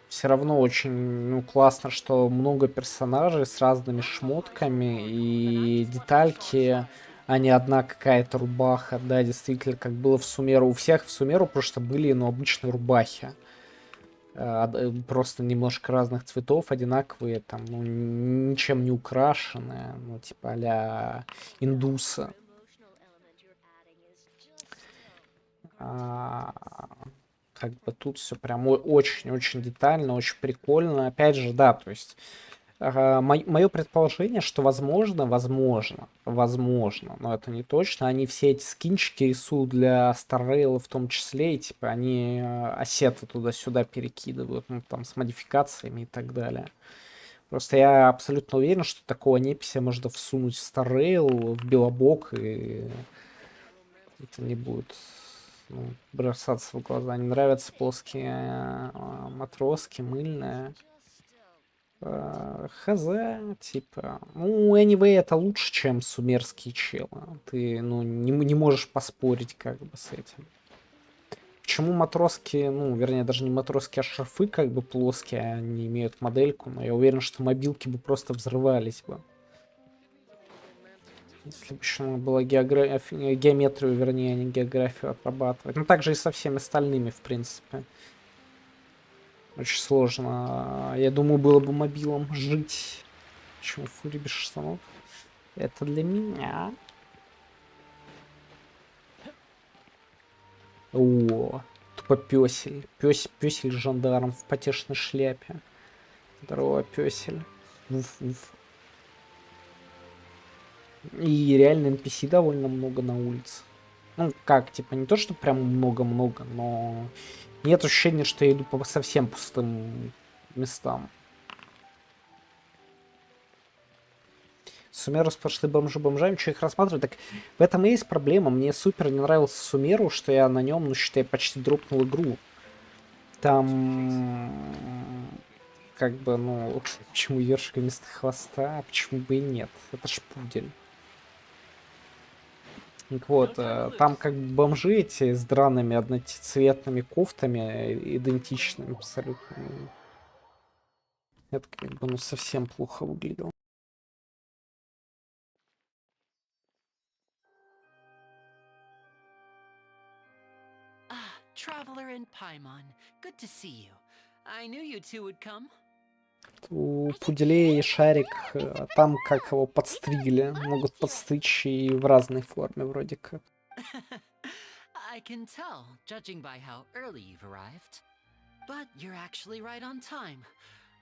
все равно очень, классно, что много персонажей с разными шмотками и детальки, а не одна какая-то рубаха, да, действительно, как было в Сумеру. У всех в Сумеру просто были, обычные рубахи. Просто немножко разных цветов, одинаковые, там, ничем не украшенные, типа а-ля индуса. Как бы тут все прям очень-очень детально, очень прикольно. Опять же, да, то есть мое предположение, что возможно, но это не точно, они все эти скинчики рисуют для Старрейла в том числе, и типа они ассеты туда-сюда перекидывают, там с модификациями и так далее. Просто я абсолютно уверен, что такого непися можно всунуть в Старрейл, в Белобок, и это не будет бросаться в глаза. Не нравятся плоские матроски, мыльные. Хз, типа. Anyway, это лучше, чем сумерские челы. Ты, не можешь поспорить как бы с этим. Почему матроски, вернее, даже не матроски, а шарфы как бы плоские, они имеют модельку, но я уверен, что мобилки бы просто взрывались бы. Если бы еще было геометрию, вернее, а не географию отрабатывать. Также и со всеми остальными, в принципе. Очень сложно. Я думаю, было бы мобилом жить. Почему фури без штанов? Это для меня. О, тупо пёсель. Пёсель жандарм в потешной шляпе. Здорово, пёсель. Уф. И реально NPC довольно много на улице. Типа, не то, что прям много-много, но нет ощущения, что я иду по совсем пустым местам. Сумеру сплошные бомжами, что их рассматривать? Так в этом и есть проблема. Мне супер не нравился Сумеру, что я на нем, считай, почти дропнул игру. Там как бы, почему ершика вместо хвоста, а почему бы и нет? Это ж пудель. Так вот, там как бы бомжи эти с драными одноцветными кофтами, идентичными абсолютно. Это как бы, совсем плохо выглядело. Traveler and Paimon, good to see you. I knew you two would come. У пуделей шарик, там как его подстригли. Могут подстричь и в разной форме вроде как. I can tell, judging by how early you've arrived. But you're actually right on time.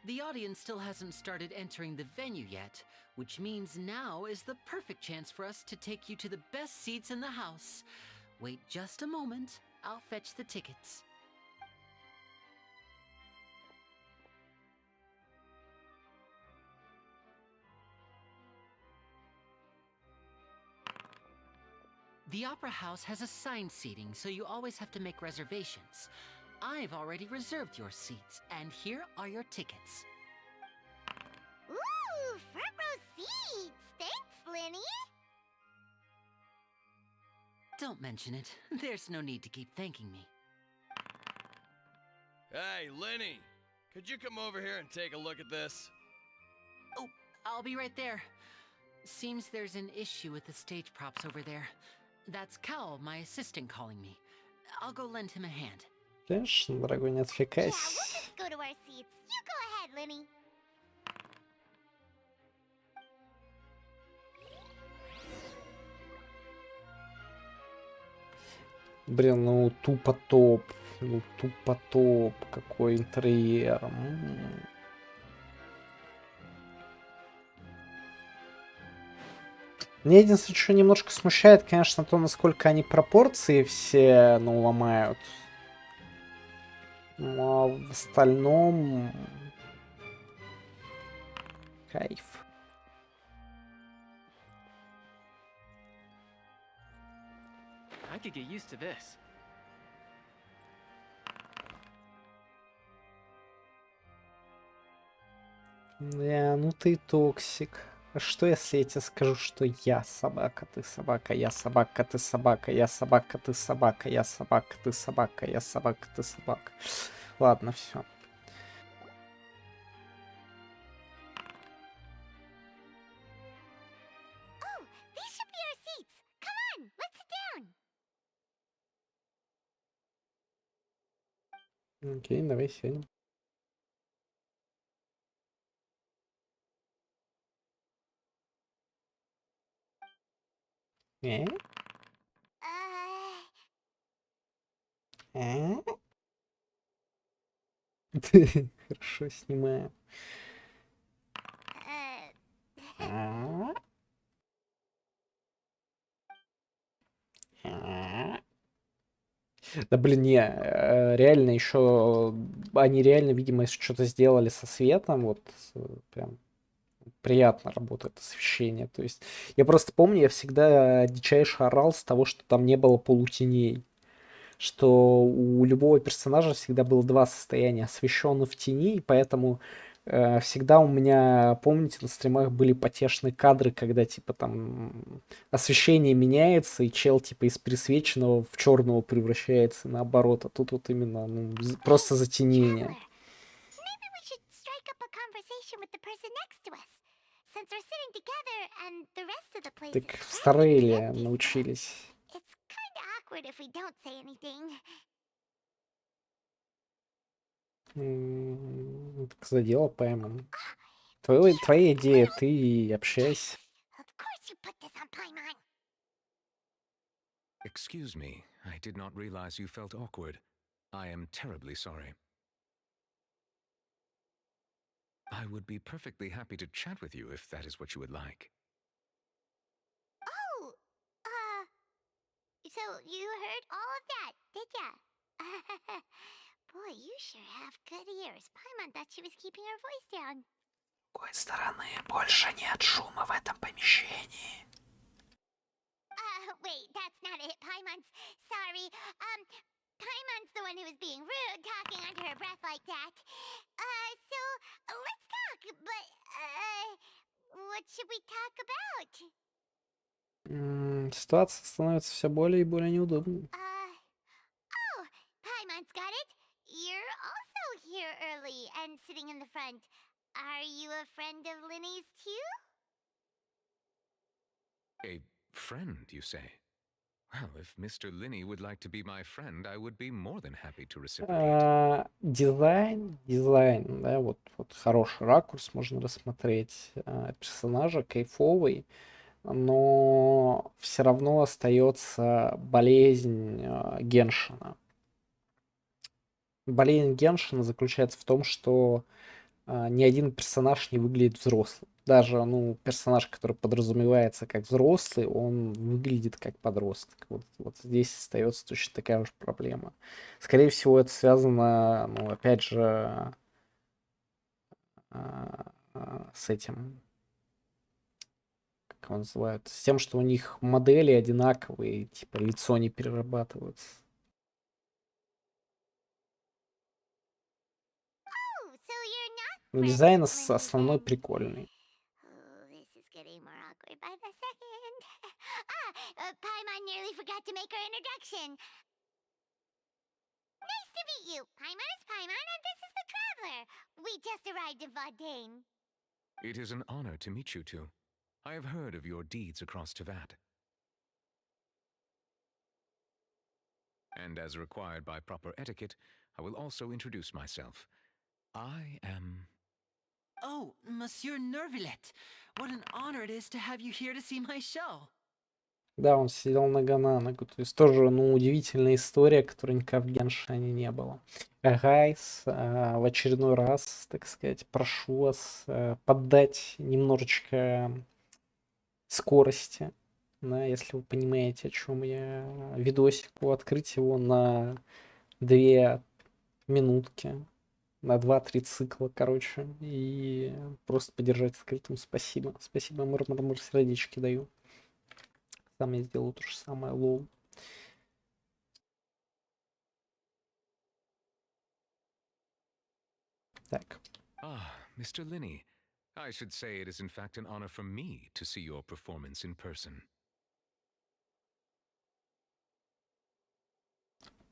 The audience still hasn't started entering the venue yet, which means now is the perfect chance for us to take you to the best seats in the house. Wait just a moment, I'll fetch the tickets. The Opera House has assigned seating, so you always have to make reservations. I've already reserved your seats, and here are your tickets. Ooh, front row seats! Thanks, Lenny! Don't mention it. There's no need to keep thanking me. Hey, Lenny! Could you come over here and take a look at this? Oh, I'll be right there. Seems there's an issue with the stage props over there. That's Cal, my assistant, calling me. I'll go lend him a hand. Конечно, дорогой, не Yeah, we'll отвлекайся. just go to our seats. You go ahead, Lenny. Блин, ну тупо топ. Ну тупо топ. Какой интерьер. Меня единственное, что немножко смущает, конечно, то, насколько они пропорции все, ну, ломают. Ну, а в остальном... Кайф. I could get used to this. Да, ну ты токсик. А что, если я тебе скажу, что я собака, ты собака, я собака, ты собака, я собака, ты собака, я собака, ты собака, я собака, ты собака. Ладно, все. Oh, these should be our seats. Come on, let's sit down. Окей, давай сядем. Э? Э? Хорошо, снимаю. А? А? Да блин, не, реально еще, они реально, видимо, что-то сделали со светом, вот прям приятно работает освещение. То есть я просто помню, я всегда дичайше орал с того, что там не было полутеней. Что у любого персонажа всегда было два состояния: освещен и в тени, и поэтому всегда у меня, помните, на стримах были потешные кадры, когда типа там освещение меняется, и чел типа из пересвеченного в черного превращается, наоборот, а тут вот именно ну, просто затенение. Maybe we should strike up a conversation with the person next to us. Since we're sitting together and the rest of the place Так is в Старейле empty, научились. it's kind of awkward if we don't say anything. Так за дело поймем. Твоя идея, ты общайся. Of course you put this on Paimon. Excuse me, I did not realize you felt awkward. I am terribly sorry. I would be perfectly happy to chat with you if that is what you would like. Oh, so you heard all of that, did ya? Boy, you sure have good ears. Paimon thought she was keeping her voice down. С какой стороны больше нет шума в этом помещении? Wait, that's not it. Paimon's sorry. Paimon's the one who was being rude, talking under her breath like that. So let's talk. But what should we talk about? Ситуация становится все более и более неудобной. Oh, Paimon's got it. You're also here early and sitting in the front. Are you a friend of Linny's too? A friend, you say? Well, if Mr. Linney would like to be my friend, I would be more than happy to reciprocate. Дизайн, да, вот хороший ракурс можно рассмотреть. Персонажа кайфовый, но все равно остается болезнь Геншина. Болезнь Геншина заключается в том, что ни один персонаж не выглядит взрослым. Даже, ну, персонаж, который подразумевается как взрослый, он выглядит как подросток. Вот здесь остается точно такая же проблема. Скорее всего, это связано, ну, опять же, с этим, как его называют, с тем, что у них модели одинаковые, типа лицо не перерабатывается. Oh, so you're not Ну, friends дизайн with Linny основной then? прикольный. Oh, this is getting more awkward by the second. Paimon nearly forgot to make her introduction. Nice to meet you. Paimon is Paimon, and this is the Traveler. We just arrived in Fontaine. It is an honor to meet you two. I have heard of your deeds across Teyvat. And as required by proper etiquette, I will also introduce myself. I am... Oh, Monsieur Nervillet! What an honor it is to have you here to see my show! Да, он сидел нога на ногу. То есть тоже, ну, удивительная история, которой никогда в Геншине не было. Гайс, в очередной раз, так сказать, прошу вас поддать немножечко скорости, да, если вы понимаете, о чем я. Видосику, открыть его на 2 минутки, на 2-3 цикла, короче, и просто подержать открытым. Спасибо. Спасибо, мур-мур-мур, сердечки даю. Сам я сделаю то же самое, лол. Так. Ah, Mr. Linney. I should say it is in fact an honor for me to see your performance in person.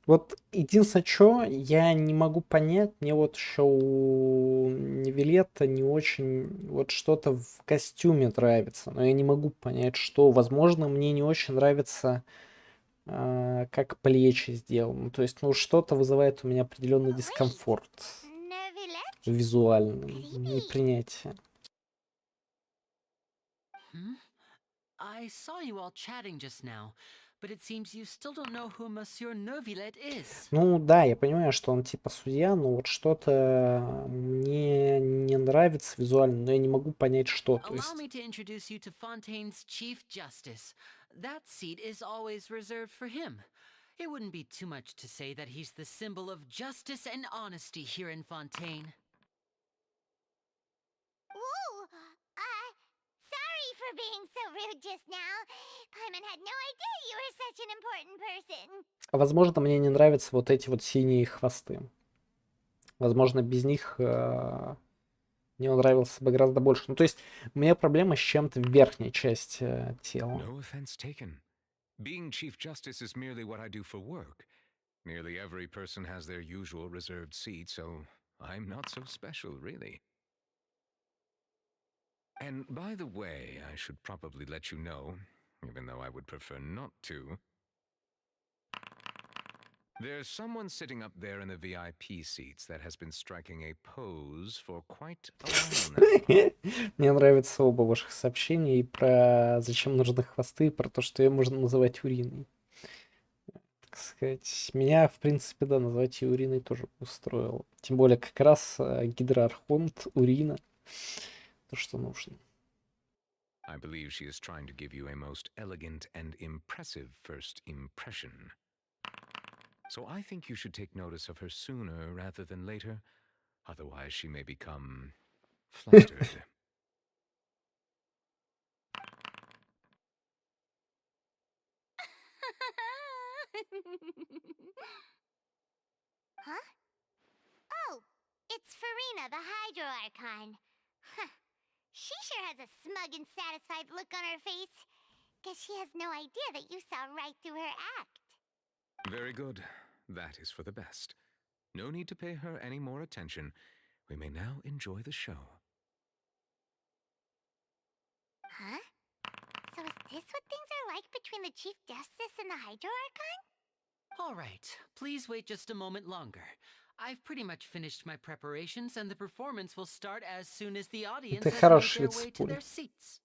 Вот единственное, что я не могу понять, мне вот еще у Невилетта не очень вот что-то в костюме нравится, но я не могу понять, что. Возможно, мне не очень нравится, как плечи сделаны. То есть, ну, что-то вызывает у меня определенный дискомфорт визуальный, непринятие. I saw you all chatting just now, but it seems you still don't know who Monsieur Nervillet is. Ну да, я понимаю, что он типа судья, но вот что-то мне не нравится визуально, но я не могу понять, что. То Allow есть, me to introduce you to Fontaine's Chief Justice. That seat is always reserved for him. It wouldn't be too much to say that he's the symbol of justice and honesty here in Fontaine. Ooh, sorry for being so rude just now. Paimon had no idea you were such an important person. возможно, мне не нравятся вот эти вот синие хвосты. Возможно, без них мне он нравился бы гораздо больше. Ну, то есть, у меня проблема с чем-то в верхней части тела. No offense taken. Being Chief Justice is merely what I do for work. Nearly every person has their usual reserved seat, so I'm not so special, really. And by the way, I should probably let you know, even though I would prefer not to. There's someone sitting up there in the VIP seats that has been striking a pose for quite a while now. Мне нравятся оба ваших сообщения и про зачем нужны хвосты, и про то, что ее можно называть уриной. Так сказать, меня, в принципе, да, назвать ее уриной тоже устроило. Тем более, как раз гидроархонт, урина, то, что нужно. I believe she is trying to give you a most elegant and impressive first impression. So I think you should take notice of her sooner rather than later, otherwise she may become flustered. Huh? Oh, it's Farina, the Hydro Archon. Huh. She sure has a smug and satisfied look on her face. Guess she has no idea that you saw right through her act. Very good. That is for the best. No need to pay her any more attention. We may now enjoy the show. Huh? So is this what things are like between the Chief Justice and the Hydro Archon? All right, please wait just a moment longer. I've pretty much finished my preparations, and the performance will start as soon as the audience Это has made хороший their way to спой. their seats.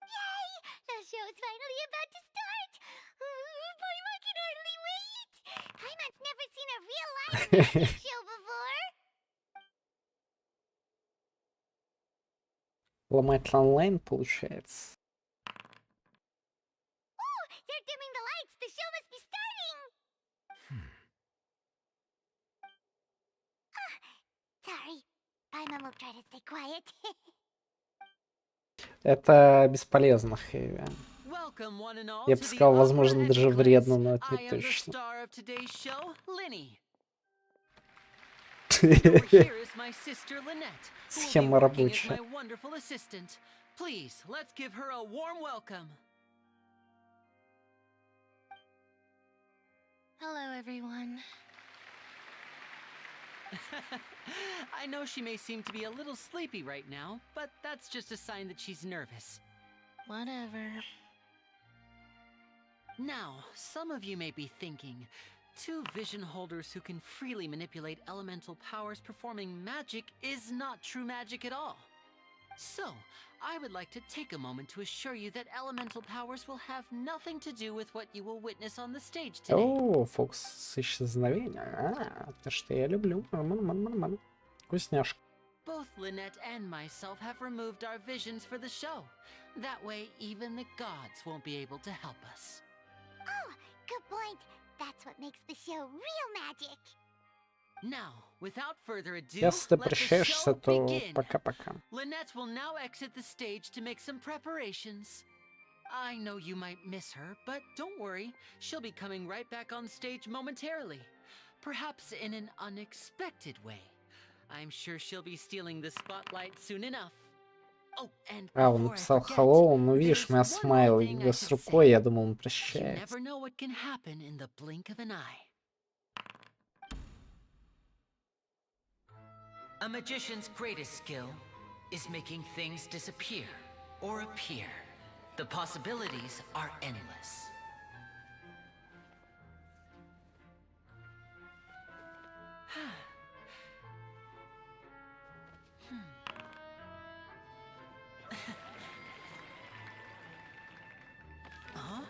Yay! The show's finally about to start! Paimon can hardly wait! Paimon's never seen a real live magic show before! Ломать онлайн получается. Oh, they're dimming the lights! The show must be starting! Sorry. Paimon will try to stay quiet. Это бесполезно, Хэви. Welcome, one and all, Я to бы the сказал, upper возможно, даже entry вредно, class. но это I не am the точно. star of today's show, Linny. And over here is my sister Lynette, who will be Схема working as рабочая. my wonderful assistant. Please, let's give her a warm welcome. Hello, everyone. I know she may seem to be a little sleepy right now, but that's just a sign that she's nervous. Whatever. Now, some of you may be thinking, two vision holders who can freely manipulate elemental powers performing magic is not true magic at all. So, I would like to take a moment to assure you that elemental powers will have nothing to do with what you will witness on the stage today. О, фокус исчезновения. Это что я люблю. Вкусняшка. Both Lynette and myself have removed our visions for the show. That way, even the gods won't be able to help us. Oh, good point. That's what makes the show real magic. Now, without further ado, Если ты let the прощаешься, show то begin. пока-пока. Lynette will now exit the stage to make some preparations. I know you might miss her, but don't worry. She'll be coming right back on stage momentarily. Perhaps in an unexpected way. I'm sure she'll be stealing the spotlight soon enough. Oh, and А, он before I написал forget, hello, ну видишь, there's у меня one more смайл thing I с should рукой, say. я думал, он You прощается. never know what can happen in the blink of an eye. A magician's greatest skill is making things disappear or appear. The possibilities are endless. Huh?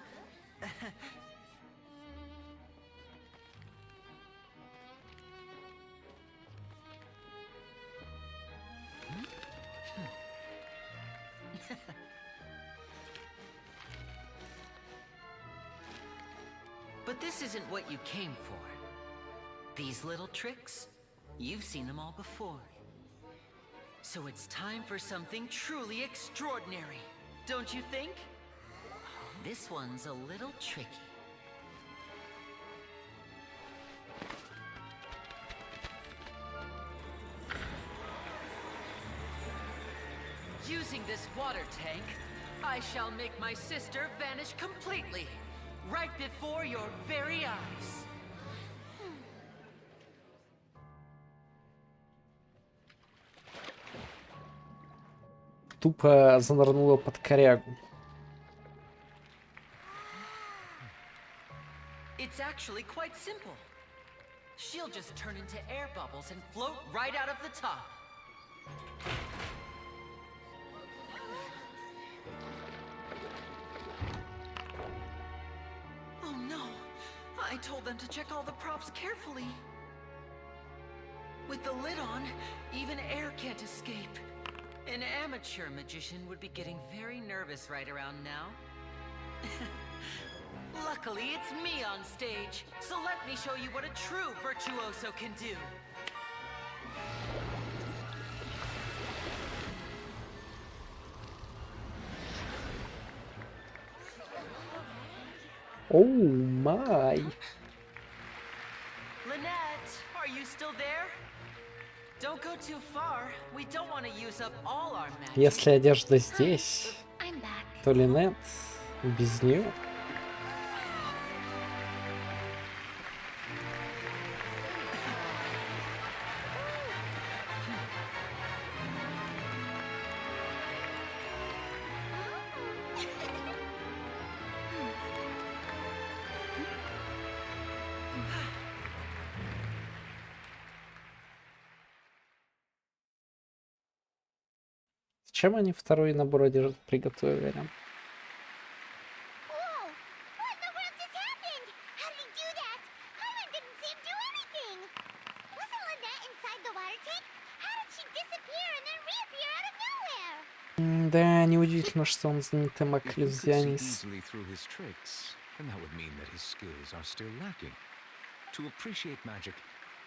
But this isn't what you came for. These little tricks, you've seen them all before. So it's time for something truly extraordinary, don't you think? This one's a little tricky. Using this water tank, I shall make my sister vanish completely, right before your very eyes. Тупо занырнула под корягу. It's actually quite simple. She'll just turn into air bubbles and float right out of the top. Oh no! I told them to check all the props carefully. With the lid on, even air can't escape. An amateur magician would be getting very nervous right around now. Luckily, it's me on stage, so let me show you what a true virtuoso can do. Оу май. Lynette, are you still there? Don't go too far. We don't want to use up all our magic. Если одежда здесь, то Линет без нее. Зачем они второй набор одежды приготовили? Whoa! What in the world just happened? How did he do that? Paimon didn't see him do anything. Wasn't Lynette inside the water tank? How did she disappear and then reappear out of nowhere? Да, неудивительно, что он знаменитый If he could see маг-иллюзионист. easily through his tricks, then that would mean that his skills are still lacking. To appreciate magic,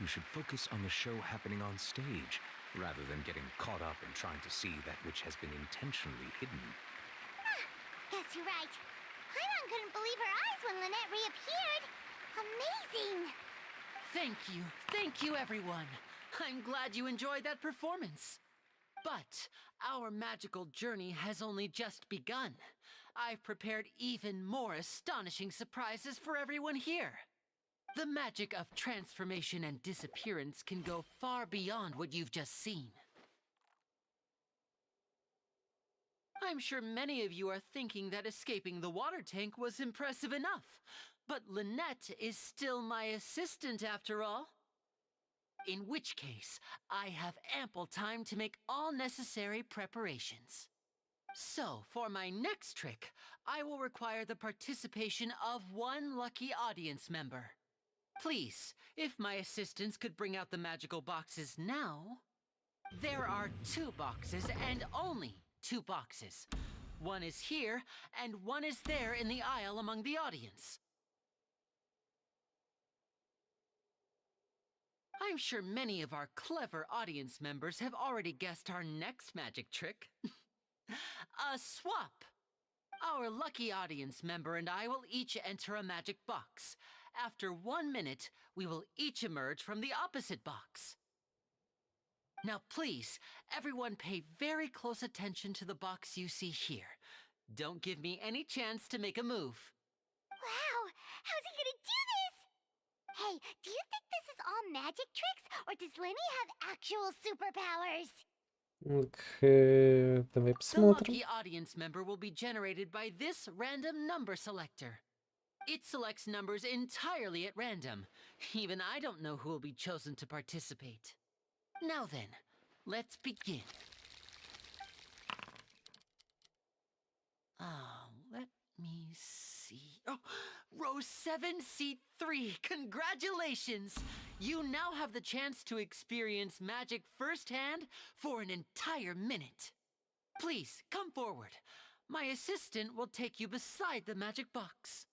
you should focus on the show happening on stage, rather than getting caught up in trying to see that which has been intentionally hidden. Guess you're right. Paimon couldn't believe her eyes when Lynette reappeared. Amazing! Thank you, everyone. I'm glad you enjoyed that performance. But our magical journey has only just begun. I've prepared even more astonishing surprises for everyone here. The magic of transformation and disappearance can go far beyond what you've just seen. I'm sure many of you are thinking that escaping the water tank was impressive enough, but Lynette is still my assistant after all. In which case, I have ample time to make all necessary preparations. So, for my next trick, I will require the participation of one lucky audience member. Please, if my assistants could bring out the magical boxes now. There are 2 boxes and only 2 boxes. One is here, and one is there in the aisle among the audience. I'm sure many of our clever audience members have already guessed our next magic trick. A swap! Our lucky audience member and I will each enter a magic box. After 1 minute, we will each emerge from the opposite box. Now please, everyone pay very close attention to the box you see here. Don't give me any chance to make a move. Wow! How's he gonna do this? Hey, do you think this is all magic tricks, or does Lenny have actual superpowers? Давай The посмотрим. lucky audience member will be generated by this random number selector. It selects numbers entirely at random. Even I don't know who will be chosen to participate. Now then, let's begin. Let me see. Oh, row 7, seat 3. Congratulations! You now have the chance to experience magic firsthand for an entire minute. Please, come forward. My assistant will take you beside the magic box.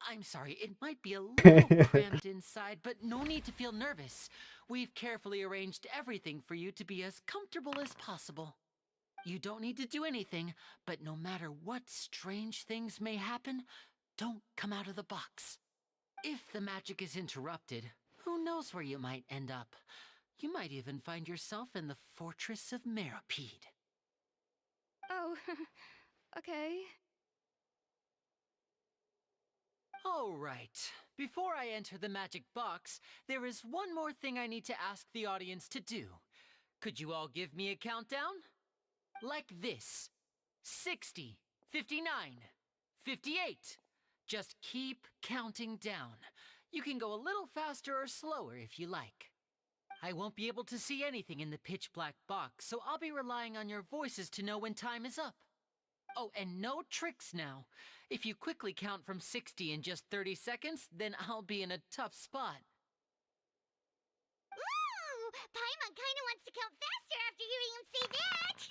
I'm sorry, it might be a little cramped inside, but no need to feel nervous. We've carefully arranged everything for you to be as comfortable as possible. You don't need to do anything, but no matter what strange things may happen, don't come out of the box. If the magic is interrupted, who knows where you might end up? You might even find yourself in the Fortress of Meropide. Oh, okay. All right. Before I enter the magic box, there is one more thing I need to ask the audience to do. Could you all give me a countdown? Like this. 60, 59, 58. Just keep counting down. You can go a little faster or slower if you like. I won't be able to see anything in the pitch black box, so I'll be relying on your voices to know when time is up. Oh, and no tricks now. If you quickly count from 60 in just 30 seconds, then I'll be in a tough spot. Ooh! Paimon kinda wants to count faster after hearing him say that!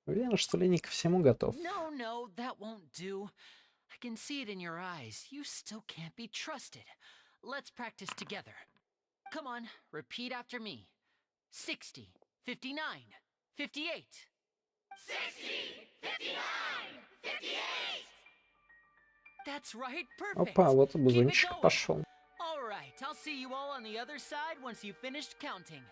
Уверен, что Ленни ко всему готов. No, that won't do. I can see it in your eyes. You still can't be trusted. Let's practice together. Come on, repeat after me. 60, 59, 58. 60, 59, 58! That's right, perfect. Опа, вот и Keep it бузончик going. пошел. All right, I'll see you all on the other side once you've finished counting.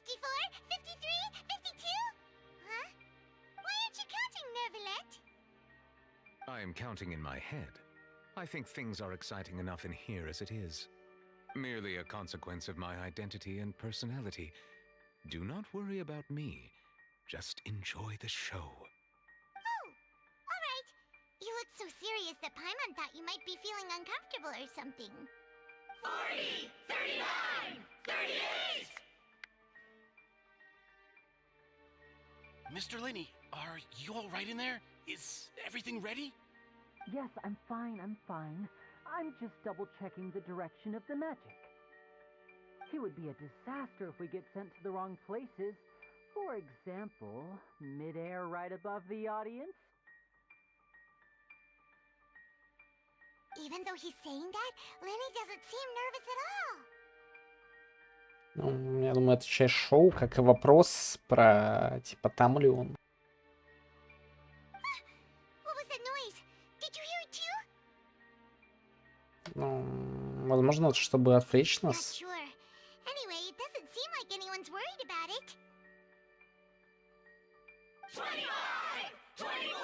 54, 53, 52? Huh? Why aren't you counting, Nervalet? I am counting in my head. I think things are exciting enough in here as it is. Merely a consequence of my identity and personality. Do not worry about me. Just enjoy the show. Oh, all right. You look so serious that Paimon thought you might be feeling uncomfortable or something. 40, 39, 38! Mr. Linney, are you all right in there? Is everything ready? Yes, I'm fine. I'm just double-checking the direction of the magic. It would be a disaster if we get sent to the wrong places. For example, mid-air right above the audience. Even though he's saying that, Lenny doesn't seem nervous at all. Ну, я думаю, это часть шоу, как и вопрос про, типа, там ли он. What was that noise? Did you hear it too? Ну, возможно, это чтобы отвлечь Not нас. sure. Anyway, it doesn't seem like anyone's worried about it. 25! 24!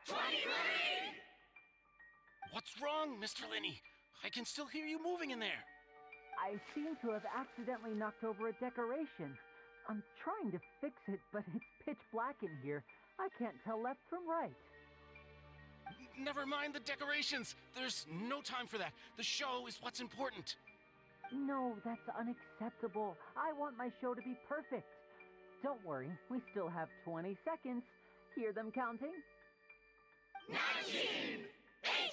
23! What's wrong, Mr. Linney? I can still hear you moving in there. I seem to have accidentally knocked over a decoration. I'm trying to fix it, but it's pitch black in here. I can't tell left from right. Never mind the decorations. There's no time for that. The show is what's important. No, that's unacceptable. I want my show to be perfect. Don't worry, we still have 20 seconds. Hear them counting? 19!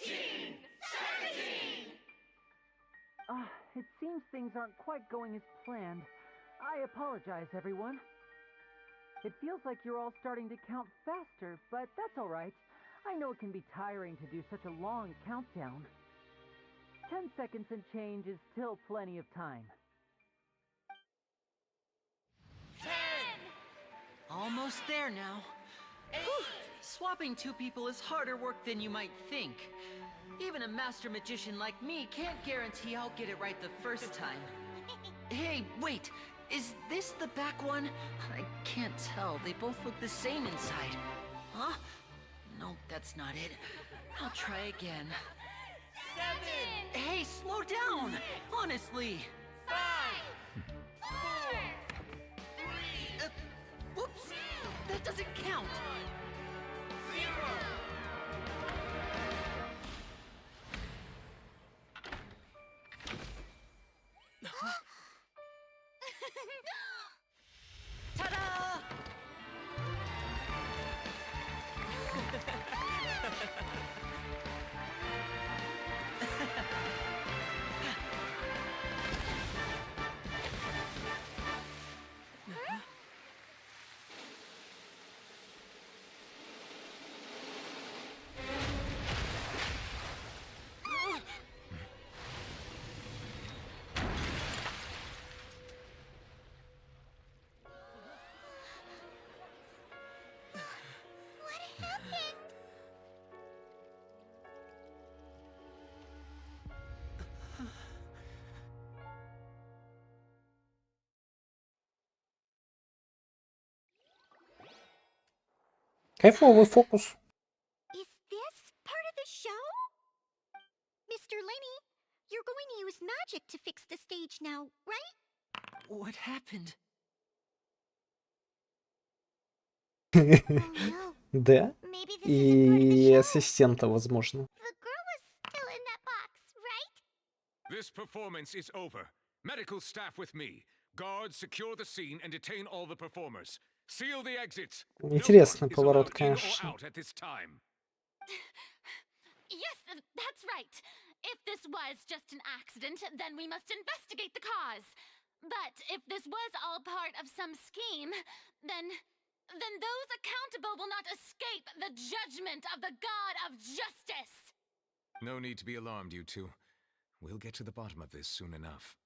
18! 17! It seems things aren't quite going as planned. I apologize, everyone. It feels like you're all starting to count faster, but that's all right. I know it can be tiring to do such a long countdown. 10 seconds and change is still plenty of time. 10! Almost there now. Whew. Swapping two people is harder work than you might think. Even a master magician like me can't guarantee I'll get it right the first time. Hey, wait! Is this the back one? I can't tell. They both look the same inside. Huh? No, that's not it. I'll try again. 7! Hey, slow down! Honestly! 5! 4! 3! Whoops! That doesn't count! 0! Ta-da! Кайфовый фокус. Is this part of the show? Mr. Lenny, you're going to use magic to fix the stage now, right? What happened? Да. И ассистента, возможно. The girl was still in that box, right? This performance is over. Medical staff with me. Guards, secure the scene and detain all the performers. Seal the exits. Интересный поворот, конечно. Yes, that's right. If this was just an accident, then we must investigate the cause. But if this was all part of some scheme, then those accountable will not escape the judgment of the God of justice. No need to be alarmed, you two. We'll get to the bottom of this soon enough.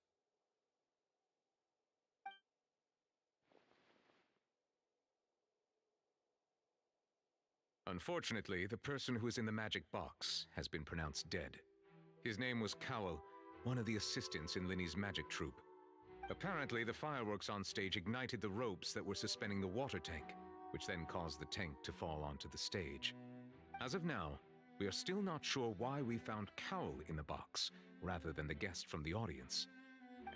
Unfortunately, the person who is in the magic box has been pronounced dead. His name was Cowell, one of the assistants in Linny's magic troupe. Apparently, the fireworks on stage ignited the ropes that were suspending the water tank, which then caused the tank to fall onto the stage. As of now, we are still not sure why we found Cowell in the box, rather than the guest from the audience.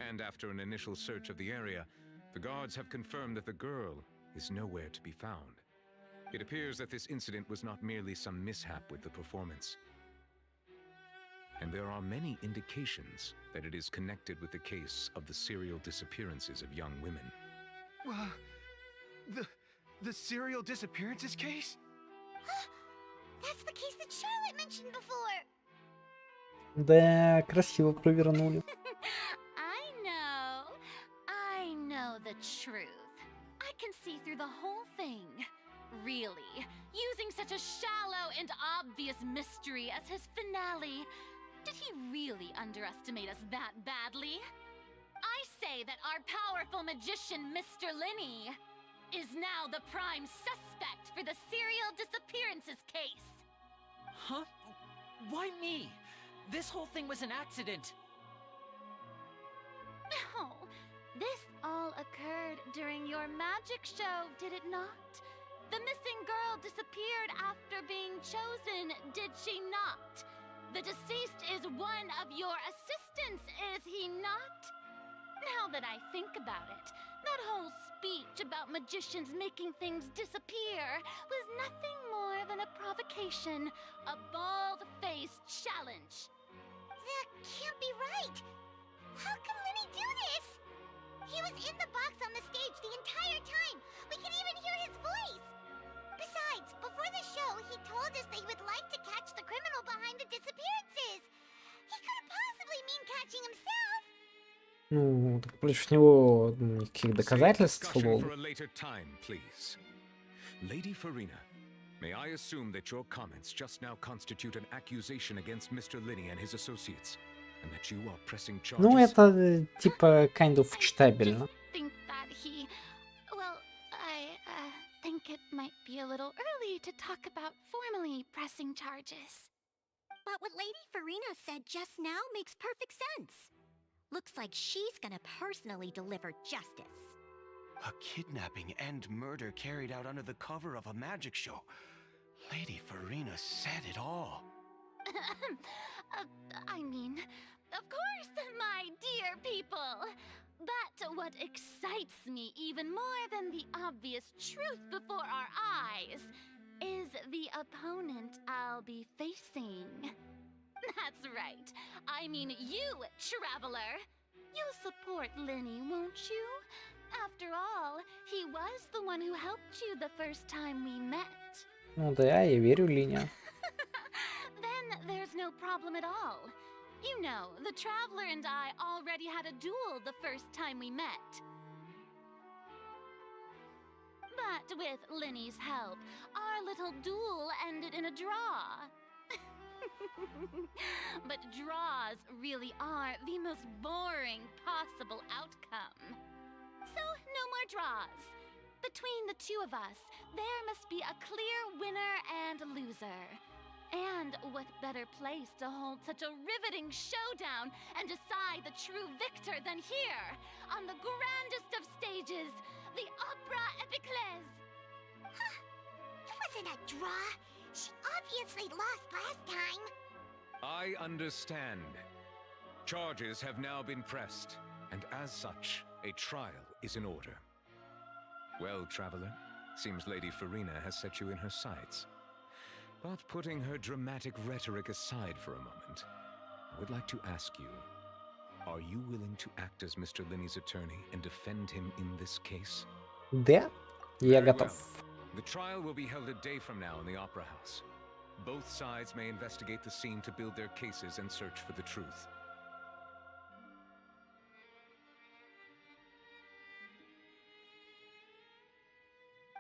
And after an initial search of the area, the guards have confirmed that the girl is nowhere to be found. It appears that this incident was not merely some mishap with the performance. And there are many indications that it is connected with the case of the serial disappearances of young women. The serial disappearances case? That's the case that Charlotte mentioned before. Да, красиво провернули. I know the truth. I can see through the whole thing. Really, using such a shallow and obvious mystery as his finale, Did he really underestimate us that badly? I say that our powerful magician, Mr. Linny, is now the prime suspect for the serial disappearances case. Huh? Why me? This whole thing was an accident. Oh, this all occurred during your magic show, did it not? The missing girl disappeared after being chosen, did she not? The deceased is one of your assistants, is he not? Now that I think about it, that whole speech about magicians making things disappear was nothing more than a provocation, a bald-faced challenge. That can't be right. How can Linny do this? He was in the box on the stage the entire time. We can even hear his voice. Besides, before the show, he told us that he would like to catch the criminal behind the disappearances. He couldn't possibly mean catching himself. Ну, так против него никаких доказательств Discussion лол. for a later time, please. Lady Farina, may I assume that your comments just now constitute an accusation against Mr. Linny and his associates, and that you are pressing charges? Ну, это типа kind of читабельно. Think that he... Well, I think it might be a little early to talk about formally pressing charges. But what Lady Farina said just now makes perfect sense. Looks like she's gonna personally deliver justice. A kidnapping and murder carried out under the cover of a magic show. Lady Farina said it all. I mean, of course, my dear people. But what excites me even more than the obvious truth before our eyes is the opponent I'll be facing. That's right. I mean you, Traveler. You'll support Linny, won't you? After all, he was the one who helped you the first time we met. Ну да, я верю Лине. Then there's no problem at all. You know, the Traveler and I already had a duel the first time we met. But with Linny's help, our little duel ended in a draw. But draws really are the most boring possible outcome. So, no more draws. Between the two of us, there must be a clear winner and loser. And what better place to hold such a riveting showdown and decide the true victor than here, on the grandest of stages, the Opera Epiclese. It wasn't a draw. She obviously lost last time. I understand. Charges have now been pressed, and as such, a trial is in order. Well, Traveler, seems Lady Farina has set you in her sights. But putting her dramatic rhetoric aside for a moment, I would like to ask you, are you willing to act as Mr. Linny's attorney and defend him in this case? Да, я Very готов. well. The trial will be held a day from now in the Opera House. Both sides may investigate the scene to build their cases and search for the truth.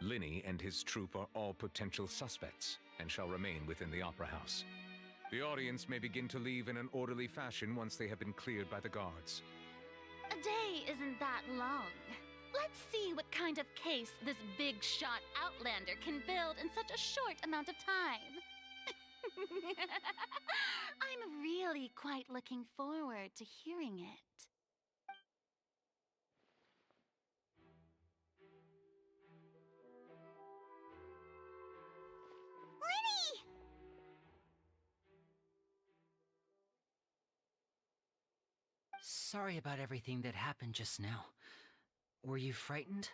Linny and his troupe are all potential suspects and shall remain within the Opera House. The audience may begin to leave in an orderly fashion once they have been cleared by the guards. A day isn't that long. Let's see what kind of case this big shot Outlander can build in such a short amount of time. I'm really quite looking forward to hearing it. Linny! Sorry about everything that happened just now. Were you frightened?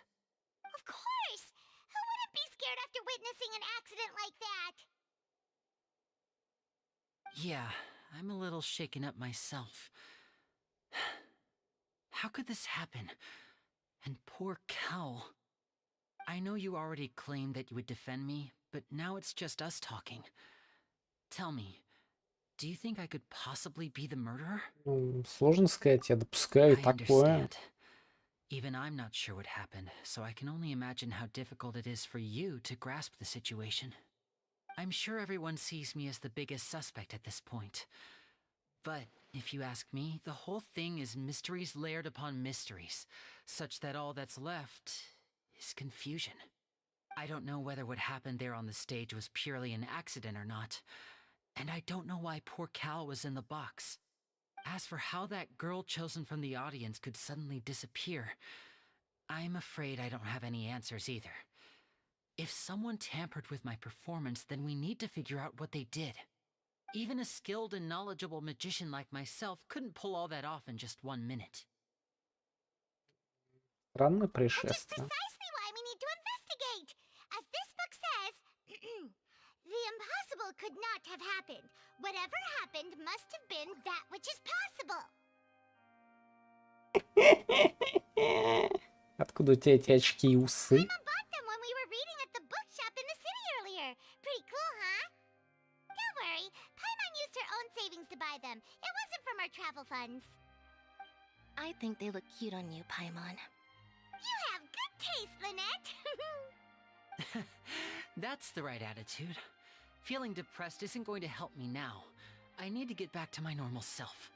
Of course! Who wouldn't be scared after witnessing an accident like that? Yeah, I'm a little shaken up myself. How could this happen? And poor Cal. I know you already claimed that you would defend me, but now it's just us talking. Tell me, do you think I could possibly be the murderer? Ну, сложно сказать, я допускаю I такое. understand. Even I'm not sure what happened, so I can only imagine how difficult it is for you to grasp the situation. I'm sure everyone sees me as the biggest suspect at this point. But if you ask me, the whole thing is mysteries layered upon mysteries, such that all that's left is confusion. I don't know whether what happened there on the stage was purely an accident or not, and I don't know why poor Cal was in the box. As for how that girl chosen from the audience could suddenly disappear, I'm afraid I don't have any answers either. If someone tampered with my performance, then we need to figure out what they did. Even a skilled and knowledgeable magician like myself couldn't pull all that off in just 1 minute. Странное происшествие. Precisely why we need to investigate. As this book says, the impossible could not have happened. Whatever happened must have been that which is possible. Откуда у тебя эти очки и усы? Mama bought them when we were reading at the bookshop in the city earlier. Pretty cool, huh? Don't worry, Paimon used her own savings to buy them. It wasn't from our travel funds. I think they look cute on you, Paimon. You have good taste, Lynette. That's the right attitude. Feeling depressed isn't going to help me now. I need to get back to my normal self.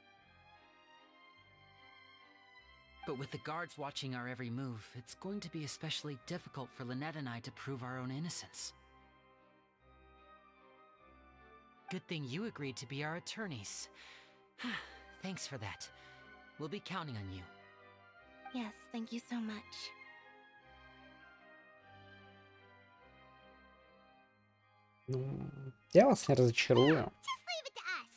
But with the guards watching our every move, it's going to be especially difficult for Lynette and I to prove our own innocence. Good thing you agreed to be our attorneys. Thanks for that. We'll be counting on you. Yes, thank you so much. Ну, я вас не разочарую. Just leave it to us.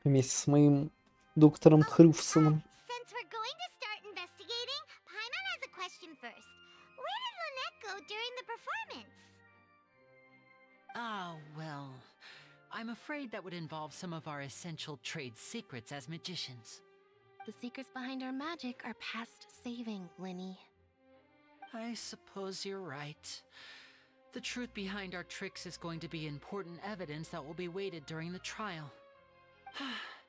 Вместе с моим доктором Хрюфсоном. Since we're going to start investigating, Paimon has a question first. Where did Lynette go during the performance? Ah, well, I'm afraid that would involve some of our essential trade secrets as magicians. The secrets behind our magic are past saving, Linny. I suppose you're right. The truth behind our tricks is going to be important evidence that will be weighted during the trial.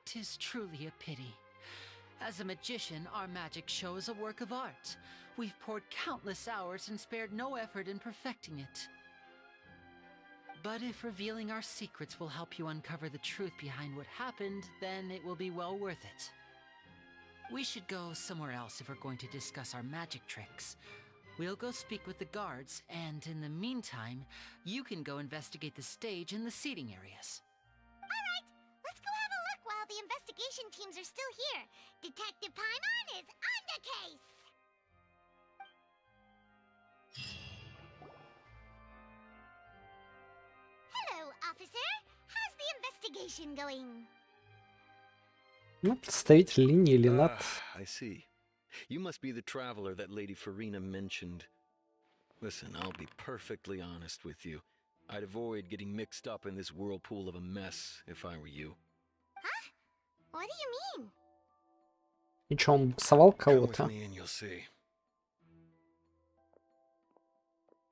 'Tis truly a pity. As a magician, our magic show is a work of art. We've poured countless hours and spared no effort in perfecting it. But if revealing our secrets will help you uncover the truth behind what happened, then it will be well worth it. We should go somewhere else if we're going to discuss our magic tricks. We'll go speak with the guards, and in the meantime, you can go investigate the stage and the seating areas. Alright, let's go have a look while the investigation teams are still here. Detective Paimon is on the case! Hello, officer. How's the investigation going? Ну, представитель линии Ленат. I see. You must be the traveler that Lady Farina mentioned. Listen, I'll be perfectly honest with you. I'd avoid getting mixed up in this whirlpool of a mess if I were you. Huh? What do you mean? И чё, он буксовал Come with кого-то? me and you'll see.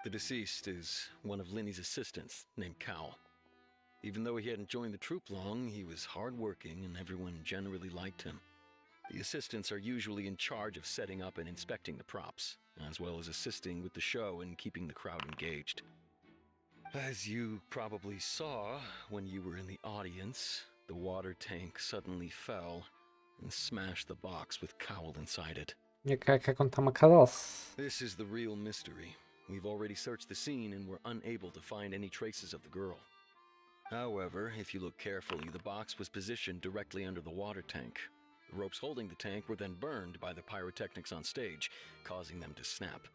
The deceased is one of Linny's assistants, named Cal. Even though he hadn't joined the troupe long, he was hardworking and everyone generally liked him. The assistants are usually in charge of setting up and inspecting the props, as well as assisting with the show and keeping the crowd engaged. As you probably saw when you were in the audience, the water tank suddenly fell and smashed the box with Cowl inside it. Как он там оказался? This is the real mystery. We've already searched the scene and were unable to find any traces of the girl. However, if you look carefully, the box was positioned directly under the water tank. The ropes holding the tank were then burned by the pyrotechnics on stage, causing them to snap.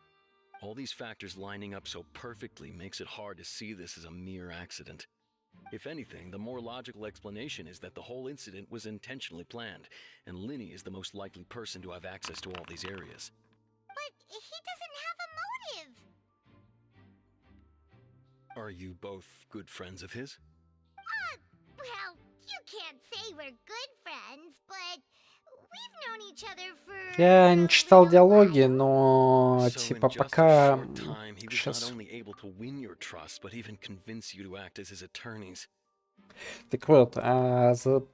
All these factors lining up so perfectly makes it hard to see this as a mere accident. If anything, the more logical explanation is that the whole incident was intentionally planned, and Linny is the most likely person to have access to all these areas. But he doesn't have a motive! Are you both good friends of his? Well, you can't say we're good friends, but we've known each other for... Я не читал диалоги, но So типа in just a пока short time, he was сейчас. not only able to win your trust, but even convince you to act as his attorneys. Так вот,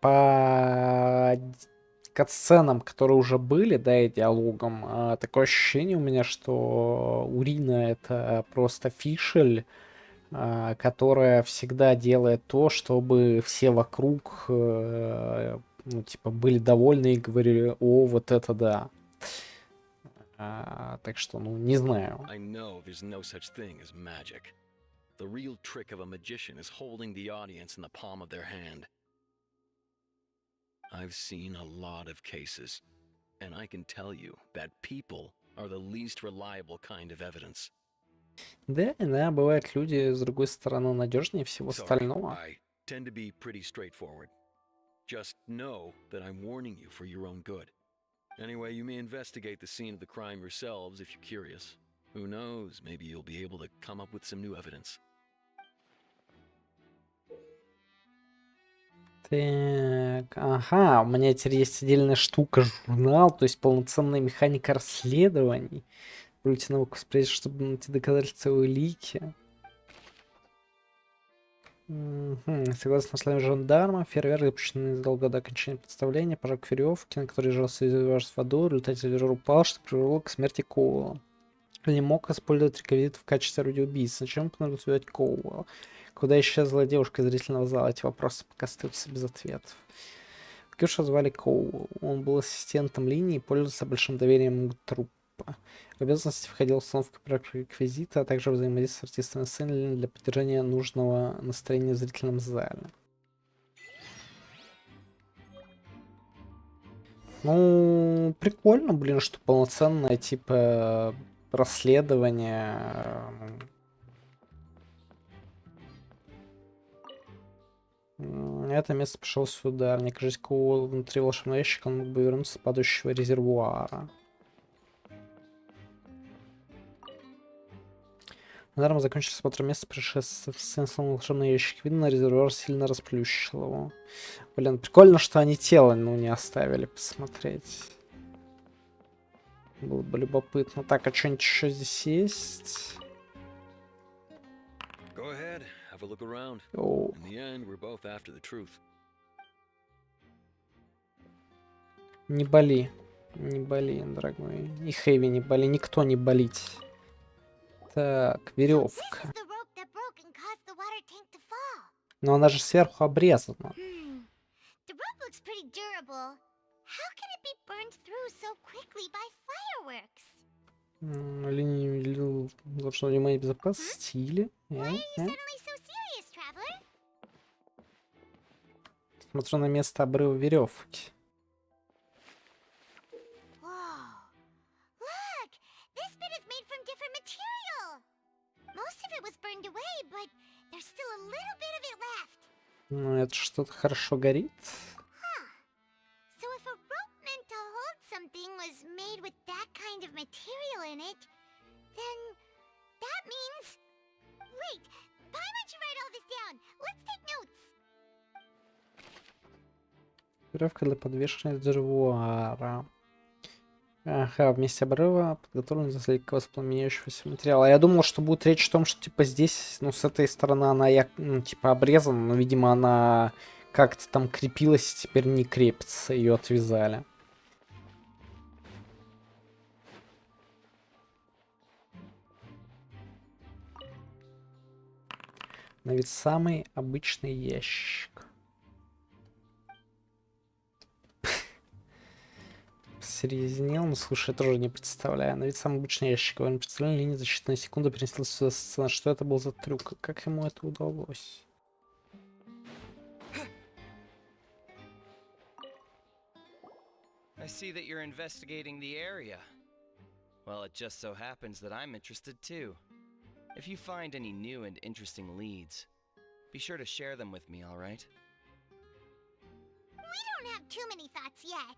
по катсценам, которые уже были, да, и диалогам, такое ощущение у меня, что Урина это просто фишель, которая всегда делает то, чтобы все вокруг ну, типа, были довольны и говорили, о, вот это да. Так что, ну, не знаю. I know there's no such thing as magic. The real trick of a magician is holding the audience in the palm of their hand. I've seen a lot of cases, and I can tell you that people are the least reliable kind of evidence. Да, да, бывают люди, с другой стороны, надежнее всего Sorry, остального. I tend to be pretty straightforward. Just know that I'm warning you for your own good. Anyway, you may investigate the scene of the crime yourselves if you're curious. Who knows, maybe you'll be able to come up with some new evidence. Так, ага, у меня теперь есть отдельная штука, журнал, то есть полноценная механика расследований. Пройти науку восприятия, чтобы найти доказательства и улики. Согласно словам жандарма, фейерверк, запущенный незадолго до окончания представления, пожег веревки, на которой держался резервуар с водой, в результате резервуар упал, что привело к смерти Коула. Не мог использовать реквизит в качестве орудия убийцы. Зачем понадобилось убивать Коула? Куда исчезла девушка из зрительного зала? Эти вопросы пока остаются без ответов. Кюша звали Коула. Он был ассистентом линии и пользовался большим доверием труппы. В обязанности входила установка реквизита, а также взаимодействие с артистами сцены для поддержания нужного настроения в зрительном зале. Ну, прикольно, блин, что полноценное, типа, расследование. Это место пришел сюда. Мне кажется, внутри волшебного ящика он мог бы вернуться с падающего резервуара. Наверное, закончился осмотр места, пришествия в сенсом волшебный ящик. Видно, резервуар сильно расплющил его. Блин, прикольно, что они тело, ну, не оставили посмотреть. Было бы любопытно. Так, а что-нибудь еще здесь есть? Go ahead, have a look around. Oh. In the end, we're both after the truth. Не боли. Не боли, дорогой. И Хэви не боли. Никто не болить. Так, веревка. Но она же сверху обрезана. Линию должно внимание безопасности или... Смотрю на место обрыва веревки. Ну, это что-то хорошо горит. Веревка для подвешивания резервуара. Ага, вместе обрыва подготовлен для слегка воспламеняющегося материала. Я думал, что будет речь о том, что типа здесь, ну, с этой стороны она, ну, типа обрезана, но, видимо, она как-то там крепилась, теперь не крепится, ее отвязали. На вид самый обычный ящик. Серьезнел, ну слушай, я тоже не представляю. На вид самый обычный ящик. Говорю, представляю, линия за считанные секунды перенеслась сюда сцена. Что это был за трюк? Как ему это удалось? I see that you're investigating the area. Well, it just so happens that I'm interested too. If you find any new and interesting leads, be sure to share them with me, all right? We don't have too many thoughts yet.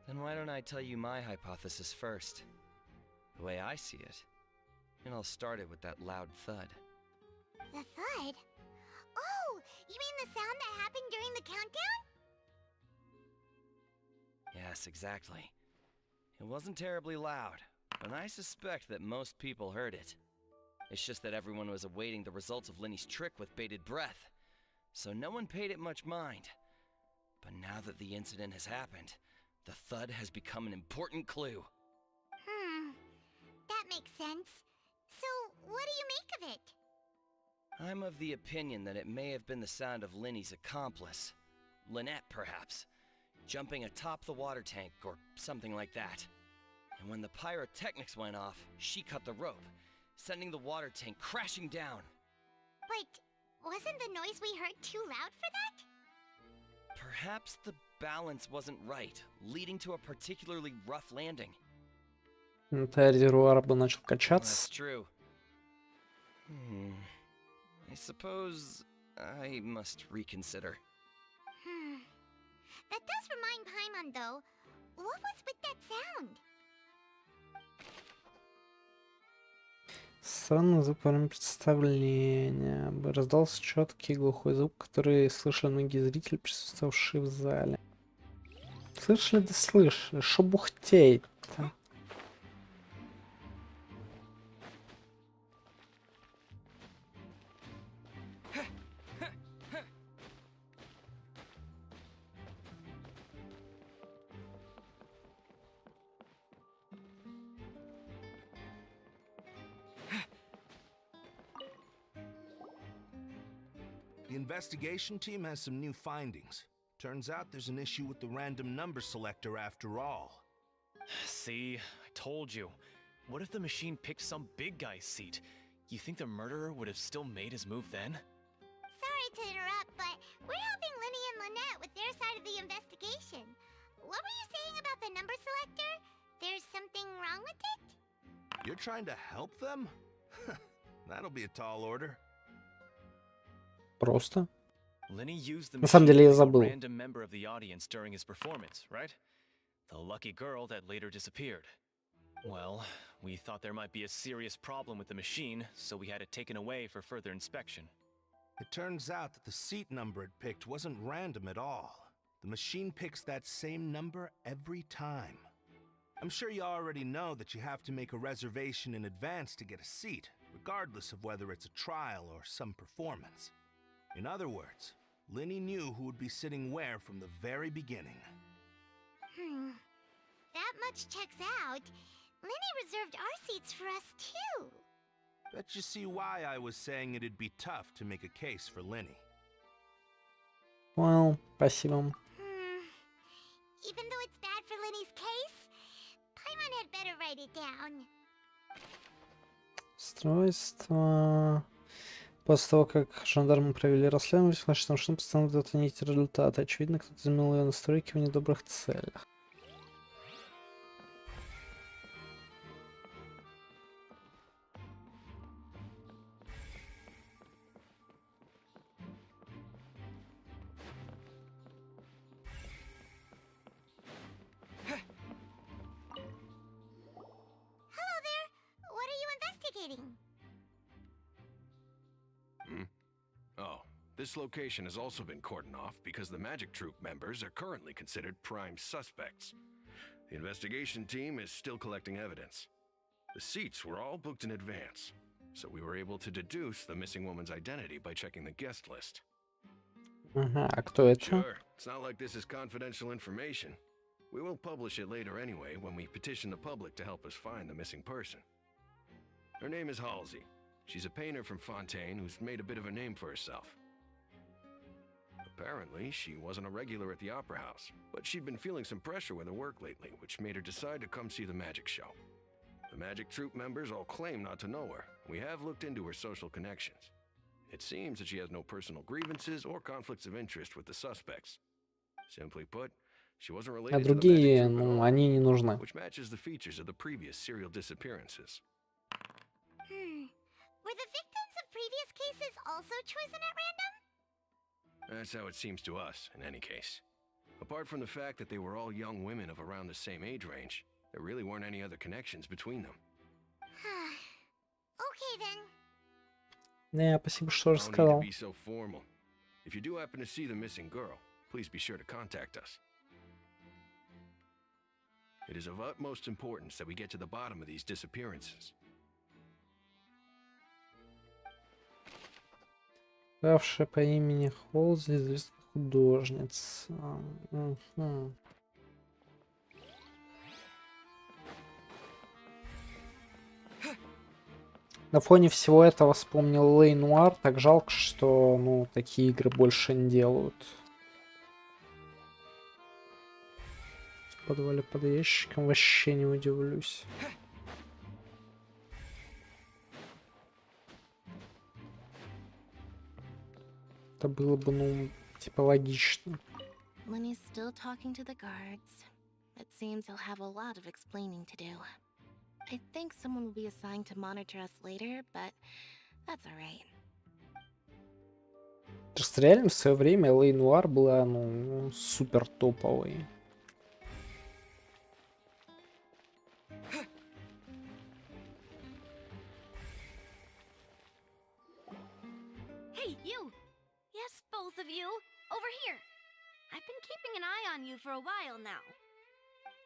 Then why don't I tell you my hypothesis first? The way I see it. And I'll start it with that loud thud. The thud? Oh, you mean the sound that happened during the countdown? Yes, exactly. It wasn't terribly loud, but I suspect that most people heard it. It's just that everyone was awaiting the results of Lenny's trick with bated breath, so no one paid it much mind. But now that the incident has happened, the thud has become an important clue. That makes sense. So, what do you make of it? I'm of the opinion that it may have been the sound of Linny's accomplice. Lynette, perhaps. Jumping atop the water tank or something like that. And when the pyrotechnics went off, she cut the rope, sending the water tank crashing down. But wasn't the noise we heard too loud for that? Perhaps the balance wasn't right, leading to a particularly rough landing. Резервуар бы начал That's качаться. true. I suppose I must reconsider. That does remind Paimon, though. What was with that sound? Странный звук во время представления. Раздался четкий глухой звук, который слышали многие зрители, присутствовавшие в зале. Слышали, да слышали. Шо бухтеть-то? The investigation team has some new findings. Turns out there's an issue with the random number selector after all. See, I told you. What if the machine picked some big guy's seat? You think the murderer would have still made his move then? Sorry to interrupt, but we're helping Linny and Lynette with their side of the investigation. What were you saying about the number selector? There's something wrong with it? You're trying to help them? That'll be a tall order. Просто. Lenny used the На самом деле я machine to pick a забыл. random member of the audience during his performance, right? The lucky girl that later disappeared. Well, we thought there might be a serious problem with the machine, so we had it taken away for further inspection. It turns out that the seat number it picked wasn't random at all. The machine picks that same number every time. I'm sure you already know that you have to make a reservation in advance to get a seat, regardless of whether it's a trial or some performance. In other words, Linny knew who would be sitting where from the very beginning. That much checks out. Linny reserved our seats for us, too. Bet you see why I was saying it'd be tough to make a case for Linny. Well, спасибо. Even though it's bad for Linny's case, Paimon had better write it down. Устройство. После того, как жандармы провели расследование, наши машины постановили отменить результаты. Очевидно, кто-то изменил ее настройки в недобрых целях. Hello there. What are you investigating? Oh, this location has also been cordoned off because the Magic Troupe members are currently considered prime suspects. The investigation team is still collecting evidence. The seats were all booked in advance, so we were able to deduce the missing woman's identity by checking the guest list. Ага, а кто это? Sure, it's not like this is confidential information. We will publish it later anyway when we petition the public to help us find the missing person. Her name is Halsey. She's a painter from Fontейn who's made a bit of a name for herself. Apparently, she wasn't a regular at the Opera House, but she'd been feeling some pressure with her work lately, which made her decide to come see the magic show. The Magic Troupe members all claim not to know her. We have looked into her social connections. It seems that she has no personal grievances or conflicts of interest with the suspects. Simply put, she wasn't А related to the Magic другие, Troupe at ну, all, они не нужны. which matches the features of the previous serial disappearances. Were the victims of previous cases also chosen at random? That's how it seems to us, in any case. Apart from the fact that they were all young women of around the same age range, there really weren't any other connections between them. Okay then. Не, спасибо, что No need to рассказал. be so formal. If you do happen to see the missing girl, please be sure to contact us. It is of utmost importance that we get to the bottom of these disappearances. Павшая по имени Холзи, известная художница. Мгм. На фоне всего этого вспомнил Лей Нуар. Так жалко, что, ну, такие игры больше не делают. В подвале под ящиком вообще не удивлюсь. Это было бы, ну, типа логично. Lenny's still talking to the guards. It seems he'll have a lot of explaining to do. I think someone will be assigned to monitor us later, but that's alright. Просто реально в свое время Лей Нуар была, ну, супер топовой. Hey, you! Yes, both of you! Over here! I've been keeping an eye on you for a while now.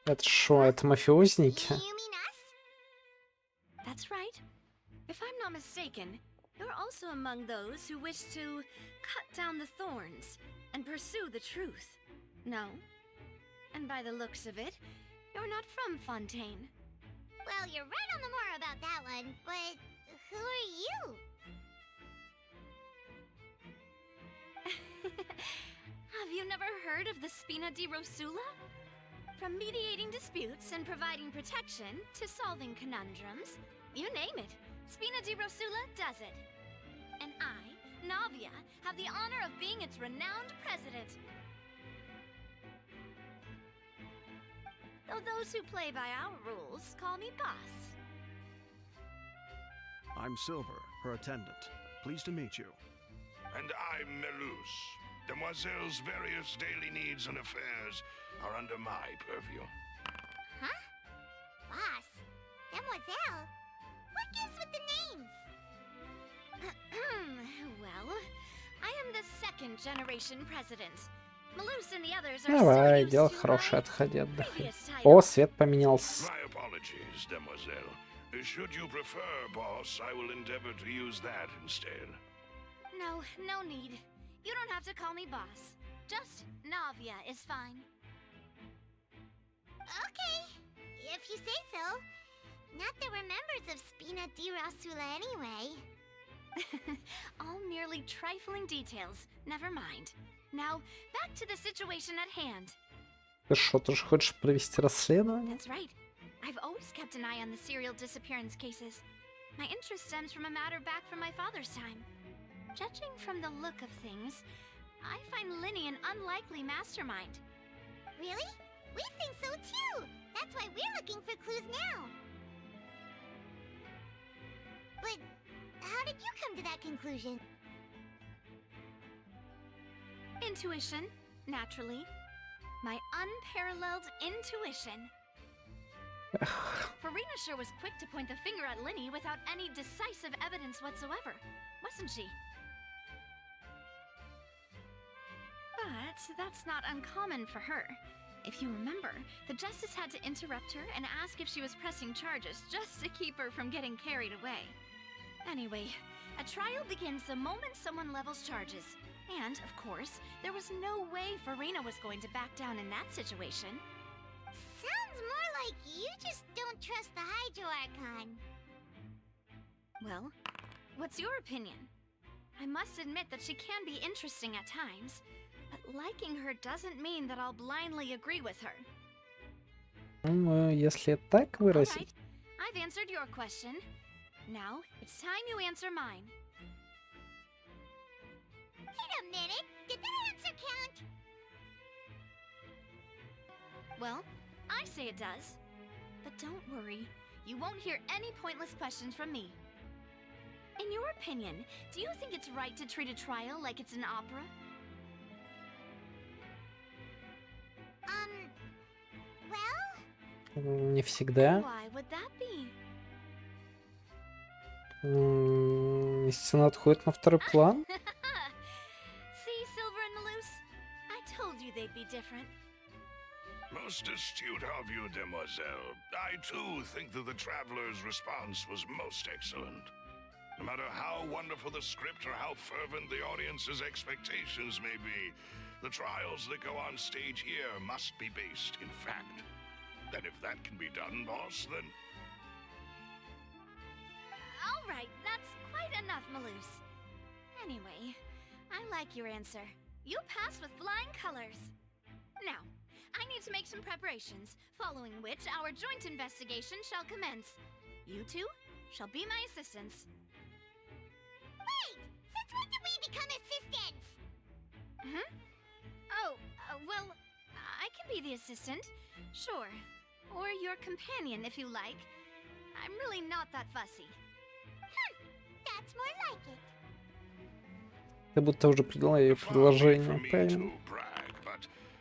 Это шо, это мафиозники? You mean us? That's right. If I'm not mistaken, you're also among those who wish to cut down the thorns and pursue the truth. No? And by the looks of it, you're not from Fontaine. Well, you're right on the more about that one, but who are you? Have you never heard of the Spina di Rosula? From mediating disputes and providing protection to solving conundrums, you name it, Spina di Rosula does it. And I, Navia, have the honor of being its renowned president. Though those who play by our rules call me boss. I'm Silver, her attendant. Pleased to meet you. And I'm Melus. Demoiselle's various daily needs and affairs are under my purview. Huh? Boss? Demoiselle? What gives with the names? Well, I am the second generation president. Melus and the others are Давай, still дело used to хорошее, my отходи, отдыхай. previous title. О, свет поменялся. My apologies, Demoiselle. Should you prefer, boss, I will endeavor to use that instead. No, no need. You don't have to call me boss. Just Navia is fine. Okay, if you say so. Not that we're members of Spina di Rosula anyway. All merely trifling details. Never mind. Now, back to the situation at hand. Ты что, тоже хочешь провести расследование? That's right. I've always kept an eye on the serial disappearance cases. My interest stems from a matter back from my father's time. Judging from the look of things, I find Linny an unlikely mastermind. Really? We think so too! That's why we're looking for clues now. But how did you come to that conclusion? Intuition, naturally. My unparalleled intuition. Farina sure was quick to point the finger at Linny without any decisive evidence whatsoever, wasn't she? But that's not uncommon for her. If you remember, the Justice had to interrupt her and ask if she was pressing charges just to keep her from getting carried away. Anyway, a trial begins the moment someone levels charges. And, of course, there was no way Farina was going to back down in that situation. Sounds more like you just don't trust the Hydro Archon. Well, what's your opinion? I must admit that she can be interesting at times, but liking her doesn't mean that I'll blindly agree with her. Ну, если так выразить. I've answered your question. Now, it's time you answer mine. Wait a minute! Did that answer count? Well, I say it does. But don't worry, you won't hear any pointless questions from me. In your opinion, do you think it's right to treat a trial like it's an opera? Well... Не всегда. Why would that be? Истина отходит на второй план. See, Silver and Melus? I told you they'd be different. Most astute of you, Demoiselle. I too think that the Traveler's response was most excellent. No matter how wonderful the script or how fervent the audience's expectations may be, the trials that go on stage here must be based in fact. And if that can be done, boss, then... All Alright, that's quite enough, Maloose. Anyway, I like your answer. You passed with flying colors. Now, I need to make some preparations, following which our joint investigation shall commence. You two shall be my assistants. Wait! Since when did we become assistants? Huh? Oh, well, I can be the assistant. Sure. Or your companion, if you like. I'm really not that fussy. That's more like it. Ты будто уже приняла ее предложение, правильно?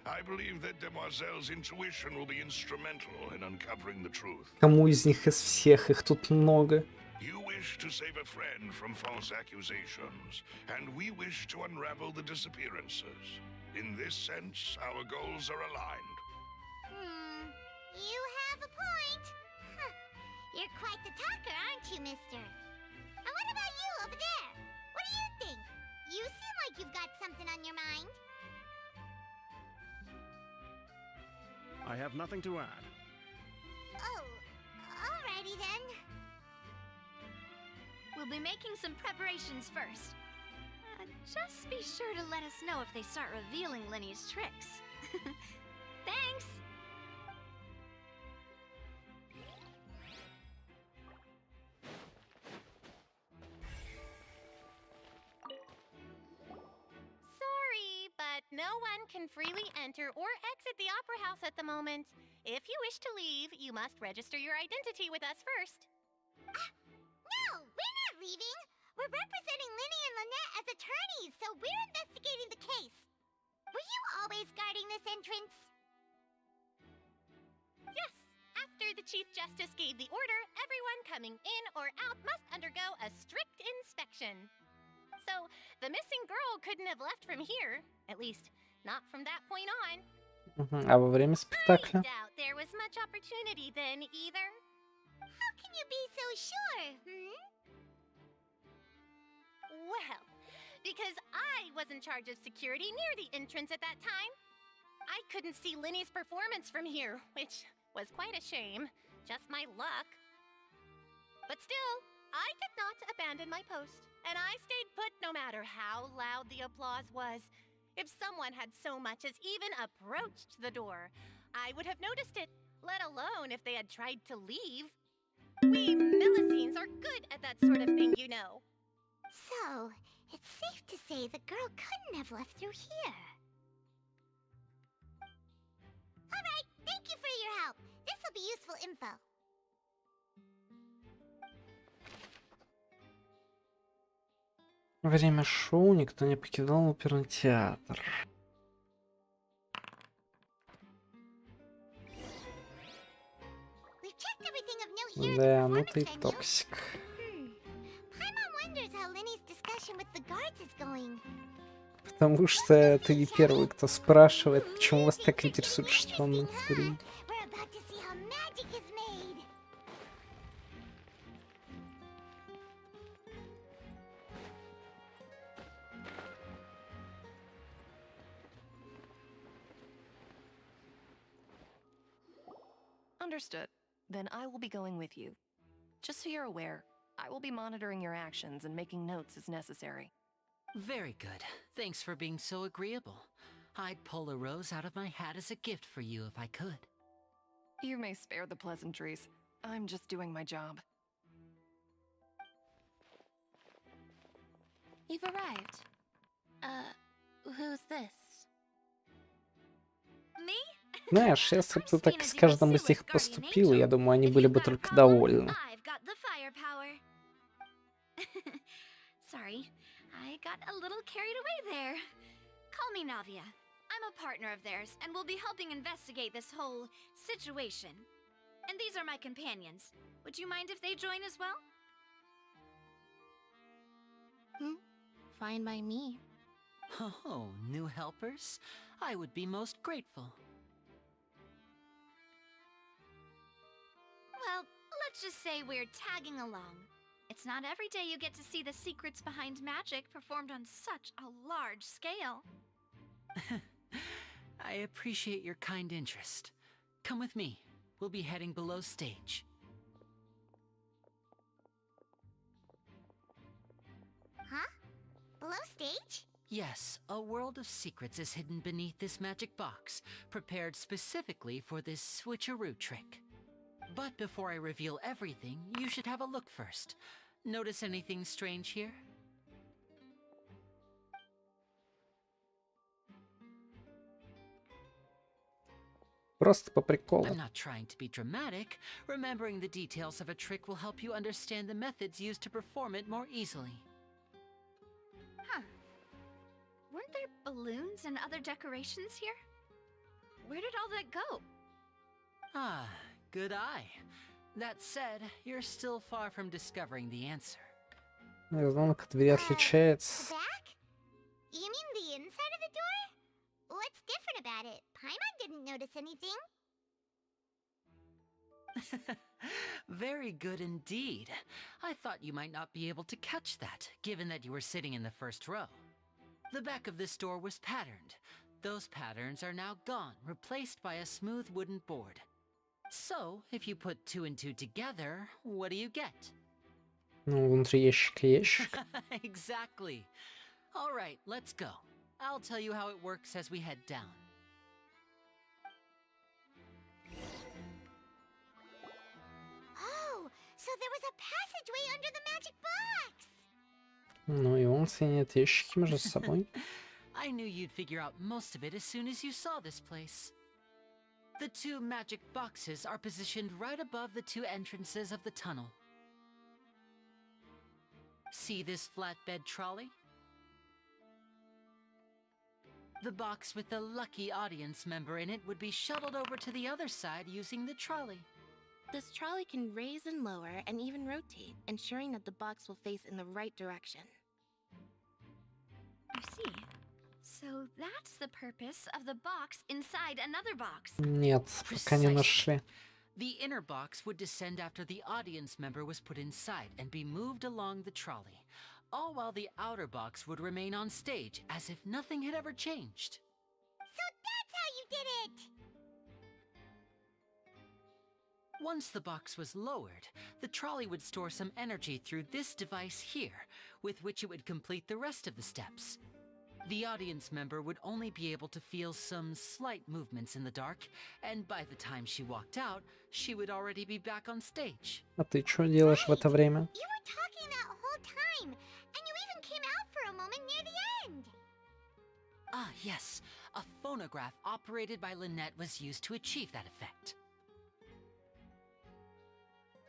I believe that Demoiselle's intuition will be instrumental in uncovering the truth. Кому из них из всех? Их тут много. You wish to save a friend from false accusations, and we wish to unravel the disappearances. In this sense, our goals are aligned. You have a point. Huh. You're quite the talker, aren't you, mister? And what about you over there? What do you think? You seem like you've got something on your mind. I have nothing to add. Oh, alrighty then. We'll be making some preparations first. Just be sure to let us know if they start revealing Linny's tricks. Thanks! Sorry, but no one can freely enter or exit the Opera House at the moment. If you wish to leave, you must register your identity with us first. No, we're not leaving. We're representing Linny and Lynette as attorneys, so we're investigating the case. Were you always guarding this entrance? Yes. After the Chief Justice gave the order, everyone coming in or out must undergo a strict inspection. So, the missing girl couldn't have left from here. At least, not from that point on. А во время спектакля? I doubt there was much opportunity then either. How can you be so sure, Well, because I was in charge of security near the entrance at that time. I couldn't see Linny's performance from here, which was quite a shame. Just my luck. But still, I did not abandon my post, and I stayed put no matter how loud the applause was. If someone had so much as even approached the door, I would have noticed it, let alone if they had tried to leave. We Millicines are good at that sort of thing, you know. So, it's safe to say the girl couldn't have left through here. Alright, thank you for your help. This will be useful info. Во время шоу никто не покидал оперный театр. We've checked everything of note here. Да, ну ты токсик. Paimon wonders how Linny's discussion with the guards is going. Потому что ты не первый, кто спрашивает, почему вас так интересует, что он натворил. We're about to see how magic is made. Understood. Then I will be going with you. Just so you're aware, I will be monitoring your actions and making notes as necessary. Very good. Thanks for being so agreeable. I'd pull a rose out of my hat as a gift for you if I could. You may spare the pleasantries. I'm just doing my job. You've arrived. Who's this? Me? Знаешь, если бы ты так с каждым из них поступил, я думаю, они были бы только довольны. I've got the firepower. Sorry, I got a little carried away there. Call me Navia. I'm a partner of theirs, and will be helping investigate this whole situation. And these are my companions. Would you mind if they join as well? Fine by me. Oh, new helpers? I would be most grateful. Well, let's just say we're tagging along. It's not every day you get to see the secrets behind magic performed on such a large scale. I appreciate your kind interest. Come with me. We'll be heading below stage. stage? Yes, a world of secrets is hidden beneath this magic box, prepared specifically for this switcheroo trick. But before I reveal everything, you should have a look first. Notice anything strange here? Просто по приколу. I'm not trying to be dramatic. Remembering the details of a trick will help you understand the methods used to perform it more easily. Huh. Weren't there balloons and other decorations here? Where did all that go? Ah, good eye. That said, you're still far from discovering the answer. Звонок двери отличается. Back? You mean the inside of the door? What's different about it? Paimon didn't notice anything. Very good indeed. I thought you might not be able to catch that, given that you were sitting in the first row. The back of this door was patterned. Those patterns are now gone, replaced by a smooth wooden board. So, if you put 2 and 2 together, what do you get? Ну, внутри ящика ящик. Exactly. All right, let's go. I'll tell you how it works as we head down. Oh, so there was a passageway under the magic box! Ну и он соединяет ящики между собой. I knew you'd figure out most of it as soon as you saw this place. The 2 magic boxes are positioned right above the 2 entrances of the tunnel. See this flatbed trolley? The box with the lucky audience member in it would be shuttled over to the other side using the trolley. This trolley can raise and lower and even rotate, ensuring that the box will face in the right direction. I see. So that's the purpose of the box inside another box. Нет, пока не нашли. The inner box would descend after the audience member was put inside and be moved along the trolley, all while the outer box would remain on stage as if nothing had ever changed. So that's how you did it! Once the box was lowered, the trolley would store some energy through this device here, with which it would complete the rest of the steps. The audience member would only be able to feel some slight movements in the dark, and by the time she walked out, she would already be back on stage. А ты что делаешь в это время? You were talking that whole time, and you even came out for a moment near the end. Ah, yes. A phonograph operated by Lynette was used to achieve that effect.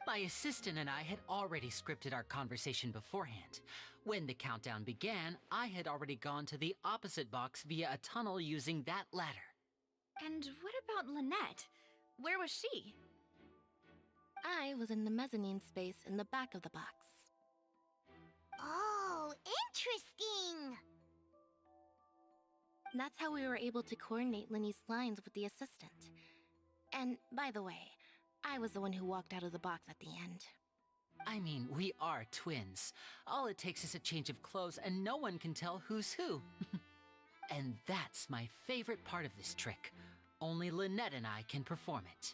My assistant and I had already scripted our conversation beforehand. When the countdown began, I had already gone to the opposite box via a tunnel using that ladder. And what about Lynette? Where was she? I was in the mezzanine space in the back of the box. Oh, interesting! That's how we were able to coordinate Linny's lines with the assistant. And, by the way, I was the one who walked out of the box at the end. I mean, we are twins. All it takes is a change of clothes and no one can tell who's who. And that's my favorite part of this trick. Only Lynette and I can perform it.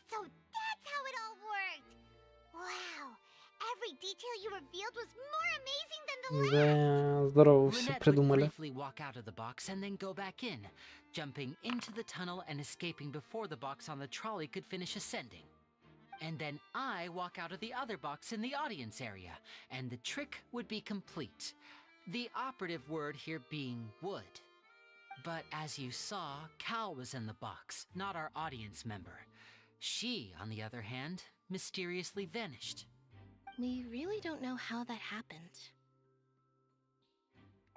So that's how it all worked! Wow! Every detail you revealed was more amazing than the last! Да, здорово, все Lynette would придумали. briefly walk out of the box and then go back in, jumping into the tunnel and escaping before the box on the trolley could finish ascending. And then I walk out of the other box in the audience area, and the trick would be complete. The operative word here being would. But as you saw, Cal was in the box, not our audience member. She, on the other hand, mysteriously vanished. We really don't know how that happened.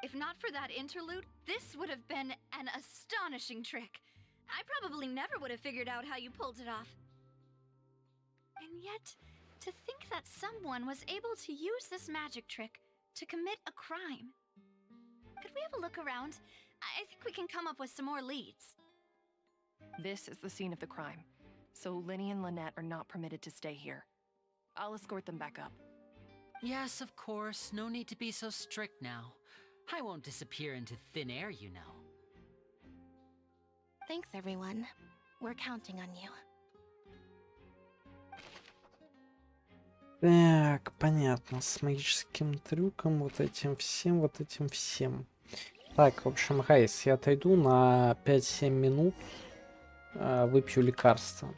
If not for that interlude, this would have been an astonishing trick. I probably never would have figured out how you pulled it off. And yet, to think that someone was able to use this magic trick to commit a crime. Could we have a look around? I think we can come up with some more leads. This is the scene of the crime, so Linny and Lynette are not permitted to stay here. I'll escort them back up. Yes, of course. No need to be so strict now. I won't disappear into thin air, you know. Thanks, everyone. We're counting on you. Так, понятно. С магическим трюком, вот этим всем, вот этим всем. Так, в общем, гайс, я отойду на 5-7 минут, выпью лекарство.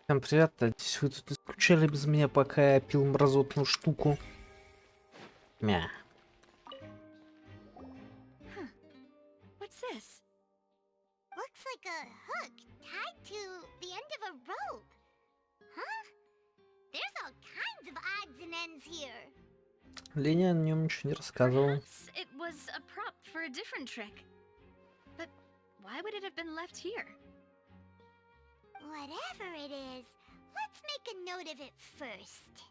Всем привет, надеюсь, вы тут не скучали без меня, пока я пил мразотную штуку. Мя. What's this? Looks like a hook tied to the end of a rope. Huh? There's all kinds of odds and ends here. Леня о нем ничего не рассказывал. Perhaps it was a prop for a different trick. But why would it have been left here? Whatever it is, let's make a note of it first.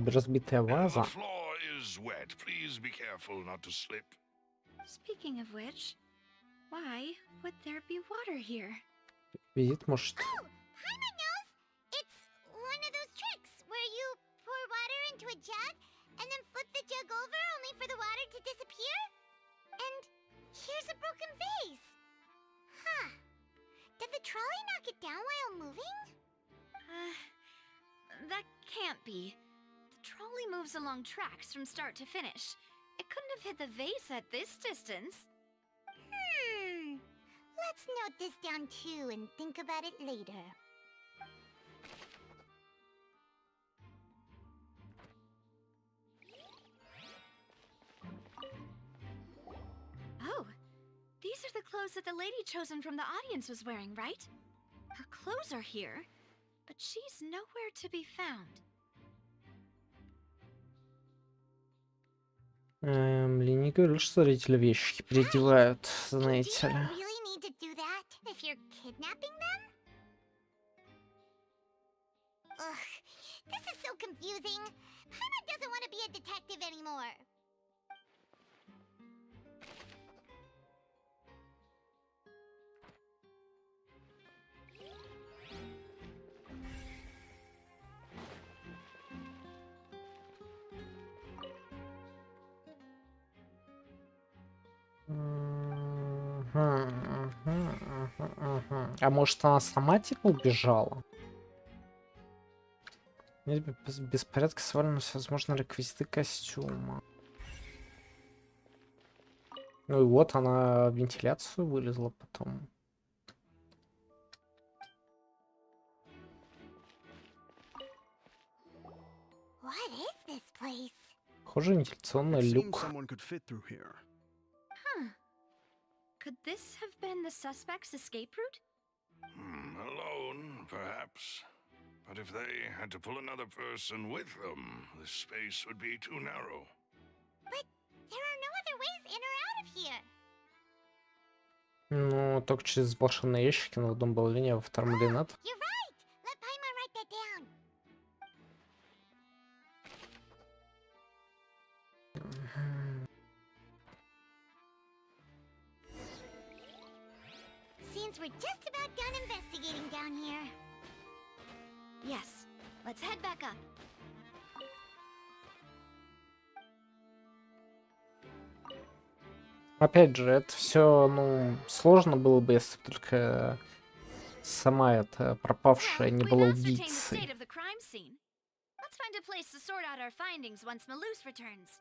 Разбитая ваза. The floor is wet. Please be careful not to slip. Speaking of which, why would there be water here? Видит, может. Oh, Paimon knows! It's one of those tricks where you pour water into a jug and then flip the jug over only for the water to disappear. And here's a broken vase. Huh. Did the trolley knock it down while moving? That can't be. The trolley moves along tracks from start to finish. It couldn't have hit the vase at this distance. Let's note this down too and think about it later. Oh, these are the clothes that the lady chosen from the audience was wearing, right? Her clothes are here, but she's nowhere to be found. Мне не говорил, что зрители вещи переодевают, знаете ли. Really need to do that if you're kidnapping them? Ugh, this is so confusing. Paimon doesn't want to be a detective anymore. А может, она сама типа убежала? Без беспорядка свалено всевозможные реквизиты костюма. Ну и вот она в вентиляцию вылезла потом. What is this place? Похоже, вентиляционный люк. Huh. Could this have been the suspect's escape route? Alone, perhaps. But if they had to pull another person with them, the space would be too narrow. But there are no other ways in or out of here. Ну, только через волшебные ящики, но в одном был линия, во втором линат. You're right. Let Paimon write that down. Seems we're just about done investigating down here. Yes, let's head back up. Опять же, это все, ну, сложно было бы, если бы только сама эта пропавшая не была убийцей. Let's find a place to sort out our findings once Malus returns.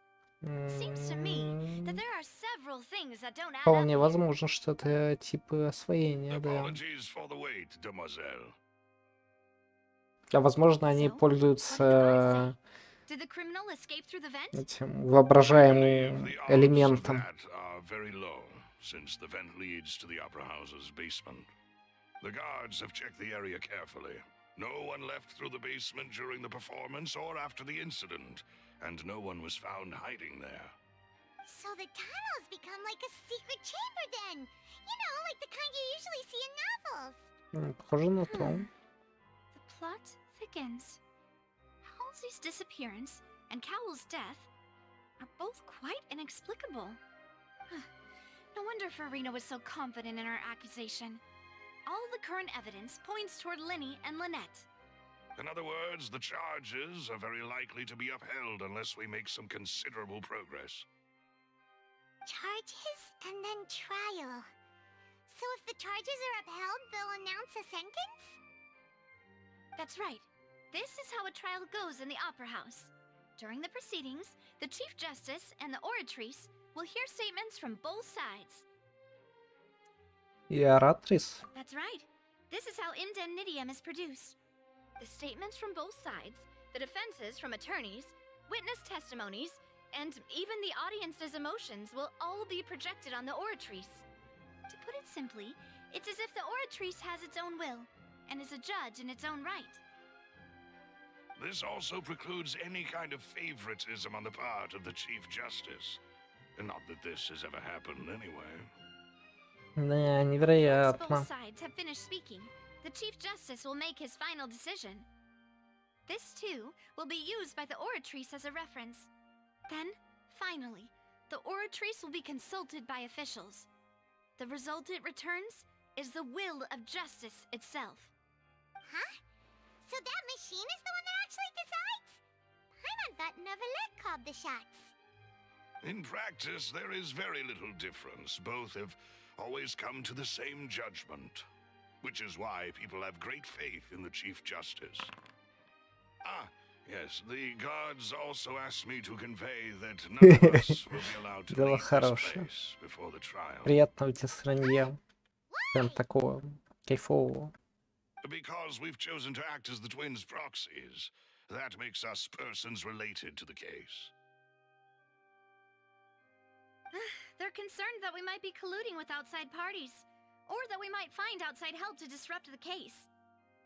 Seems to me that there are several things that don't add up. Вполне возможно, что это типа освоение, да. Apologies for the wait, demoiselle. А возможно, они пользуются Did the criminal escape through the vent? Этим воображаемым элементом. That are very low, since the vent leads to the Opera House's basement. The guards have checked the area carefully. No one left through the basement during the performance or after the incident, and no one was found hiding there. So the tunnels become like a secret chamber then. You know, like the kind you usually see in novels. Похоже на то. The plot thickens. Halsey's disappearance and Cowell's death are both quite inexplicable. No wonder Farina was so confident in her accusation. All the current evidence points toward Linny and Lynette. In other words, the charges are very likely to be upheld unless we make some considerable progress. Charges and then trial. So if the charges are upheld, they'll announce a sentence? That's right. This is how a trial goes in the Opera House. During the proceedings, the Chief Justice and the oratrice will hear statements from both sides. И оратрис. That's right. This is how indemnitium is produced. The statements from both sides, the defenses from attorneys, witness testimonies, and even the audience's emotions will all be projected on the oratrice. To put it simply, it's as if the oratrice has its own will and is a judge in its own right. This also precludes any kind of favoritism on the part of the Chief Justice. Not that this has ever happened anyway. Да, Once невероятно. both sides have finished speaking, the Chief Justice will make his final decision. This, too, will be used by the oratrice as a reference. Then, finally, the oratrice will be consulted by officials. The result it returns is the will of justice itself. Huh? So that machine is the one that actually decides? Paimon thought Neverlet called the shots. In practice, there is very little difference. Both have always come to the same judgment, which is why people have great faith in the Chief Justice. Ah, yes, the guards also asked me to convey that none of us will be allowed to Дело leave this хорошее. place before the trial. Приятного тебе сранья. Прям такого кайфового. Because we've chosen to act as the twins' proxies, that makes us persons related to the case. They're concerned that we might be colluding with outside parties, or that we might find outside help to disrupt the case.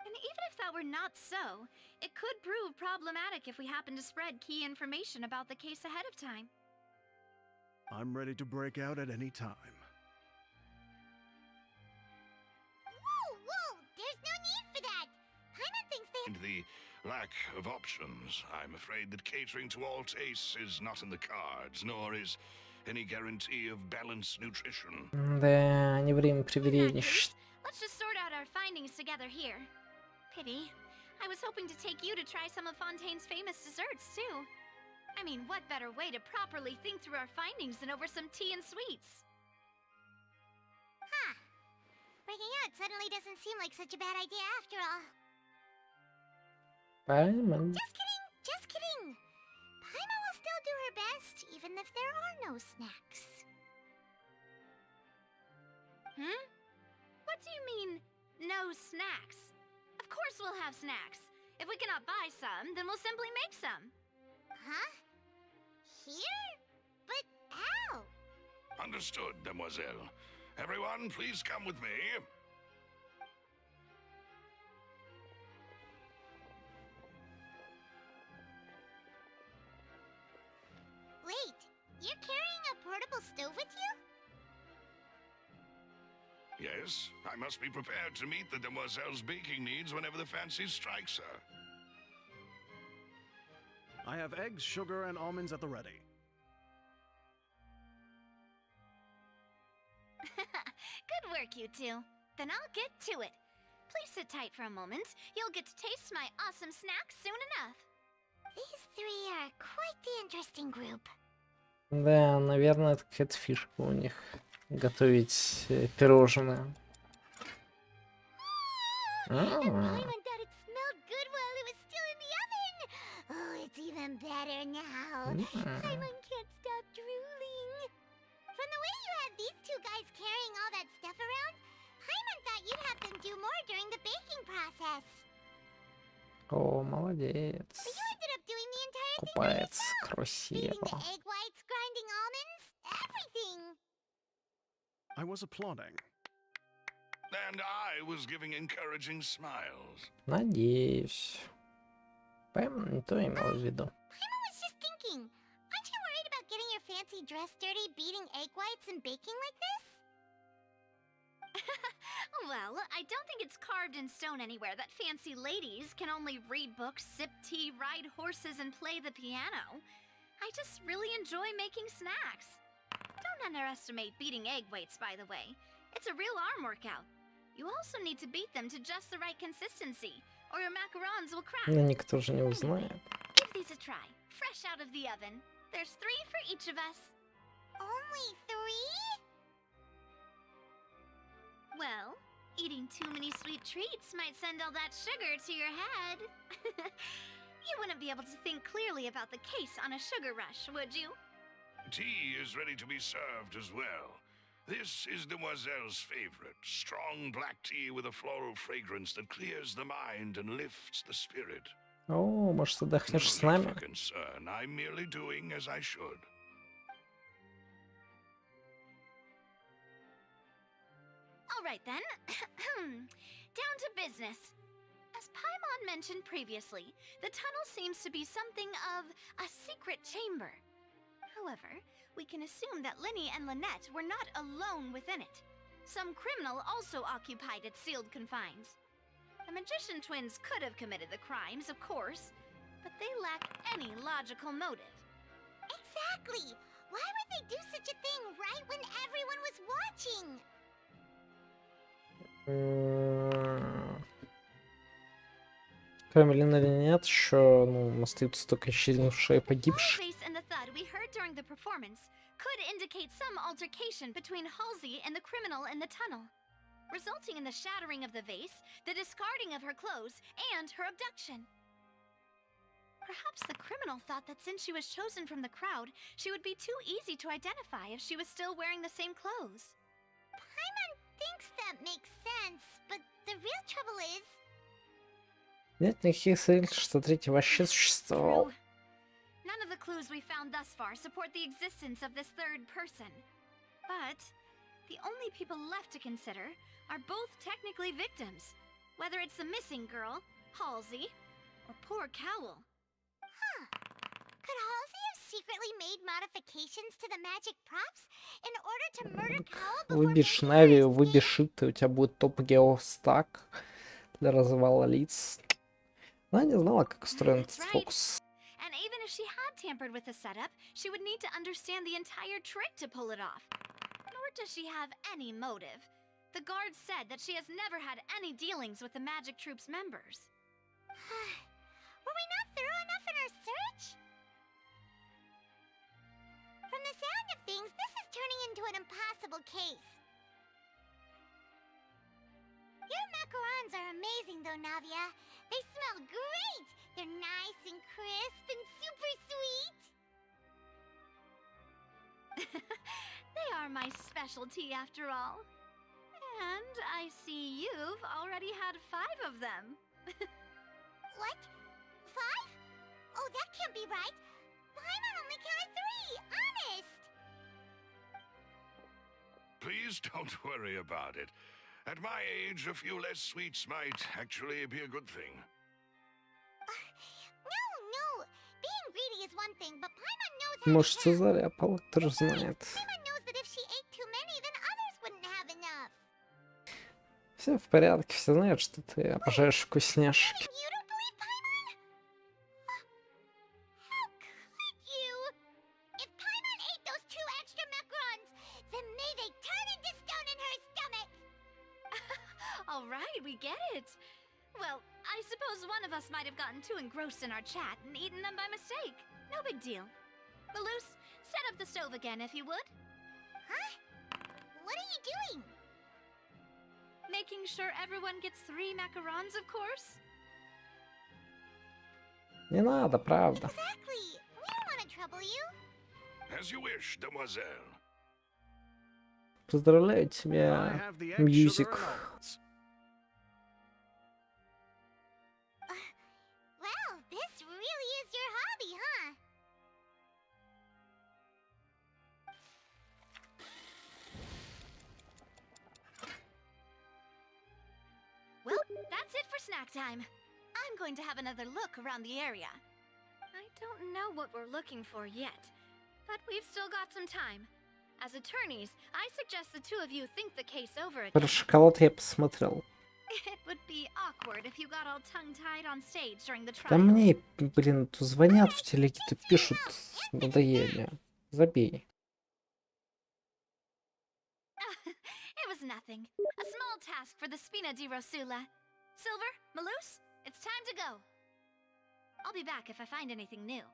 And even if that were not so, it could prove problematic if we happen to spread key information about the case ahead of time. I'm ready to break out at any time. Whoa! There's no need for that! Paimon thinks they... And the lack of options, I'm afraid that catering to all tastes is not in the cards, nor is any guarantee of balanced nutrition. Да, не время привередничать. Let's just sort out our findings together here. Pity. I was hoping to take you to try some of Fontaine's famous desserts, too. I mean, what better way to properly think through our findings than over some tea and sweets? Huh. Breaking out suddenly doesn't seem like such a bad idea after all. Paimon. Just kidding. Paimon will still do her best, even if there are no snacks. What do you mean, no snacks? Of course we'll have snacks. If we cannot buy some, then we'll simply make some. Huh? Here? But how? Understood, Demoiselle. Everyone, please come with me. Wait, you're carrying a portable stove with you? Yes, I must be prepared to meet the Demoiselle's baking needs whenever the fancy strikes her. I have eggs, sugar, and almonds at the ready. Good work, you two. Then I'll get to it. Please sit tight for a moment. You'll get to taste my awesome snacks soon enough. These three are quite the interesting group. Да, наверное, это какая-то фишка у них. Готовить пирожное. Paimon thought it smelled good while it was still in the oven. Oh, it's even better now. Paimon can't stop drooling. From the way you had these two guys carrying all that stuff around, Paimon thought you'd have them do more during the baking process. О, молодец. But you ended up doing the entire купается красиво. Egg whites, grinding almonds, everything. I was applauding. And I was giving encouraging smiles. Надеюсь. Пэм не то имел в виду. Paimon was just thinking, aren't you worried about getting your fancy dress dirty beating egg whites and baking like this? Well, I don't think it's carved in stone anywhere that fancy ladies can only read books, sip tea, ride horses, and play the piano. I just really enjoy making snacks. Don't underestimate beating egg whites, by the way. It's a real arm workout. You also need to beat them to just the right consistency, or your macarons will crack. Но никто же не узнает. Give these a try, fresh out of the oven. There's 3 for each of us. Only 3? Well, eating too many sweet treats might send all that sugar to your head. You wouldn't be able to think clearly about the case on a sugar rush, would you? Tea is ready to be served as well. This is Demoiselle's favorite, strong black tea with a floral fragrance that clears the mind and lifts the spirit. О, может, отдохнешь с Not нами? for concern, I'm merely doing as I should. All right then. Down to business. As Paimon mentioned previously, the tunnel seems to be something of a secret chamber. However, we can assume that Linny and Lynette were not alone within it. Some criminal also occupied its sealed confines. The magician twins could have committed the crimes, of course, but they lack any logical motive. Exactly! Why would they do such a thing right when everyone was watching? Кроме Лены нет, еще остаются только исчезнувшие погибшие. The bass and the thud we heard during the performance could indicate some altercation between Halsey and the criminal in the tunnel, resulting in the shattering of the vase, the discarding of her clothes, and her abduction. Perhaps the criminal thought that since she was chosen from the crowd, she would be too easy to identify if she was still wearing the same clothes. Paimon thinks that makes sense, but the real trouble is... Нет никаких свидетельств, что третий вообще существовал. None of the clues we found thus far support the existence of this third person. But the only people left to consider are both technically victims, whether it's the missing girl, Halsey, or poor Cowell. Huh. Could Halsey have secretly made modifications to the magic props in order to murder Cowell before Выбьешь Нави, выбьешь Ит, и у тебя будет топ геостак для развала лиц. Она не знала, как устроен этот фокус. And even if she had tampered with the setup, she would need to understand the entire trick to pull it off. Nor does she have any motive. The guard said that she has never had any dealings with the Magic Troop's members. Were we not thorough enough in our search? From the sound of things, this is turning into an impossible case. Your macarons are amazing though, Navia. They smell great! They're nice and crisp and super sweet! They are my specialty after all. And I see you've already had 5 of them. What? 5? Oh, that can't be right. Paimon only counted 3, honest! Please don't worry about it. At my age, a few less sweets might actually be a good thing. No. Being greedy is one thing, but Paimon knows how Может, to count. Цезарь опал, кто же знает. Paimon knows that if she ate too many, then others wouldn't have enough. Все в порядке, все знают, что ты обожаешь вкусняшки. You don't believe Paimon? How could you? If Paimon ate those 2 extra macarons, then may they turn into stone in her stomach! All right, we get it. Well, I suppose one of us might have gotten too engrossed in our chat and eaten them by mistake. No big deal. Malus, set up the stove again if you would. Huh? What are you doing? Making sure everyone gets 3 macarons, of course. Не надо, правда. Exactly. We don't want to trouble you. As you wish, demoiselle. Поздравляю I тебя, have the egg, Мьюзик. sugar, and almonds. Well, this really is your hobby, huh? snack time. I'm going to have another look around the area. I don't know what we're looking for yet, but we've still got some time. As attorneys, I suggest the two of you think the case over again. Про шоколад я посмотрел. It would be awkward if you got all tongue-tied on stage during the Да trial. мне, блин, то звонят в телеге, то пишут, надоели. Забей. It was nothing. A small task for the Spina di Rosula. Silver, Malus, it's time to go. I'll be back if I find anything new.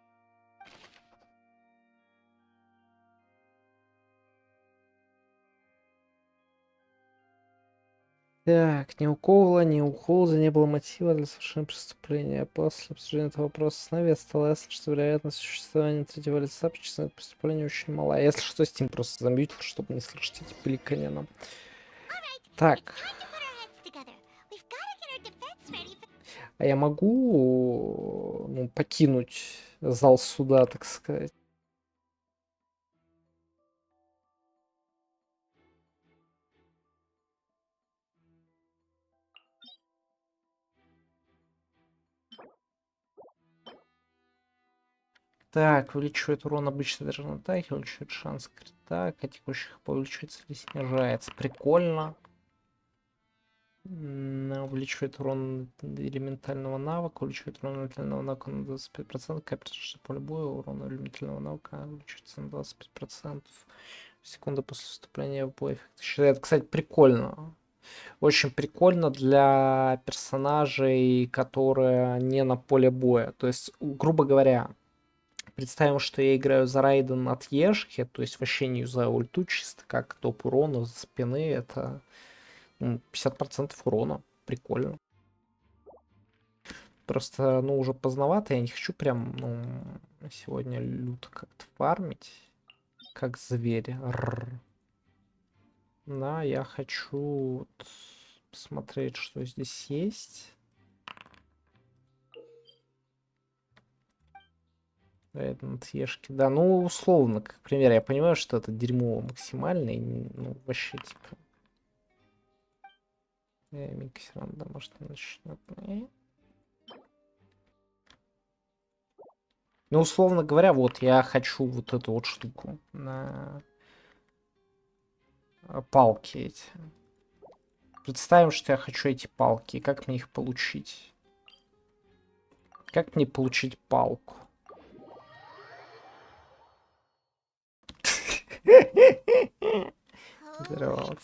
Так, ни у Коула, ни у Холза не было мотива для совершения преступления. После обсуждения этого вопроса с Нави стало ясно, что вероятность существования третьего лица причастного к преступлению очень мала. Если что, Steam просто замьютил, чтобы не слышать эти пиликания нам. Так. А я могу, ну, покинуть зал суда, так сказать? Так, увеличивает урон обычной дрожжевой атаки, увеличивает шанс крита, а текущих увеличивается или снижается. Прикольно. Увеличивает урон элементального навыка, увеличивает урон элементального навыка на 25%, капитальный поле боя, урон элементального навыка увеличивается на 25%. Секунда после вступления в бой. Это, кстати, прикольно. Очень прикольно для персонажей, которые не на поле боя. То есть, грубо говоря, представим, что я играю за Райден от Ешки, то есть вообще не юзаю ульту, чисто как топ урона за спины, это 50% урона. Прикольно. Просто, ну, уже поздновато, я не хочу прям, ну, сегодня люто как-то фармить, как зверь. Да, я хочу вот посмотреть, что здесь есть. Это на Тьешке. Да, ну, условно, как пример, я понимаю, что это дерьмо максимальное, ну, вообще, типа. Миксер, да, может, начнет. Ну, условно говоря, вот, я хочу вот эту вот штуку на палки эти. Представим, что я хочу эти палки. Как мне их получить? Как мне получить палку? Здорово.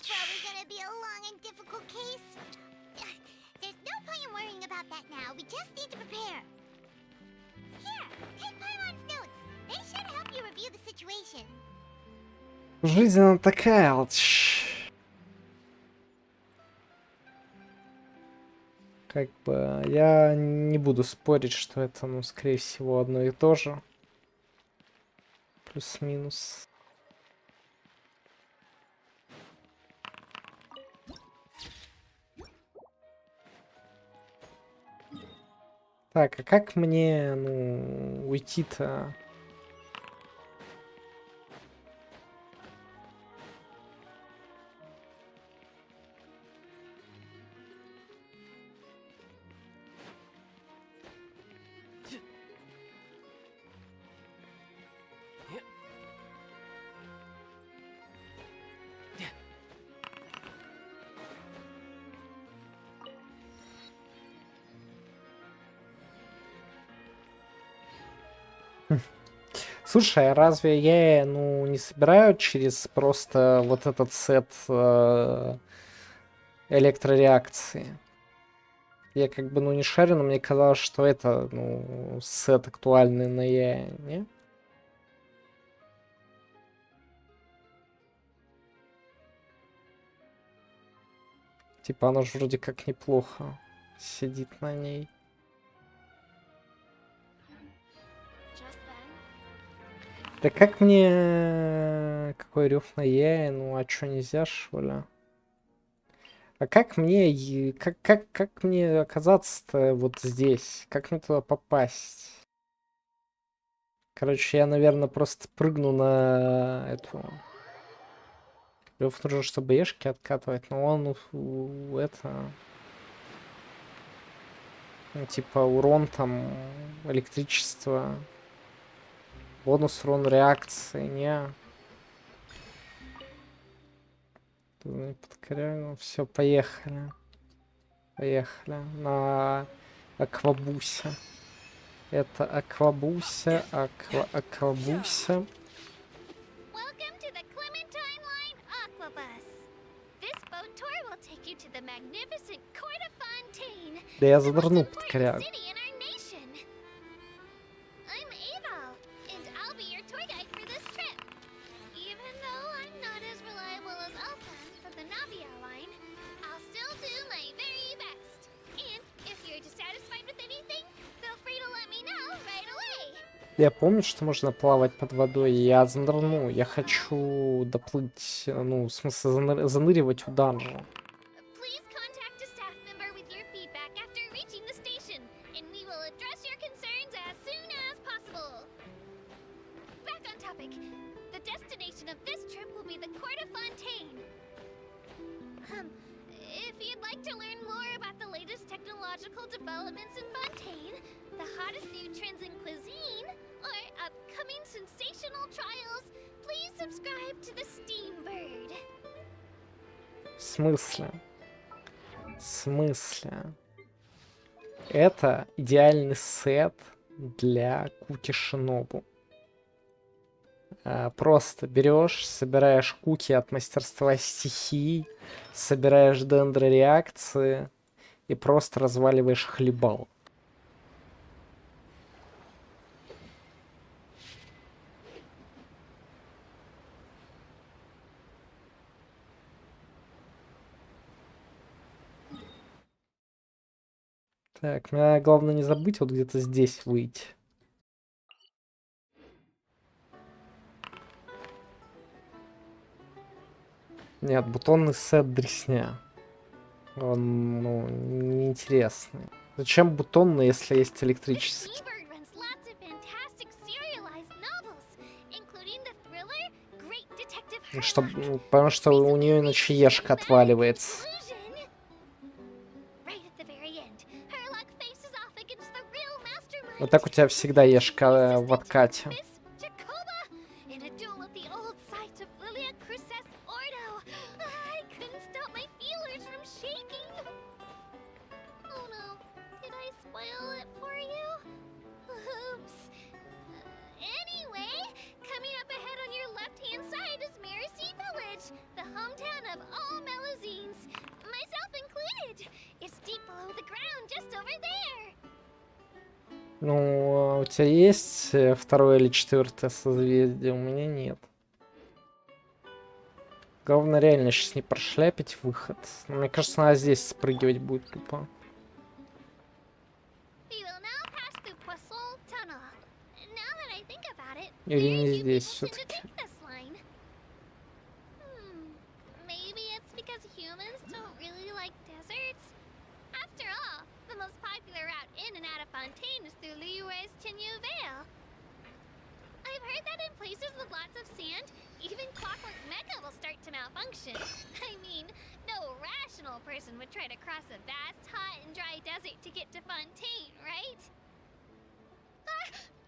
Жизнь она такая вот. Как бы я не буду спорить, что это, ну, скорее всего, одно и то же. Плюс-минус. Так, а как мне, ну, уйти-то? Слушай, а разве я, ну, не собираю через просто вот этот сет электрореакции? Я как бы, ну, не шарю, но мне казалось, что это, ну, сет актуальный на я, не? Типа, оно же вроде как неплохо сидит на ней. Да как мне... Какой рев на я? Ну, а чё, нельзя, что ли? А как мне... Как мне оказаться-то вот здесь? Как мне туда попасть? Короче, я, наверное, просто прыгну на эту... Рев нужно, чтобы ешки откатывать, но он это... Ну, типа урон там, электричество, бонус урон реакции, не. Под корягу. Все, поехали. Поехали на аквабусе. Это аквабусе, аквабусе. Welcome to the Clementine Line Aquabus. This boat tour will take you to the magnificent court of Fontaine, Да я the most задрну под important корягу. city in our nation. I'm Ava, and I'll be your tour guide for this trip. Even though I'm not as reliable as Alphon from the Navia line, I'll still do my very best. And if you're dissatisfied with anything, feel free to let me know right away. Я помню, что можно плавать под водой. Я занырну. Я хочу доплыть, ну, в смысле, заныривать у данжа. Please contact a staff member with your feedback after reaching the station, and we will address your concerns as soon as possible. Back on topic. The destination of this trip will be the Court of Fontaine. If you'd like to learn more about the latest technological developments in Fontaine, the hottest new trends in cuisine, or upcoming sensational trials, please subscribe to the Steambird. В смысле? В смысле? Это идеальный сет для Куки Шинобу. Просто берешь, собираешь куки от мастерства стихий, собираешь дендрореакции и просто разваливаешь хлебал. Так, мне главное не забыть вот где-то здесь выйти. Нет, бутонный сет дресня. Он, ну, неинтересный. Зачем бутонный, если есть электрический? Steambird runs lots of fantastic serialized novels, including the thriller Great Detective Чтобы, потому что у нее иначе ешка отваливается. Illusion. Right at the very end, Herlock faces off against the real mastermind. Вот так у тебя всегда ешка в откате. In a duel at the old site of Lilia Cruces Ordo, I couldn't stop my feelers from shaking. Oh no, did I spoil it for you? Oops. Anyway, coming up ahead on your left-hand side is Mercy Village, the hometown of all Melusines, myself included. It's deep below the ground, just over there. Ну, у тебя есть второе или четвертое созвездие? У меня нет. Главное реально сейчас не прошляпить выход. Мне кажется, надо здесь спрыгивать будет тупо. We will now pass through Poisson Tunnel. Now that I think about it, Или не very few здесь people tend to все-таки. take this line. Maybe it's because humans don't really like deserts. After all, the most popular route in and out of Fontaine is through Liyue's Chenyu Vale. I've heard that in places with lots of sand, even Clockwork Mecca will start to malfunction. I mean, no rational person would try to cross a vast, hot, and dry desert to get to Fontaine, right?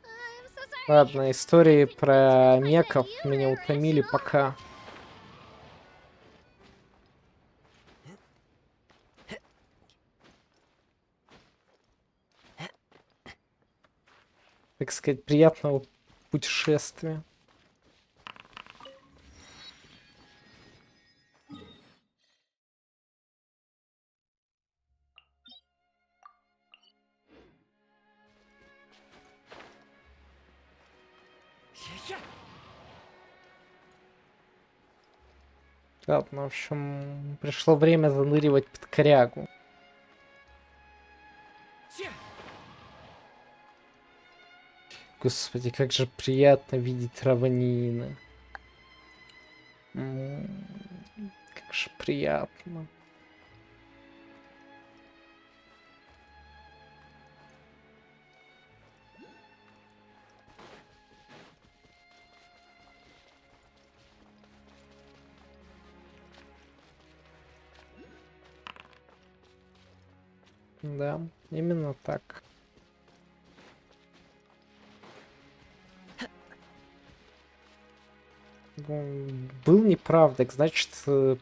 I'm so sorry. Ладно, истории про меков меня утомили пока. Так сказать, приятного путешествия. Ладно, в общем, пришло время заныривать под корягу. Господи, как же приятно видеть равнины. Как же приятно. Да, именно так. Был неправ, так значит,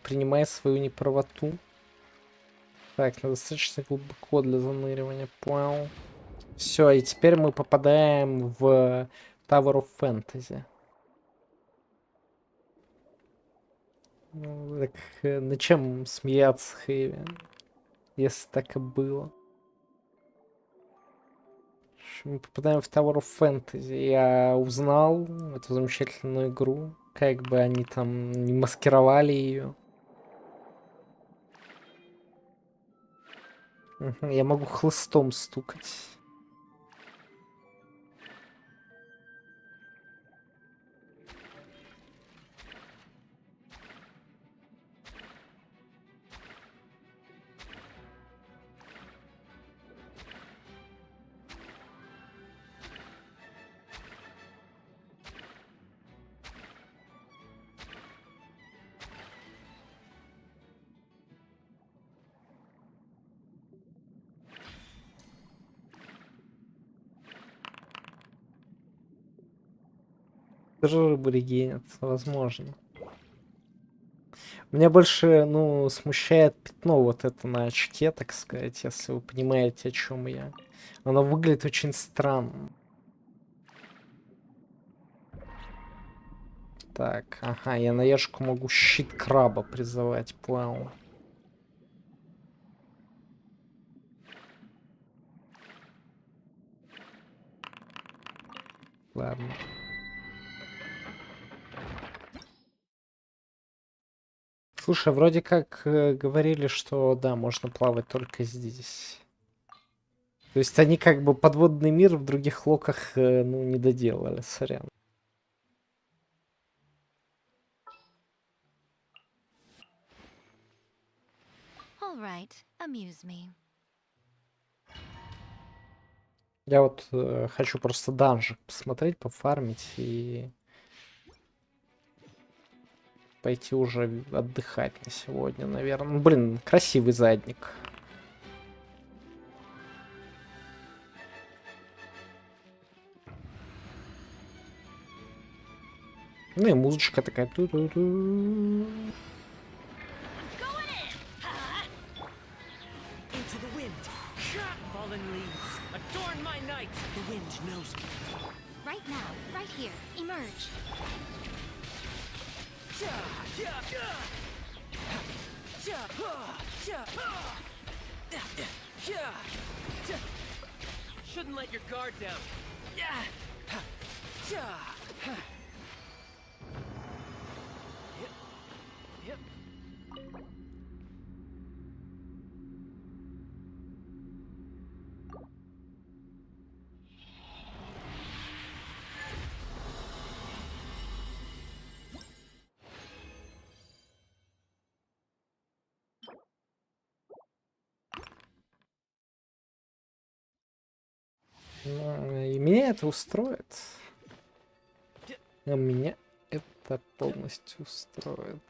принимай свою неправоту. Так, достаточно глубоко для заныривания. Понял. Все, и теперь мы попадаем в Tower of Fantasy. Ну, так, на чем смеяться, Хэви, если так и было? Мы попадаем в Tower of Fantasy. Я узнал эту замечательную игру. Как бы они там не маскировали ее. Я могу хлыстом стукать. Даже рыбы регенятся, возможно. Меня больше, ну, смущает пятно вот это на очке, так сказать, если вы понимаете, о чем я. Оно выглядит очень странно. Так, ага, я на ешку могу щит краба призывать, понял. Ладно. Слушай, вроде как говорили, что да, можно плавать только здесь. То есть они как бы подводный мир в других локах, ну, не доделали, сорян. All right, amuse me. Я вот хочу просто данжик посмотреть, пофармить и пойти уже отдыхать на сегодня, наверное. Ну, блин, красивый задник. Ну и музычка такая. Ту-ду-ду. Into the wind. Fallen leaves. Adorn my night. The wind knows me. Right now, right here, emerge. Shouldn't let your guard down. Yep. Ну, и меня это устроит. А меня это полностью устроит.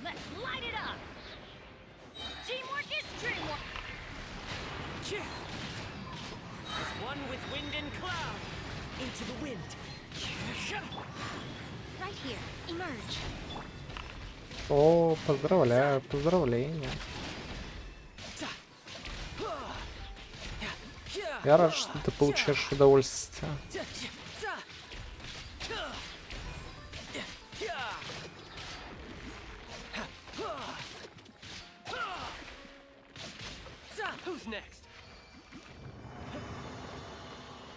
Let's light it up. Teamwork is dreamwork. As one with wind and cloud. Into the wind. Right here, emerge. О, поздравляю, поздравления. Я рад, что ты получаешь удовольствие. Who's next?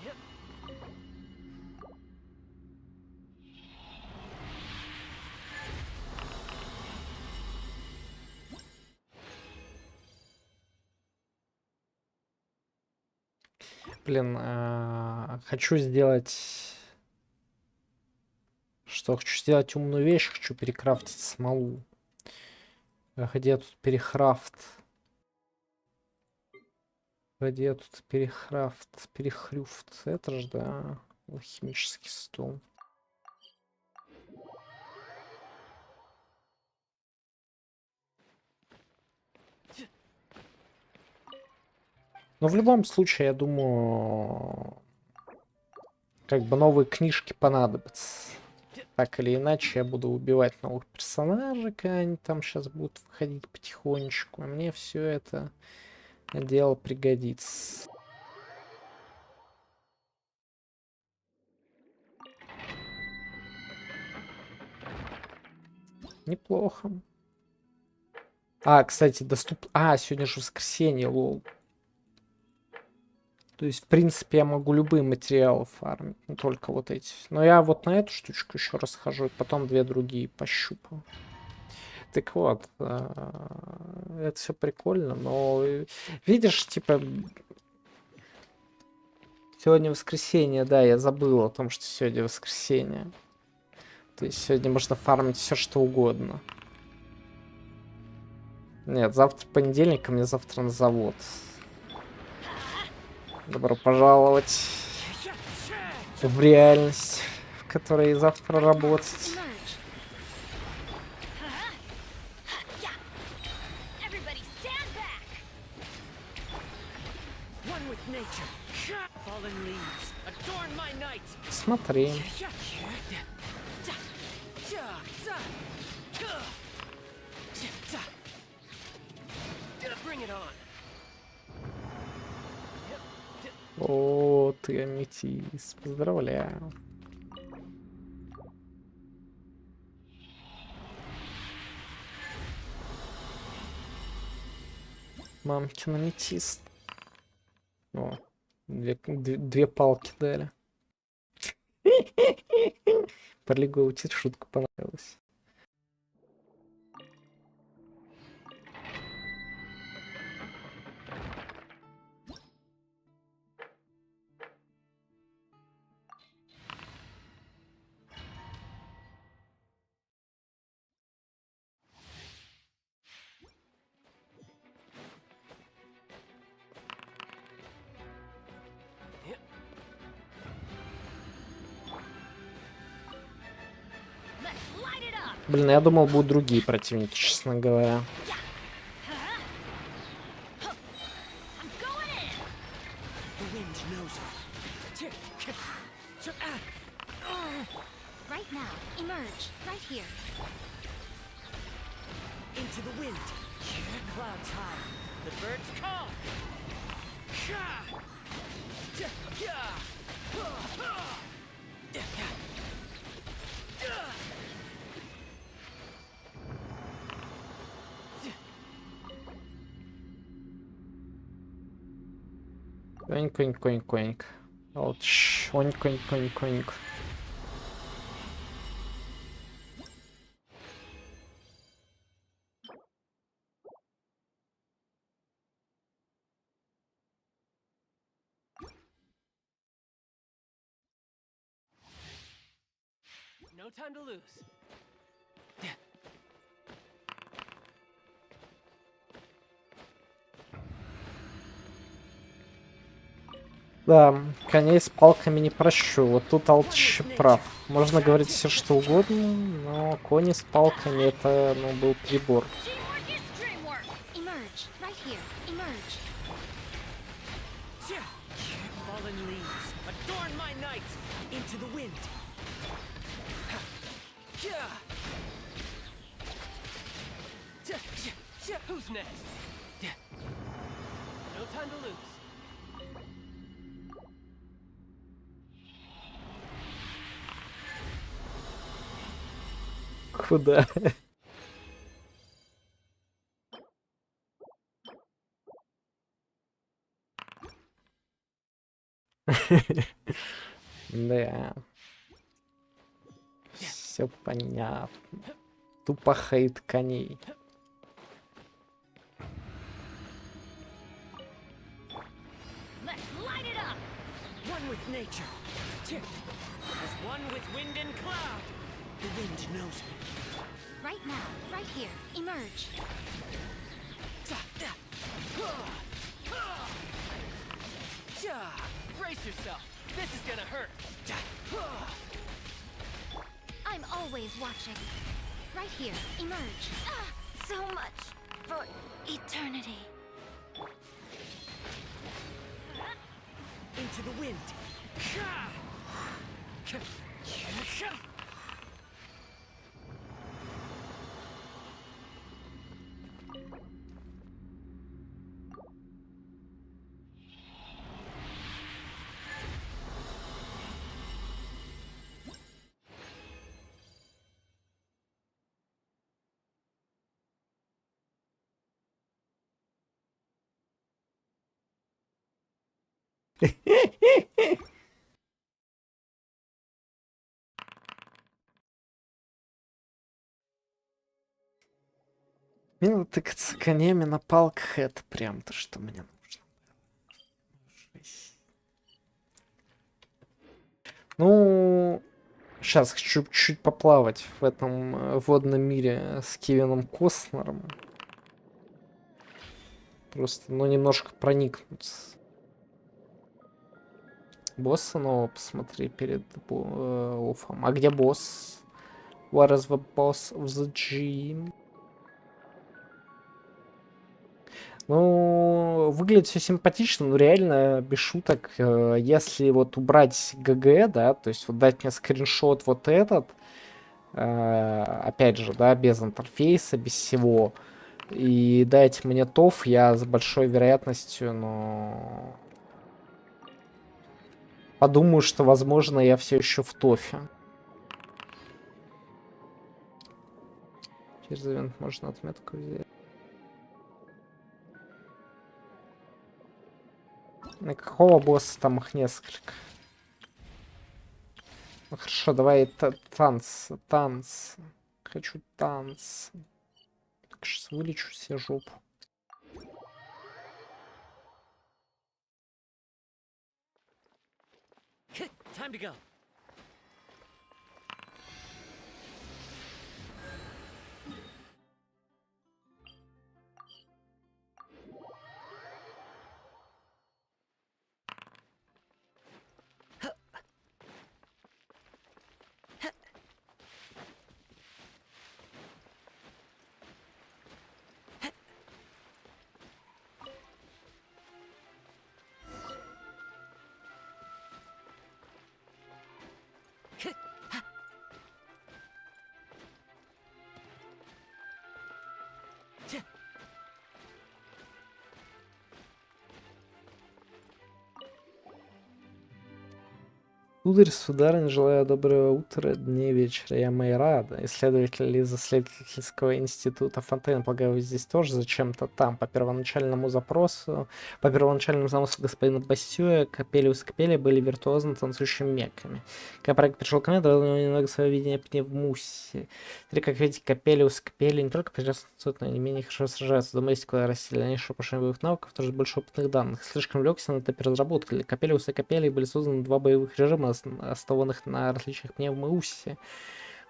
Yep. Блин, хочу сделать... Что? Хочу сделать умную вещь, хочу перекрафтить смолу. Где тут перехрафт? Где тут перехрафт? Перехрюфт. Это же, да, алхимический стол. Но в любом случае, я думаю, как бы новые книжки понадобятся. Так или иначе, я буду убивать новых персонажей, когда они там сейчас будут входить потихонечку. И мне все это дело пригодится. Неплохо. А, кстати, сегодня же воскресенье, лол. То есть, в принципе, я могу любые материалы фармить, не только вот эти. Но я вот на эту штучку еще раз хожу, и потом две другие пощупаю. Так вот, это все прикольно, но видишь, типа, сегодня воскресенье, да, я забыл о том, что сегодня воскресенье. То есть сегодня можно фармить все что угодно. Нет, завтра понедельник, а мне завтра на завод. Добро пожаловать в реальность, в которой завтра работать. Смотри. О, ты аметист. Поздравляю. Мамкин аметист. О, две палки дали. Полигаутит, шутка понравилась. Блин, я думал, будут другие противники, честно говоря. Конь-конь-конь-конь. Вот, онь-конь-конь-конь. No time to lose. Да, коней с палками не прощу. Вот тут Алтыч прав. Можно говорить все что угодно, но кони с палками это, ну, был прибор. Who's next? No time to lose. Куда? Да. Все понятно. Тупо хейт коней. Nature. As one with wind and cloud. The wind knows me. Right now, right here, emerge. Brace yourself. This is gonna hurt. I'm always watching. Right here, emerge. So much for eternity. Into the wind. Мило тыкаться конями на палках — это прям то, что мне нужно. Жесть. Ну, сейчас хочу чуть поплавать в этом водном мире с Кевином Костнером. Просто, ну, немножко проникнуться. Босса нового посмотри перед оффом. А где босс? What is the boss of the gym? Ну, выглядит все симпатично, но реально, без шуток, если вот убрать ГГ, да, то есть вот дать мне скриншот вот этот, опять же, да, без интерфейса, без всего, и дать мне ТОФ, я с большой вероятностью, но подумаю, что, возможно, я все еще в ТОФе. Через ивент можно отметку взять. На какого босса там их несколько? Ну хорошо, давай танц. Хочу танц. Так сейчас вылечу себе жопу. Time to go. Сударь, сударыня, желаю доброго утра, дня, вечера. Я Майрада, исследователь из исследовательского института Фонтейн. Полагаю, вы здесь тоже зачем-то там. По первоначальному замыслу господина Бассюя, Капелиус и Капелия были виртуозно танцующими меками. Когда проект пришел ко мне, дал ему немного своего видения пневмуси. Теперь, как видите, Капелиус и Капелия не только прекрасно танцуют, но и не менее хорошо сражаются. Дома есть куда расти дальнейшее повышение боевых навыков, тоже больше опытных данных. Слишком увлекся на этапе разработки. Для Капелиуса и Капелии были созданы два боевых режима, основанных на различиях пневмоусе.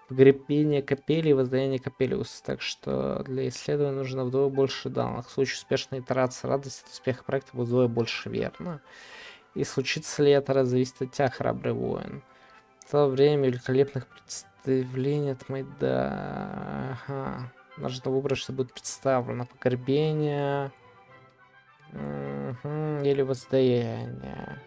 Погребение Капелии и воздаяние Капелиуса. Так что для исследования нужно вдвое больше данных. В случае успешной итерации радости от успеха проекта будет вдвое больше, верно? И случится ли это, зависит от тебя, храбрый воин. В то время великолепных представлений от Майда. Ага. Нужно выбрать, что будет представлено. Погребение. Или воздаяние.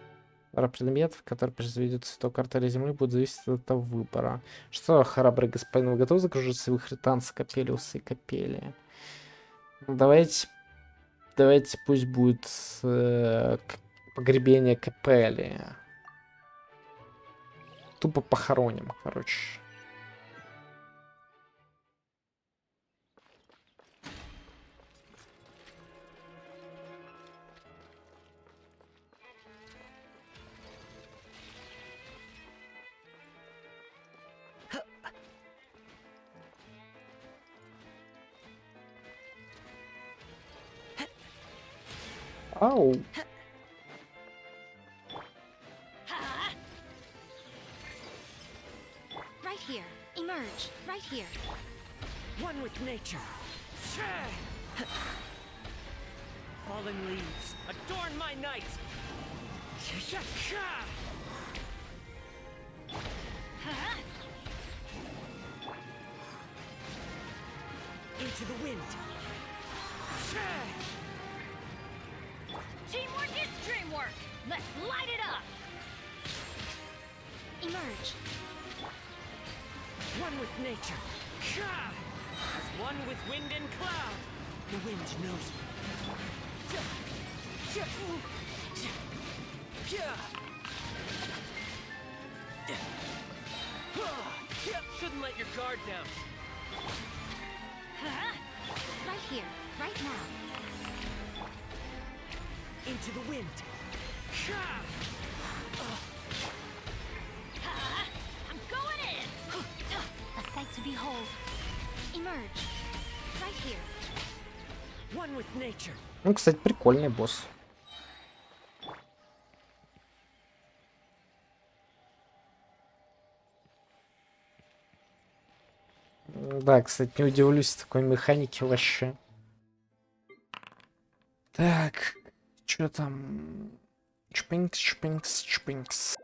Пара предметов, которые произведет цветок артели земли, будет зависеть от этого выбора. Что, храбрый господин, вы готовы закружиться в их танце Капелиуса и Капелия? Давайте пусть будет погребение Капелии. Тупо похороним, короче. Ау. Right here. Emerge. Right here. One with nature. Fallen leaves, adorn my night. Into the wind. Teamwork is dreamwork! Let's light it up! Emerge. One with nature. As one with wind and cloud. The wind knows me. Shouldn't let your guard down. Right here, right now. Into the wind. I'm going in! A sight to behold. Emerge. Right here. One with nature. Ну, кстати, прикольный босс. Да, кстати, не удивлюсь такой механики вообще. Так, что там? Чпинкс, чпинкс, чпинкс.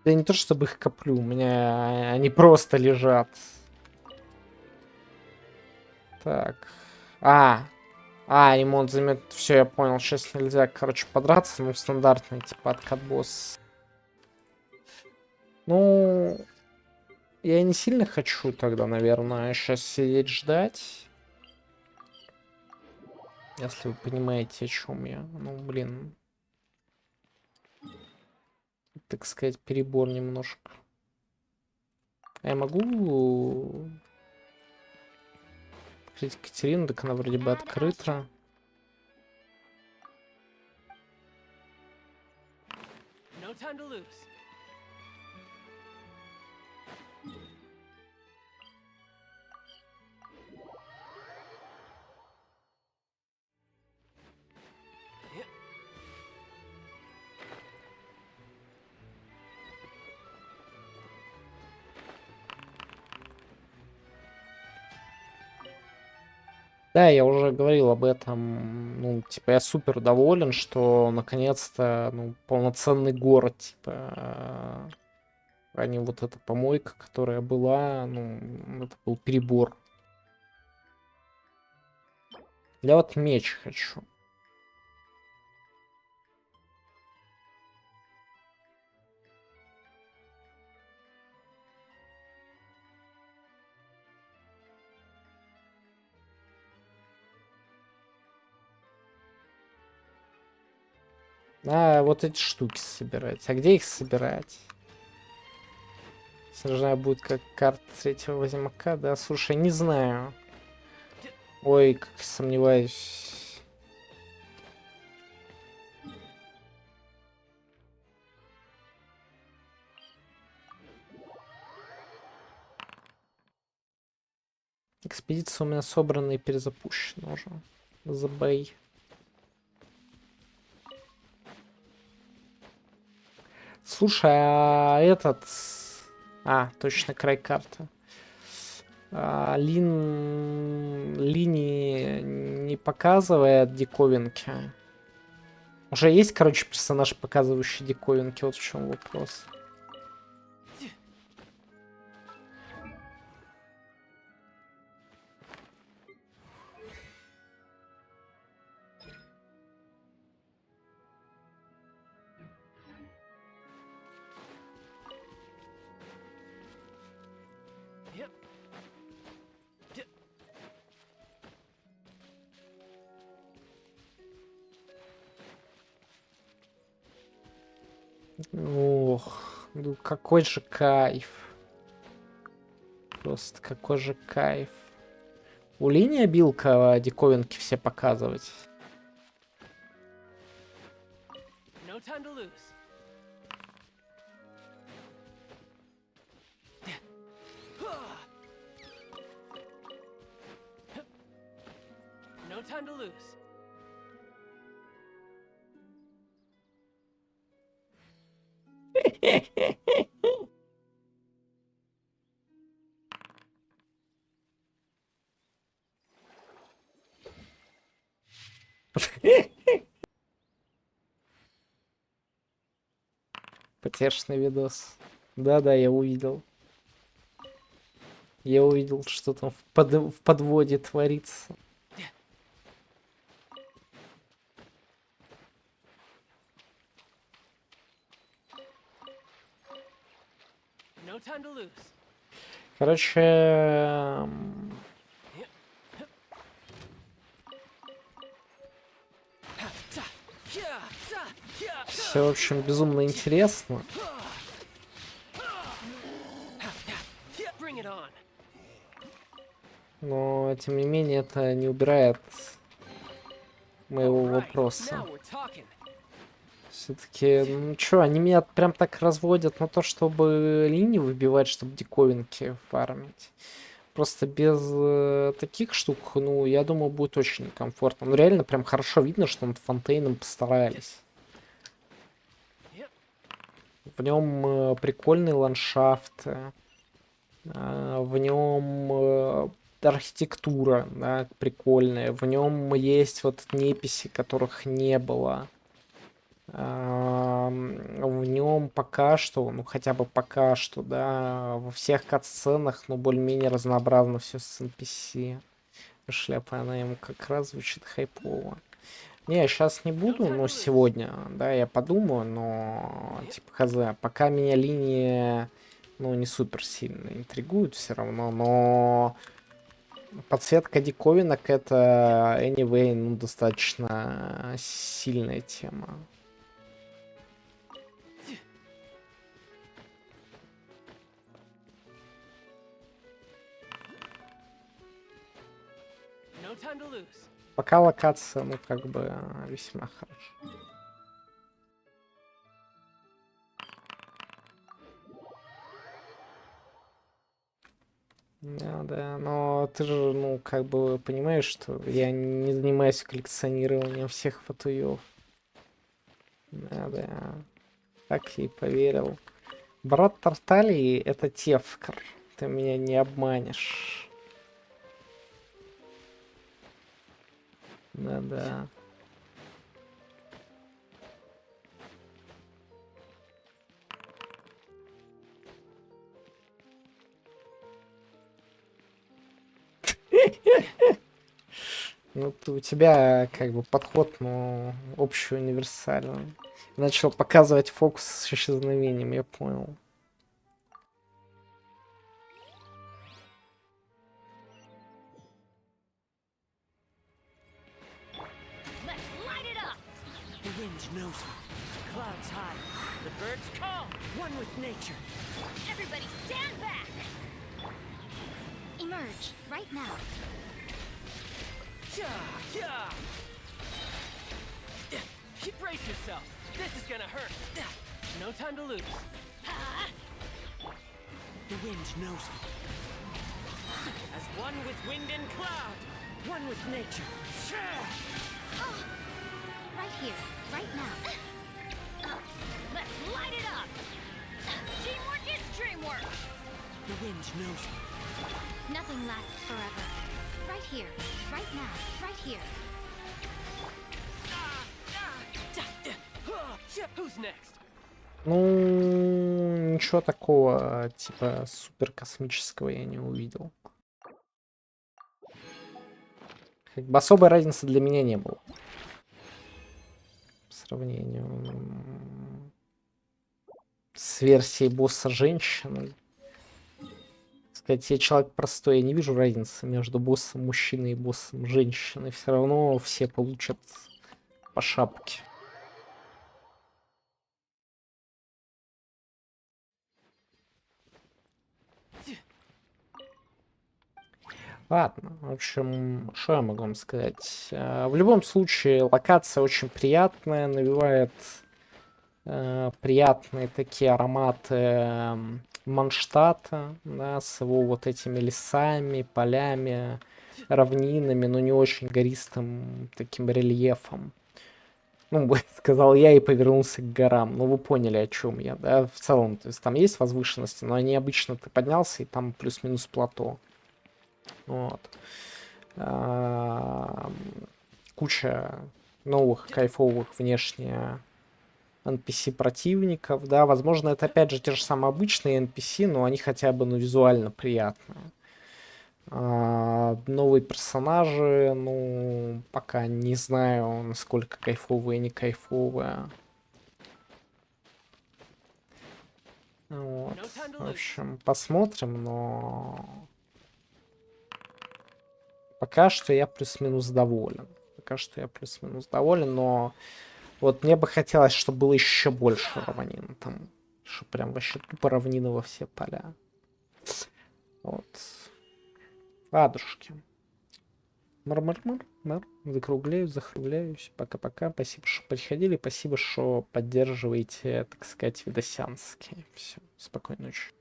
Я не то чтобы их коплю, у меня они просто лежат. Так. Ремонт займет. Все, я понял. Сейчас нельзя, короче, подраться. Ну, стандартный, типа, откат босс. Ну, я не сильно хочу тогда, наверное, сейчас сидеть ждать. Если вы понимаете, о чем я. Ну, блин. Так сказать, перебор немножко. Я могу открыть Катерину, так она вроде бы открыта. No time to lose. Да, я уже говорил об этом. Ну, типа, я супер доволен, что наконец-то, ну, полноценный город, типа, а не вот эта помойка, которая была, ну, это был перебор. Я вот меч хочу. Вот эти штуки собирать. А где их собирать? Сражена будет как карта третьего Ведьмака, да? Слушай, не знаю. Ой, как сомневаюсь. Экспедиция у меня собрана и перезапущена уже. Забей. Слушай, а этот... точно, край карты. Линии не показывает диковинки. Уже есть, короче, персонаж, показывающий диковинки. Вот в чем вопрос. Ох, ну какой же кайф. Просто какой же кайф. У Линии обилка диковинки все показывать. No time to lose. No time to lose. Потешный видос. Да-да, я увидел. Я увидел, что там в подводе творится. No time to lose. Короче, все, в общем, безумно интересно. Bring it on. Но, тем не менее, это не убирает моего Now вопроса. we're talking. Все-таки, ну чё, они меня прям так разводят на то, чтобы линии выбивать, чтобы диковинки фармить. Просто без таких штук, ну, я думаю, будет очень комфортно. Ну, реально, прям хорошо видно, что над Фонтейном постарались. В нем прикольный ландшафт, в нем архитектура, да, прикольная, в нем есть вот неписи, которых не было. В нем пока что, ну хотя бы пока что, да, во всех катсценах, ну более-менее разнообразно все с NPC. Шляпа, она ему как раз звучит хайпово. Не, сейчас не буду, но сегодня, да, я подумаю, но типа хз, пока меня линия, ну, не супер сильно интригует все равно, но подсветка диковинок это anyway, ну, достаточно сильная тема. No time to lose. Пока локация, ну, как бы, весьма хороша. Да, но ты же, ну, как бы понимаешь, что я не занимаюсь коллекционированием всех фотоев. Да, так и поверил. Брат Тарталии — это Тевкар. Ты меня не обманешь. Да. Ну, у тебя как бы подход, ну, общий, универсальный. Начал показывать фокус с исчезновением, я понял. Let's light it up! The wind knows me. Clouds high. The birds call. One with nature. Everybody stand back! Emerge, right now. Brace yourself. This is gonna hurt. No time to lose. The wind knows me. As one with wind and cloud. One with nature. Oh, right here, right now. Let's light it up! Teamwork is dreamwork! The wind knows me. Nothing lasts forever. Right here, right now, right here. Who's next? Ну, ничего такого, типа, супер космического я не увидел. Как бы особой разницы для меня не было. По сравнению с версией босса женщины. Сказать, я человек простой, я не вижу разницы между боссом мужчины и боссом женщины. Все равно все получат по шапке. Ладно, в общем, что я могу вам сказать? В любом случае, локация очень приятная, навевает приятные такие ароматы Манштата, да, с его вот этими лесами, полями, равнинами, но не очень гористым таким рельефом. Ну, сказал я и повернулся к горам. Ну, вы поняли, о чем я, да? В целом, то есть там есть возвышенности, но они обычно ты поднялся, и там плюс-минус плато. Вот. Куча новых кайфовых внешне NPC противников, да, возможно, это опять же те же самые обычные NPC, но они хотя бы, ну, визуально приятные. Новые персонажи, ну, пока не знаю, насколько кайфовые, не кайфовые. Вот. В общем, посмотрим, но пока что я плюс-минус доволен. Пока что я плюс-минус доволен, но вот мне бы хотелось, чтобы было еще больше равнин. Там, что прям вообще тупо равнины во все поля. Вот. Ладушки. Мар-мар-мар. Закругляюсь, захругляюсь. Пока-пока. Спасибо, что приходили. Спасибо, что поддерживаете, так сказать, видосянские. Все. Спокойной ночи.